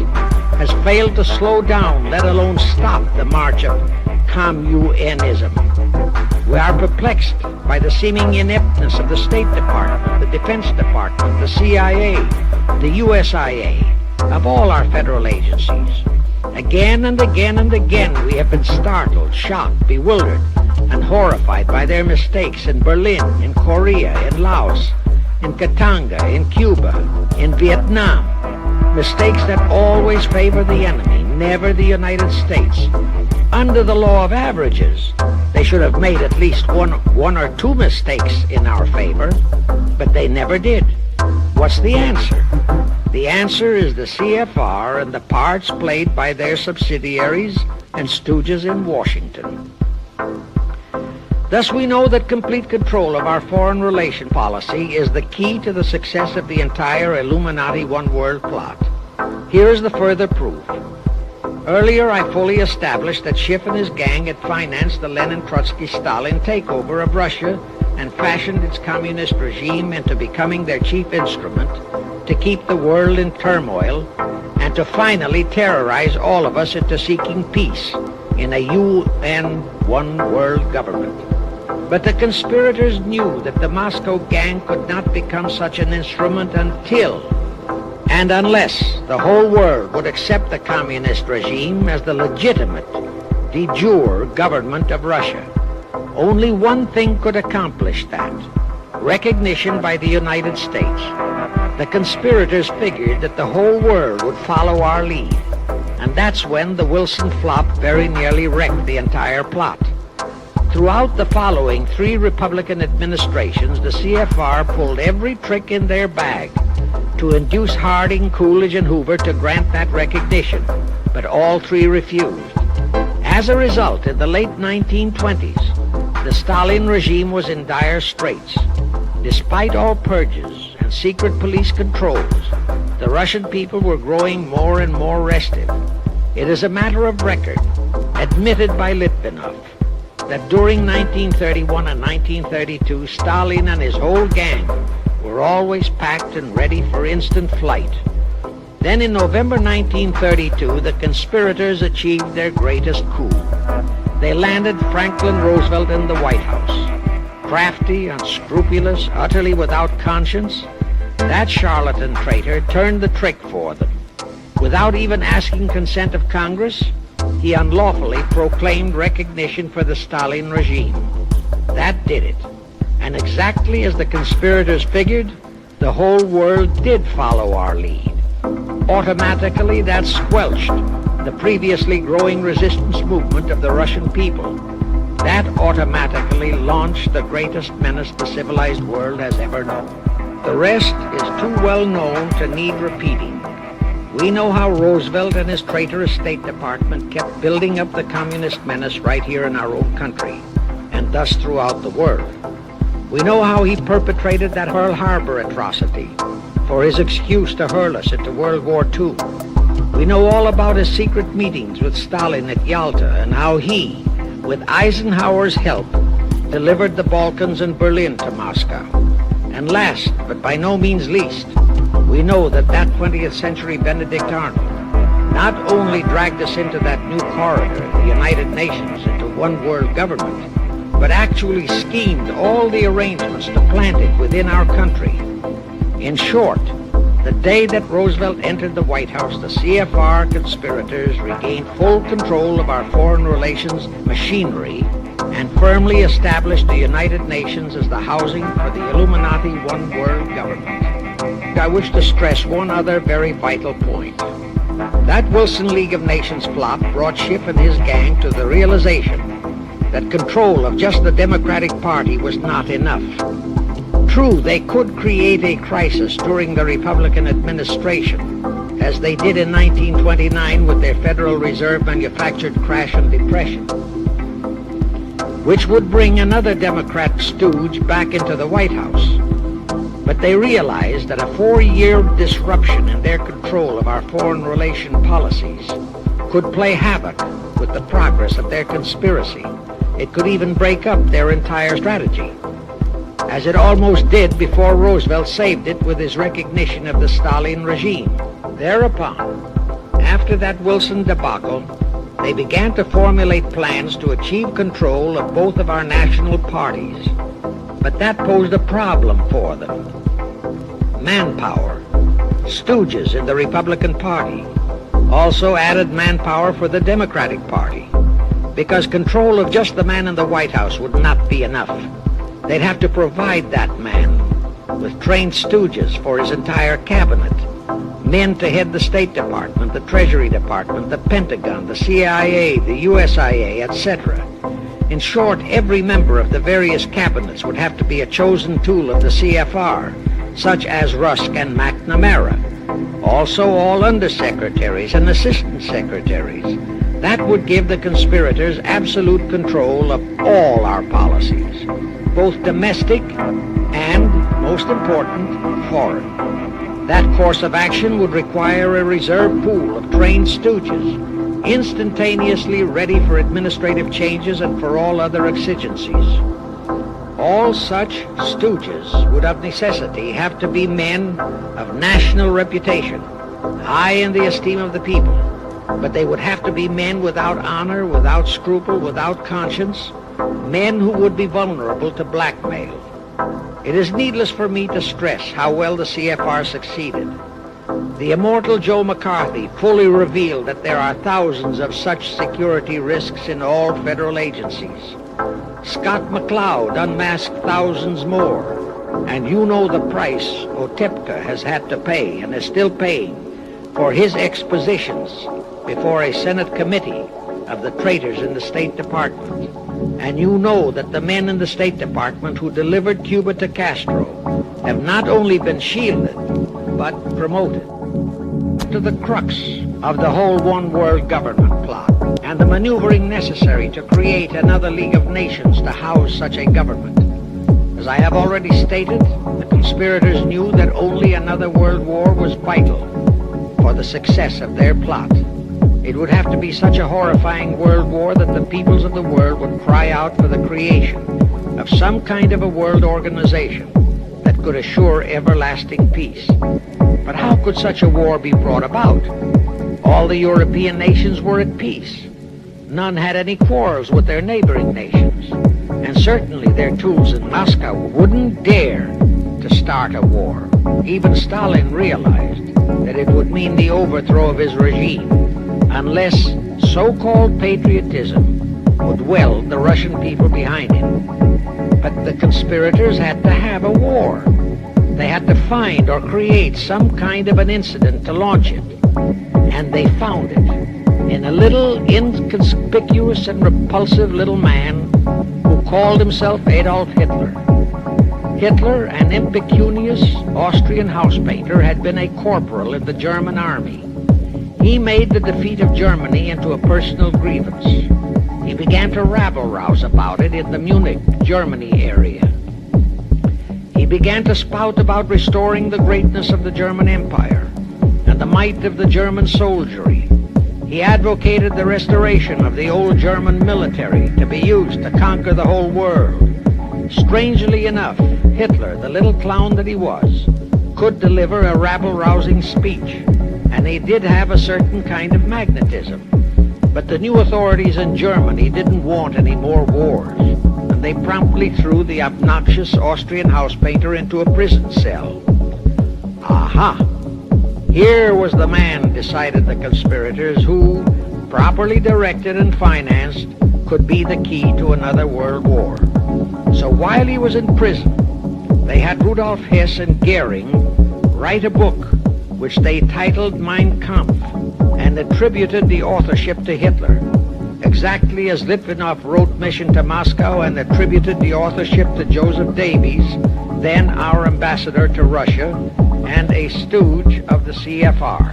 Speaker 1: has failed to slow down, let alone stop, the march of communism. We are perplexed by the seeming ineptness of the State Department, the Defense Department, the CIA, the USIA, of all our federal agencies. Again and again and again we have been startled, shocked, bewildered, and horrified by their mistakes in Berlin, in Korea, in Laos, in Katanga, in Cuba, in Vietnam. Mistakes that always favor the enemy, never the United States. Under the law of averages, they should have made at least one or two mistakes in our favor, but they never did. What's the answer? The answer is the CFR and the parts played by their subsidiaries and stooges in Washington. Thus we know that complete control of our foreign relation policy is the key to the success of the entire Illuminati One World plot. Here is the further proof. Earlier I fully established that Schiff and his gang had financed the Lenin-Trotsky-Stalin takeover of Russia and fashioned its communist regime into becoming their chief instrument to keep the world in turmoil and to finally terrorize all of us into seeking peace in a UN One World government. But the conspirators knew that the Moscow gang could not become such an instrument until and unless the whole world would accept the communist regime as the legitimate, de jure government of Russia. Only one thing could accomplish that: recognition by the United States. The conspirators figured that the whole world would follow our lead, and that's when the Wilson flop very nearly wrecked the entire plot. Throughout the following 3 Republican administrations, the CFR pulled every trick in their bag to induce Harding, Coolidge, and Hoover to grant that recognition, but all 3 refused. As a result, in the late 1920s, the Stalin regime was in dire straits. Despite all purges and secret police controls, the Russian people were growing more and more restive. It is a matter of record, admitted by Litvinov, that during 1931 and 1932, Stalin and his whole gang were always packed and ready for instant flight. Then in November 1932, the conspirators achieved their greatest coup. They landed Franklin Roosevelt in the White House. Crafty, unscrupulous, utterly without conscience, that charlatan traitor turned the trick for them. Without even asking consent of Congress, he unlawfully proclaimed recognition for the Stalin regime. That did it. And exactly as the conspirators figured, the whole world did follow our lead. Automatically, that squelched the previously growing resistance movement of the Russian people. That automatically launched the greatest menace the civilized world has ever known. The rest is too well known to need repeating. We know how Roosevelt and his traitorous State Department kept building up the communist menace right here in our own country, and thus throughout the world. We know how he perpetrated that Pearl Harbor atrocity for his excuse to hurl us into World War II. We know all about his secret meetings with Stalin at Yalta and how he, with Eisenhower's help, delivered the Balkans and Berlin to Moscow. And last, but by no means least, we know that 20th century Benedict Arnold not only dragged us into that new corridor, the United Nations, into one world government, but actually schemed all the arrangements to plant it within our country. In short, the day that Roosevelt entered the White House, the CFR conspirators regained full control of our foreign relations machinery and firmly established the United Nations as the housing for the Illuminati One World government. I wish to stress one other very vital point. That Wilson League of Nations plot brought Schiff and his gang to the realization that control of just the Democratic Party was not enough. True, they could create a crisis during the Republican administration, as they did in 1929 with their Federal Reserve manufactured crash and depression, which would bring another Democrat stooge back into the White House. But they realized that a 4-year disruption in their control of our foreign relation policies could play havoc with the progress of their conspiracy. It could even break up their entire strategy, as it almost did before Roosevelt saved it with his recognition of the Stalin regime. Thereupon, after that Wilson debacle, they began to formulate plans to achieve control of both of our national parties. But that posed a problem for them. Manpower. Stooges in the Republican Party also added manpower for the Democratic Party, because control of just the man in the White House would not be enough. They'd have to provide that man with trained stooges for his entire cabinet, men to head the State Department, the Treasury Department, the Pentagon, the CIA, the USIA, etc. In short, every member of the various cabinets would have to be a chosen tool of the CFR, such as Rusk and McNamara. Also all undersecretaries and assistant secretaries. That would give the conspirators absolute control of all our policies, both domestic and, most important, foreign. That course of action would require a reserve pool of trained stooges, instantaneously ready for administrative changes and for all other exigencies. All such stooges would of necessity have to be men of national reputation, high in the esteem of the people, but they would have to be men without honor, without scruple, without conscience, men who would be vulnerable to blackmail. It is needless for me to stress how well the CFR succeeded. The immortal Joe McCarthy fully revealed that there are thousands of such security risks in all federal agencies. Scott McCloud unmasked thousands more, and you know the price Otepka has had to pay and is still paying for his expositions before a Senate committee of the traitors in the State Department. And you know that the men in the State Department who delivered Cuba to Castro have not only been shielded, but promoted. To the crux of the whole one-world government plot and the maneuvering necessary to create another League of Nations to house such a government. As I have already stated, the conspirators knew that only another world war was vital for the success of their plot. It would have to be such a horrifying world war that the peoples of the world would cry out for the creation of some kind of a world organization that could assure everlasting peace. But how could such a war be brought about? All the European nations were at peace. None had any quarrels with their neighboring nations. And certainly their tools in Moscow wouldn't dare to start a war. Even Stalin realized that it would mean the overthrow of his regime unless so-called patriotism would weld the Russian people behind him. But the conspirators had to have a war. They had to find or create some kind of an incident to launch it. And they found it in a little inconspicuous and repulsive little man who called himself Adolf Hitler. Hitler, an impecunious Austrian house painter, had been a corporal in the German army. He made the defeat of Germany into a personal grievance. He began to rabble-rouse about it in the Munich, Germany area. He began to spout about restoring the greatness of the German Empire and the might of the German soldiery. He advocated the restoration of the old German military to be used to conquer the whole world. Strangely enough, Hitler, the little clown that he was, could deliver a rabble-rousing speech, and he did have a certain kind of magnetism. But the new authorities in Germany didn't want any more wars, and they promptly threw the obnoxious Austrian house painter into a prison cell. Aha! Here was the man, decided the conspirators, who, properly directed and financed, could be the key to another world war. So while he was in prison, they had Rudolf Hess and Goering write a book which they titled Mein Kampf and attributed the authorship to Hitler, exactly as Litvinov wrote Mission to Moscow and attributed the authorship to Joseph Davies, then our ambassador to Russia and a stooge of the CFR.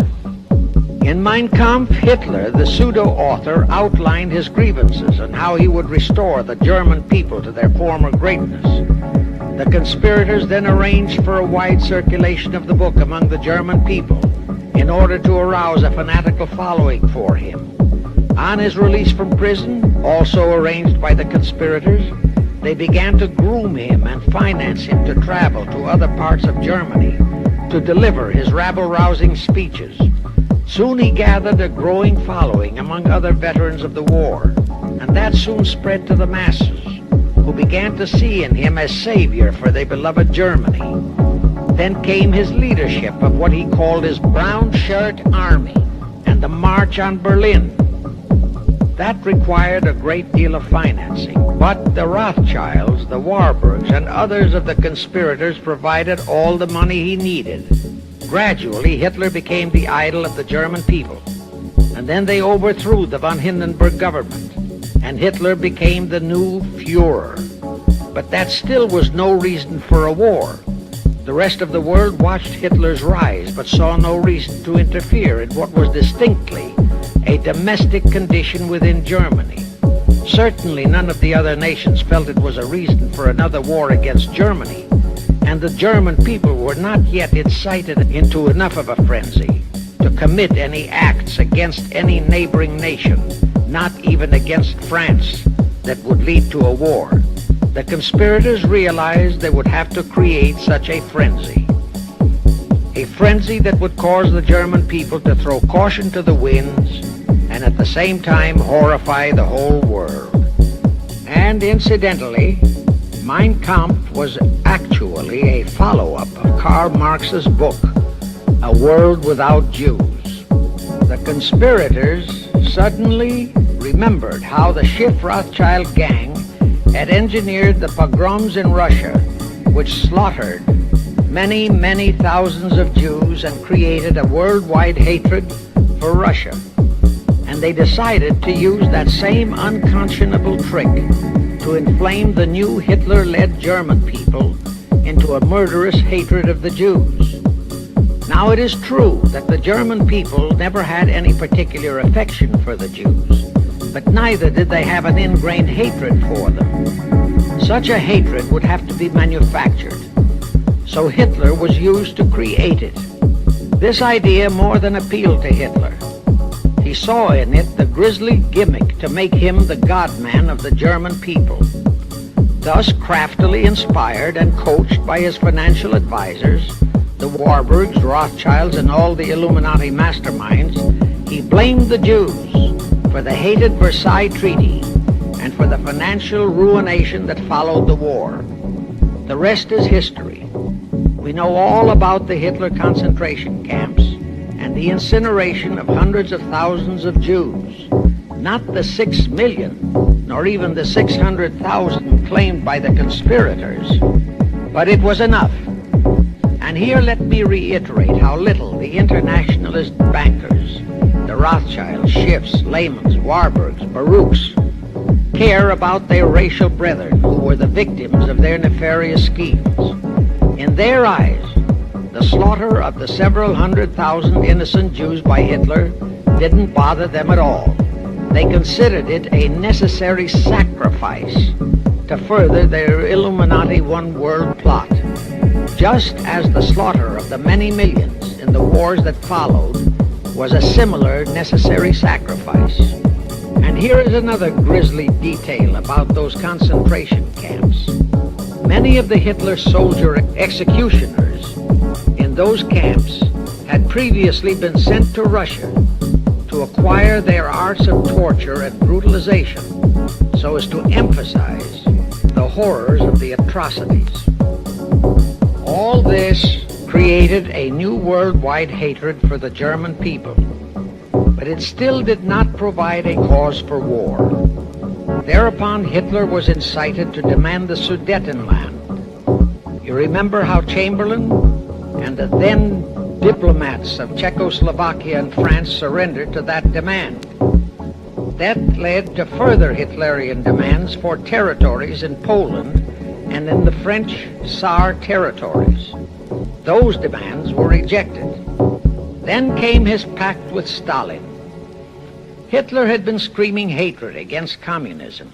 Speaker 1: In Mein Kampf, Hitler, the pseudo-author, outlined his grievances and how he would restore the German people to their former greatness. The conspirators then arranged for a wide circulation of the book among the German people in order to arouse a fanatical following for him. On his release from prison, also arranged by the conspirators, they began to groom him and finance him to travel to other parts of Germany to deliver his rabble-rousing speeches. Soon he gathered a growing following among other veterans of the war, and that soon spread to the masses, who began to see in him a savior for their beloved Germany. Then came his leadership of what he called his Brown Shirt Army and the March on Berlin. That required a great deal of financing, but the Rothschilds, the Warburgs, and others of the conspirators provided all the money he needed. Gradually, Hitler became the idol of the German people, and then they overthrew the von Hindenburg government, and Hitler became the new Führer. But that still was no reason for a war. The rest of the world watched Hitler's rise, but saw no reason to interfere in what was distinctly a domestic condition within Germany. Certainly none of the other nations felt it was a reason for another war against Germany, and the German people were not yet incited into enough of a frenzy to commit any acts against any neighboring nation, not even against France, that would lead to a war. The conspirators realized they would have to create such a frenzy that would cause the German people to throw caution to the winds and at the same time horrify the whole world. And incidentally, Mein Kampf was actually a follow-up of Karl Marx's book, A World Without Jews. The conspirators suddenly remembered how the Schiff-Rothschild gang had engineered the pogroms in Russia, which slaughtered many, many thousands of Jews and created a worldwide hatred for Russia. And they decided to use that same unconscionable trick to inflame the new Hitler-led German people into a murderous hatred of the Jews. Now it is true that the German people never had any particular affection for the Jews, but neither did they have an ingrained hatred for them. Such a hatred would have to be manufactured, so Hitler was used to create it. This idea more than appealed to Hitler. He saw in it the grisly gimmick to make him the God-man of the German people. Thus, craftily inspired and coached by his financial advisors, the Warburgs, Rothschilds, and all the Illuminati masterminds, he blamed the Jews for the hated Versailles Treaty and for the financial ruination that followed the war. The rest is history. We know all about the Hitler concentration camps and the incineration of hundreds of thousands of Jews. Not the 6 million, nor even the 600,000 claimed by the conspirators, but it was enough. And here let me reiterate how little the internationalist bankers, the Rothschilds, Schiffs, Lehmans, Warburgs, Baruchs, care about their racial brethren who were the victims of their nefarious schemes. In their eyes, the slaughter of the several 100,000 innocent Jews by Hitler didn't bother them at all. They considered it a necessary sacrifice to further their Illuminati one-world plot, just as the slaughter of the many millions in the wars that followed was a similar necessary sacrifice. And here is another grisly detail about those concentration camps. Many of the Hitler soldier executioners in those camps had previously been sent to Russia to acquire their arts of torture and brutalization so as to emphasize the horrors of the atrocities. All this created a new worldwide hatred for the German people, but it still did not provide a cause for war. Thereupon Hitler was incited to demand the Sudetenland. You remember how Chamberlain and the then diplomats of Czechoslovakia and France surrendered to that demand. That led to further Hitlerian demands for territories in Poland and in the French Saar territories. Those demands were rejected. Then came his pact with Stalin. Hitler had been screaming hatred against communism.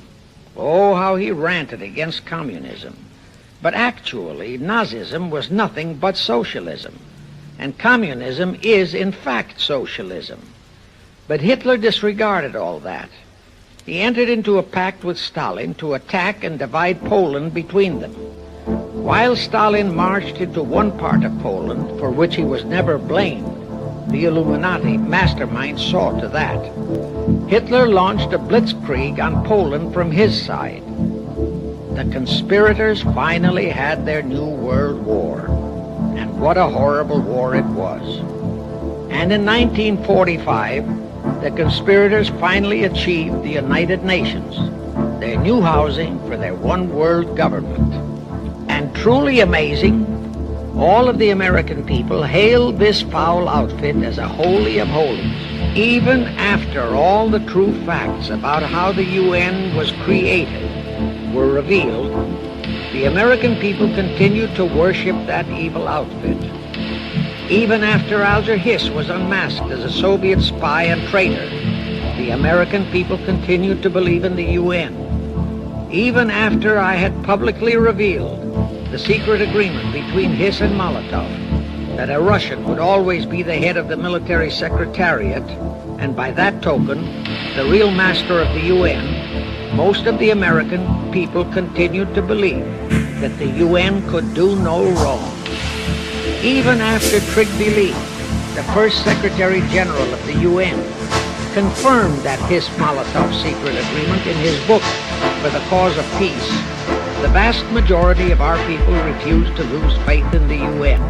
Speaker 1: Oh, how he ranted against communism. But actually, Nazism was nothing but socialism, and communism is, in fact, socialism. But Hitler disregarded all that. He entered into a pact with Stalin to attack and divide Poland between them. While Stalin marched into one part of Poland, for which he was never blamed, the Illuminati mastermind saw to that. Hitler launched a blitzkrieg on Poland from his side. The conspirators finally had their new world war, and what a horrible war it was. And in 1945, the conspirators finally achieved the United Nations, their new housing for their one world government. And truly amazing, All of the American people hailed this foul outfit as a holy of holies. Even after all the true facts about how the UN was created were revealed, the American people continued to worship that evil outfit. Even after Alger Hiss was unmasked as a Soviet spy and traitor, the American people continued to believe in the UN. Even after I had publicly revealed the secret agreement between Hiss and Molotov that a Russian would always be the head of the military secretariat, and by that token, the real master of the UN, most of the American people continued to believe that the UN could do no wrong. Even after Trygve Lie, the first Secretary General of the UN, confirmed that Hiss-Molotov secret agreement in his book For the Cause of Peace, the vast majority of our people refused to lose faith in the UN.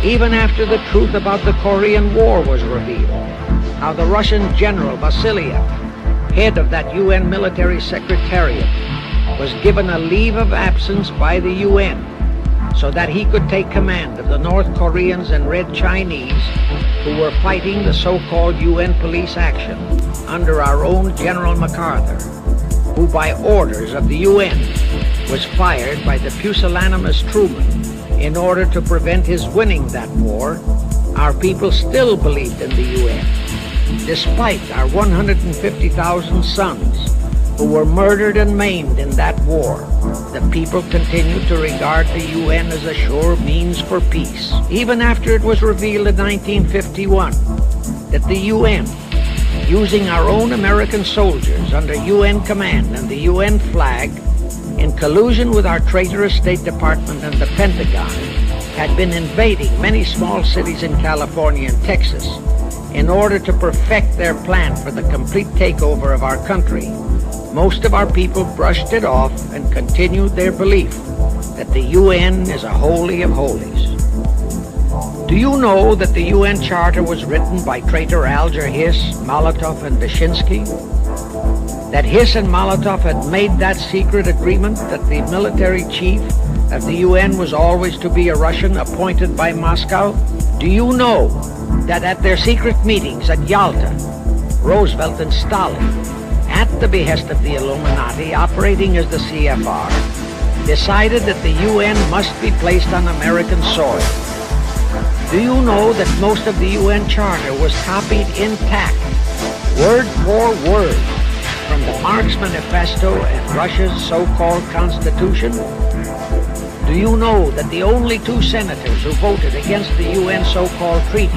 Speaker 1: Even after the truth about the Korean War was revealed, how the Russian General Vasilyev, head of that UN military secretariat, was given a leave of absence by the UN so that he could take command of the North Koreans and Red Chinese who were fighting the so-called UN police action under our own General MacArthur, who by orders of the UN was fired by the pusillanimous Truman in order to prevent his winning that war. Our people still believed in the UN, despite our 150,000 sons who were murdered and maimed in that war. The people continued to regard the UN as a sure means for peace. Even after it was revealed in 1951 that the UN, using our own American soldiers under UN command and the UN flag, in collusion with our traitorous State Department and the Pentagon, had been invading many small cities in California and Texas in order to perfect their plan for the complete takeover of our country, most of our people brushed it off and continued their belief that the UN is a holy of holies. Do you know that the UN Charter was written by traitor Alger Hiss, Molotov, and Dushinsky? That Hiss and Molotov had made that secret agreement that the military chief of the UN was always to be a Russian appointed by Moscow? Do you know that at their secret meetings at Yalta, Roosevelt and Stalin, at the behest of the Illuminati operating as the CFR, decided that the UN must be placed on American soil? Do you know that most of the UN Charter was copied intact, word for word, from the Marx Manifesto and Russia's so-called Constitution? Do you know that the only two senators who voted against the UN so-called treaty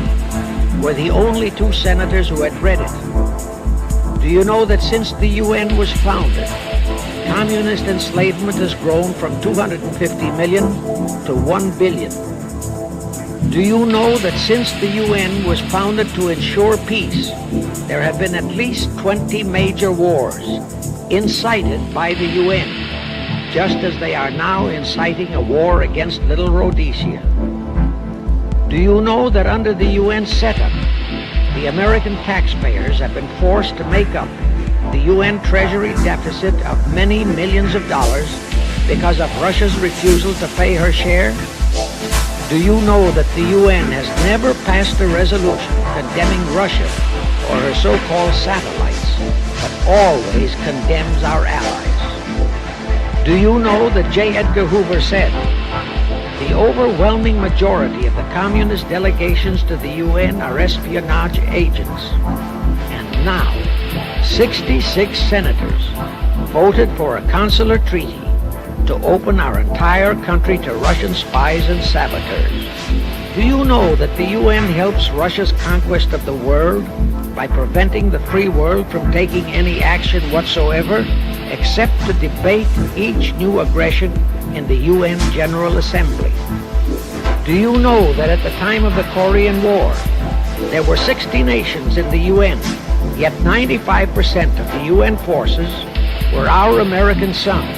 Speaker 1: were the only two senators who had read it? Do you know that since the UN was founded, communist enslavement has grown from 250 million to 1 billion? Do you know that since the UN was founded to ensure peace, there have been at least 20 major wars incited by the UN, just as they are now inciting a war against Little Rhodesia? Do you know that under the UN setup, the American taxpayers have been forced to make up the UN Treasury deficit of many millions of dollars because of Russia's refusal to pay her share? Do you know that the UN has never passed a resolution condemning Russia or her so-called satellites, but always condemns our allies? Do you know that J. Edgar Hoover said, "The overwhelming majority of the communist delegations to the UN are espionage agents"? And now, 66 senators voted for a consular treaty to open our entire country to Russian spies and saboteurs. Do you know that the UN helps Russia's conquest of the world by preventing the free world from taking any action whatsoever except to debate each new aggression in the UN General Assembly? Do you know that at the time of the Korean War, there were 60 nations in the UN, yet 95% of the UN forces were our American sons,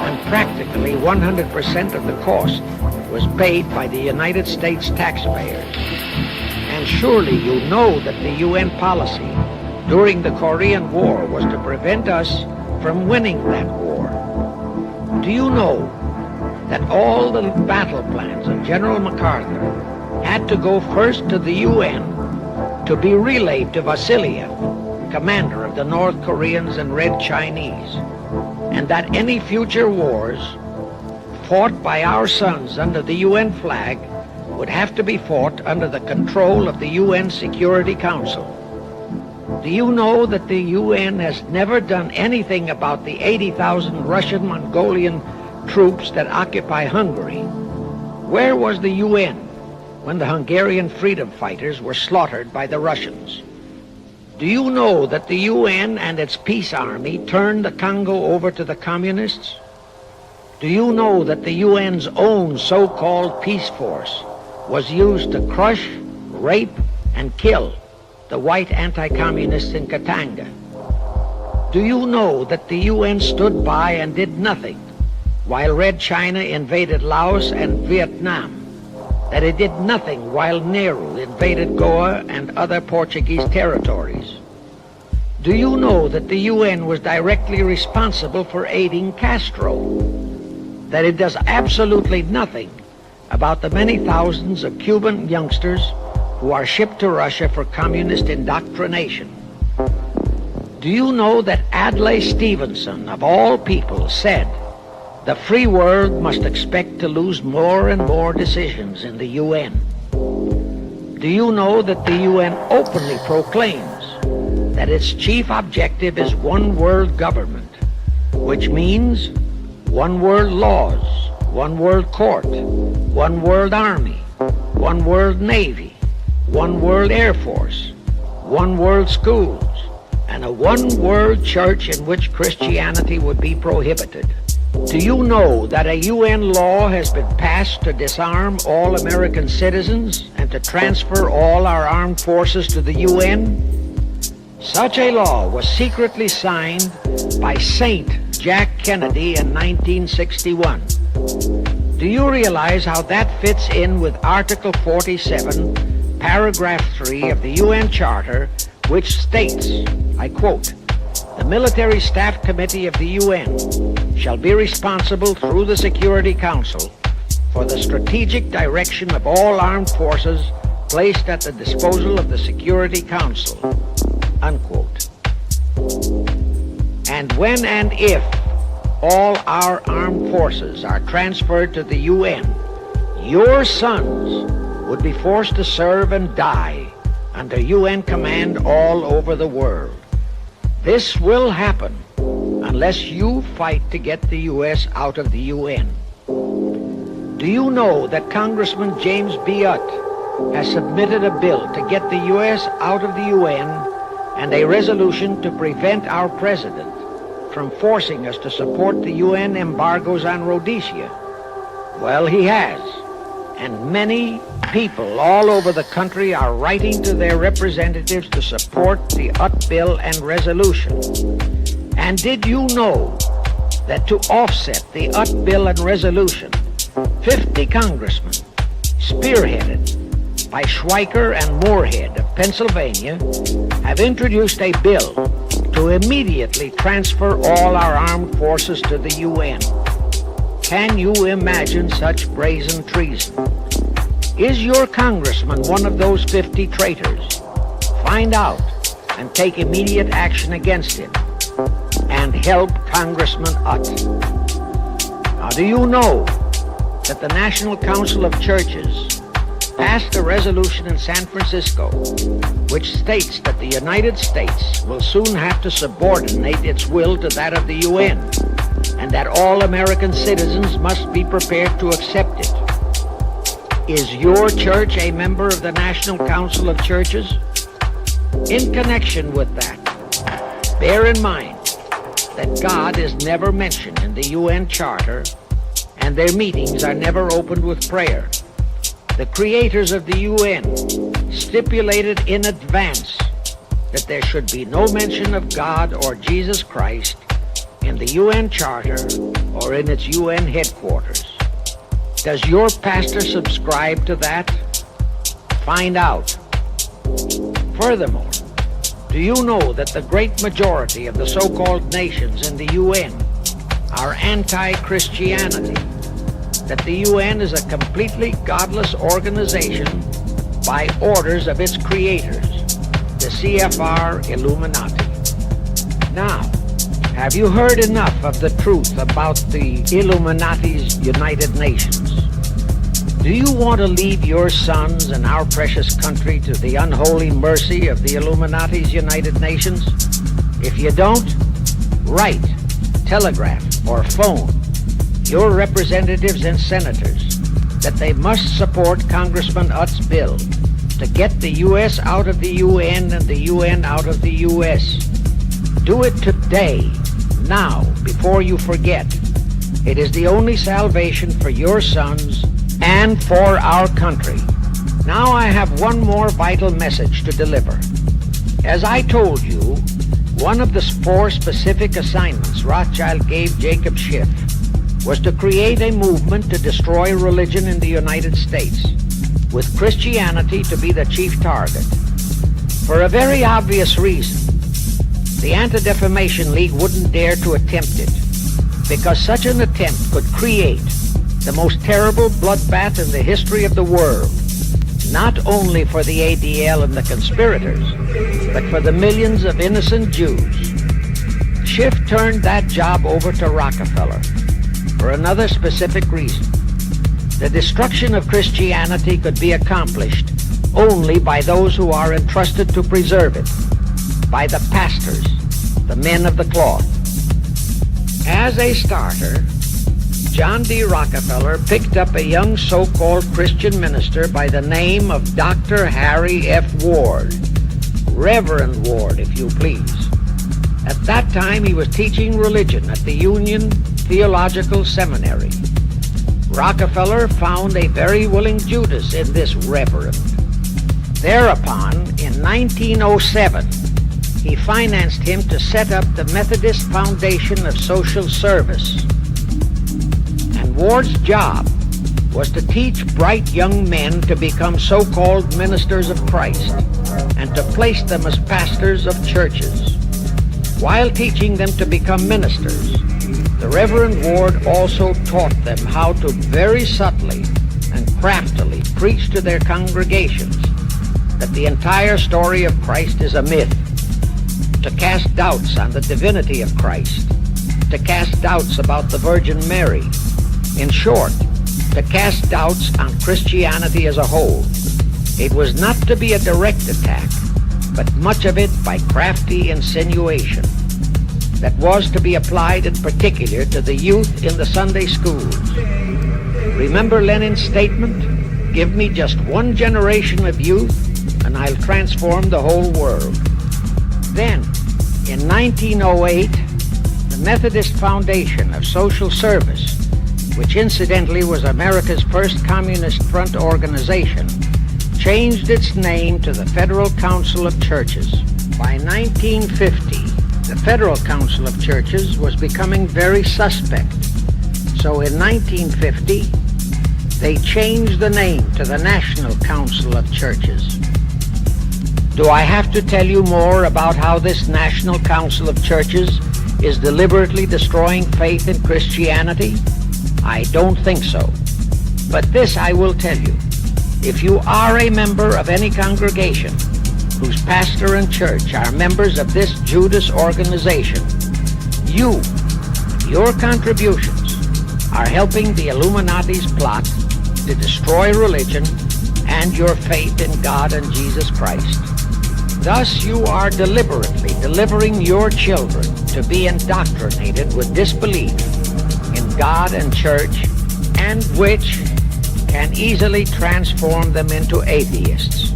Speaker 1: and practically 100% of the cost was paid by the United States taxpayers? And surely you know that the UN policy during the Korean War was to prevent us from winning that war. Do you know that all the battle plans of General MacArthur had to go first to the UN to be relayed to Vasiliev, commander of the North Koreans and Red Chinese, and that any future wars fought by our sons under the UN flag would have to be fought under the control of the UN Security Council. Do you know that the UN has never done anything about the 80,000 Russian Mongolian troops that occupy Hungary? Where was the UN when the Hungarian freedom fighters were slaughtered by the Russians? Do you know that the UN and its peace army turned the Congo over to the communists? Do you know that the UN's own so-called peace force was used to crush, rape, and kill the white anti-communists in Katanga? Do you know that the UN stood by and did nothing while Red China invaded Laos and Vietnam? That it did nothing while Nehru invaded Goa and other Portuguese territories? Do you know that the UN was directly responsible for aiding Castro? That it does absolutely nothing about the many thousands of Cuban youngsters who are shipped to Russia for communist indoctrination? Do you know that Adlai Stevenson, of all people, said the free world must expect to lose more and more decisions in the UN? Do you know that the UN openly proclaims that its chief objective is one world government, which means one world laws, one world court, one world army, one world navy, one world air force, one world schools, and a one world church in which Christianity would be prohibited? Do you know that a UN law has been passed to disarm all American citizens and to transfer all our armed forces to the UN? Such a law was secretly signed by Saint Jack Kennedy in 1961. Do you realize how that fits in with Article 47, Paragraph 3 of the UN Charter, which states, I quote, "The Military Staff Committee of the UN shall be responsible through the Security Council for the strategic direction of all armed forces placed at the disposal of the Security Council," unquote. And when and if all our armed forces are transferred to the UN, your sons would be forced to serve and die under UN command all over the world. This will happen unless you fight to get the U.S. out of the UN. Do you know that Congressman James Biot has submitted a bill to get the U.S. out of the UN and a resolution to prevent our president from forcing us to support the UN embargoes on Rhodesia? Well, he has. And many people all over the country are writing to their representatives to support the UT bill and resolution. And did you know that to offset the UT bill and resolution, 50 congressmen, spearheaded by Schweiker and Moorhead of Pennsylvania, have introduced a bill to immediately transfer all our armed forces to the UN? Can you imagine such brazen treason? Is your congressman one of those 50 traitors? Find out and take immediate action against him and help Congressman Utt. Now, do you know that the National Council of Churches passed a resolution in San Francisco which states that the United States will soon have to subordinate its will to that of the UN, and that all American citizens must be prepared to accept it? Is your church a member of the National Council of Churches? In connection with that, bear in mind that God is never mentioned in the UN Charter, and their meetings are never opened with prayer. The creators of the UN stipulated in advance that there should be no mention of God or Jesus Christ in the UN Charter or in its UN headquarters. Does your pastor subscribe to that? Find out. Furthermore, do you know that the great majority of the so-called nations in the UN are anti-Christianity? that the UN is a completely godless organization by orders of its creators, the CFR Illuminati. Now, have you heard enough of the truth about the Illuminati's United Nations? Do you want to leave your sons and our precious country to the unholy mercy of the Illuminati's United Nations? If you don't, write, telegraph, or phone your representatives and senators that they must support Congressman Utt's bill to get the U.S. out of the UN and the UN out of the U.S. Do it today, now, before you forget. It is the only salvation for your sons and for our country. Now I have one more vital message to deliver. As I told you, one of the 4 specific assignments Rothschild gave Jacob Schiff was to create a movement to destroy religion in the United States, with Christianity to be the chief target. For a very obvious reason, the Anti-Defamation League wouldn't dare to attempt it, because such an attempt could create the most terrible bloodbath in the history of the world, not only for the ADL and the conspirators, but for the millions of innocent Jews. Schiff turned that job over to Rockefeller for another specific reason. The destruction of Christianity could be accomplished only by those who are entrusted to preserve it, by the pastors, the men of the cloth. As a starter, John D. Rockefeller picked up a young so-called Christian minister by the name of Dr. Harry F. Ward, Reverend Ward, if you please. At that time, he was teaching religion at the Union Theological Seminary. Rockefeller found a very willing Judas in this reverend. Thereupon, in 1907, he financed him to set up the Methodist Foundation of Social Service. And Ward's job was to teach bright young men to become so-called ministers of Christ and to place them as pastors of churches. While teaching them to become ministers, the Reverend Ward also taught them how to very subtly and craftily preach to their congregations that the entire story of Christ is a myth, to cast doubts on the divinity of Christ, to cast doubts about the Virgin Mary. In short, to cast doubts on Christianity as a whole. It was not to be a direct attack, but much of it by crafty insinuation that was to be applied in particular to the youth in the Sunday schools. Remember Lenin's statement? Give me just one generation of youth and I'll transform the whole world. Then, in 1908, the Methodist Foundation of Social Service, which incidentally was America's first Communist Front organization, changed its name to the Federal Council of Churches. By 1950, the Federal Council of Churches was becoming very suspect. So in 1950, they changed the name to the National Council of Churches. Do I have to tell you more about how this National Council of Churches is deliberately destroying faith in Christianity? I don't think so. But this I will tell you. If you are a member of any congregation whose pastor and church are members of this Judas organization, your contributions are helping the Illuminati's plot to destroy religion and your faith in God and Jesus Christ. Thus, you are deliberately delivering your children to be indoctrinated with disbelief in God and church, and which can easily transform them into atheists.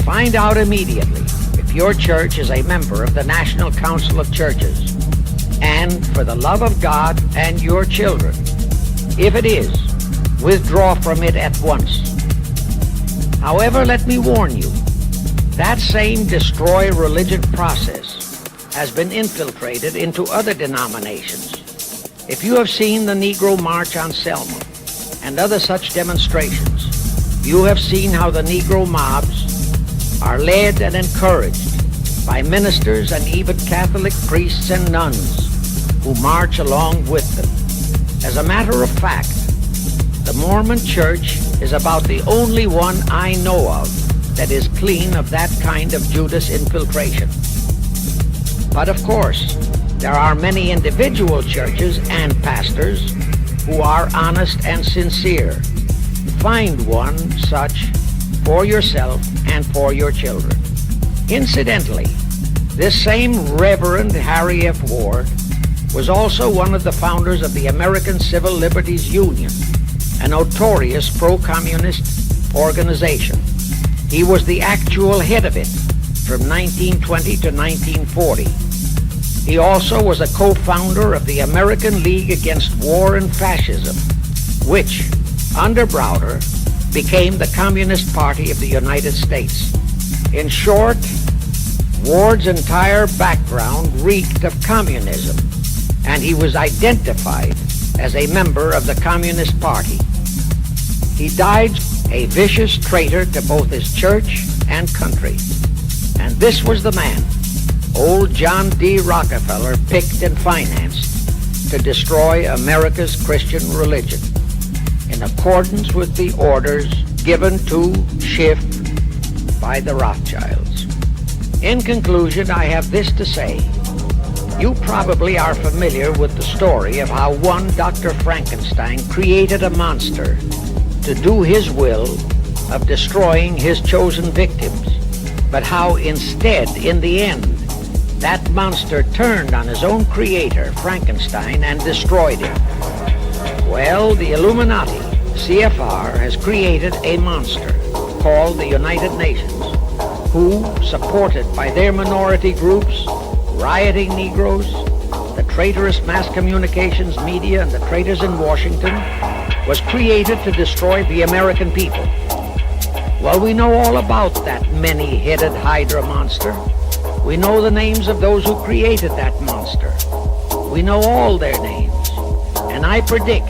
Speaker 1: Find out immediately if your church is a member of the National Council of Churches, and for the love of God and your children, if it is, withdraw from it at once. However, let me warn you, that same destroy religion process has been infiltrated into other denominations. If you have seen the Negro March on Selma and other such demonstrations, you have seen how the Negro mobs are led and encouraged by ministers and even Catholic priests and nuns who march along with them. As a matter of fact, The Mormon Church is about the only one I know of that is clean of that kind of Judas infiltration. But of course, there are many individual churches and pastors who are honest and sincere. Find one such for yourself and for your children. Incidentally, this same Reverend Harry F. Ward was also one of the founders of the American Civil Liberties Union, a notorious pro-communist organization. He was the actual head of it from 1920 to 1940. He also was a co-founder of the American League Against War and Fascism, which, under Browder, became the Communist Party of the United States. In short, Ward's entire background reeked of communism, and he was identified as a member of the Communist Party. He died a vicious traitor to both his church and country. And this was the man old John D. Rockefeller picked and financed to destroy America's Christian religion, in accordance with the orders given to Schiff by the Rothschilds. In conclusion, I have this to say. You probably are familiar with the story of how one Dr. Frankenstein created a monster to do his will of destroying his chosen victims, but how instead, in the end, that monster turned on his own creator, Frankenstein, and destroyed him. Well, the Illuminati, CFR, has created a monster called the United Nations, who, supported by their minority groups, rioting Negroes, the traitorous mass communications media, and the traitors in Washington, was created to destroy the American people. Well, we know all about that many-headed Hydra monster. We know the names of those who created that monster. We know all their names. And I predict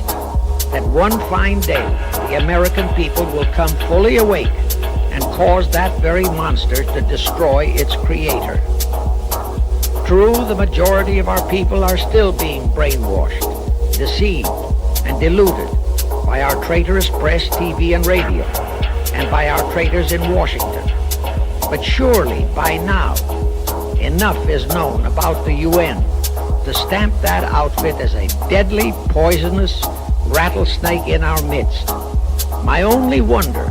Speaker 1: that one fine day, the American people will come fully awake and cause that very monster to destroy its creator. True, the majority of our people are still being brainwashed, deceived, and deluded by our traitorous press, TV, and radio, and by our traitors in Washington. But surely, by now, enough is known about the UN to stamp that outfit as a deadly, poisonous rattlesnake in our midst. My only wonder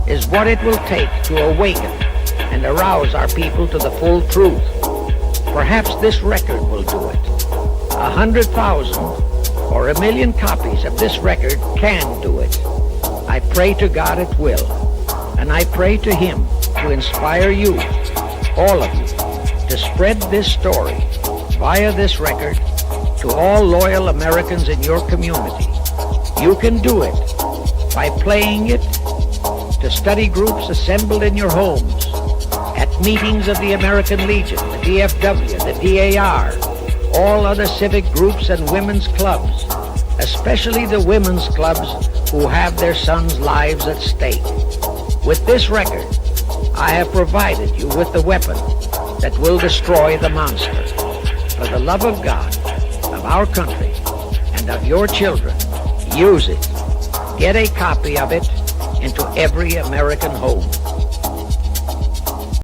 Speaker 1: is what it will take to awaken and arouse our people to the full truth. Perhaps this record will do it. 100,000 or 1,000,000 copies of this record can do it. I pray to God it will. And I pray to Him to inspire you, all of you, to spread this story via this record to all loyal Americans in your community. You can do it by playing it to study groups assembled in your homes, at meetings of the American Legion, the DFW, the DAR, all other civic groups and women's clubs, especially the women's clubs who have their sons' lives at stake. With this record, I have provided you with the weapon that will destroy the monster. For the love of God, of our country, and of your children, use it. Get a copy of it into every American home.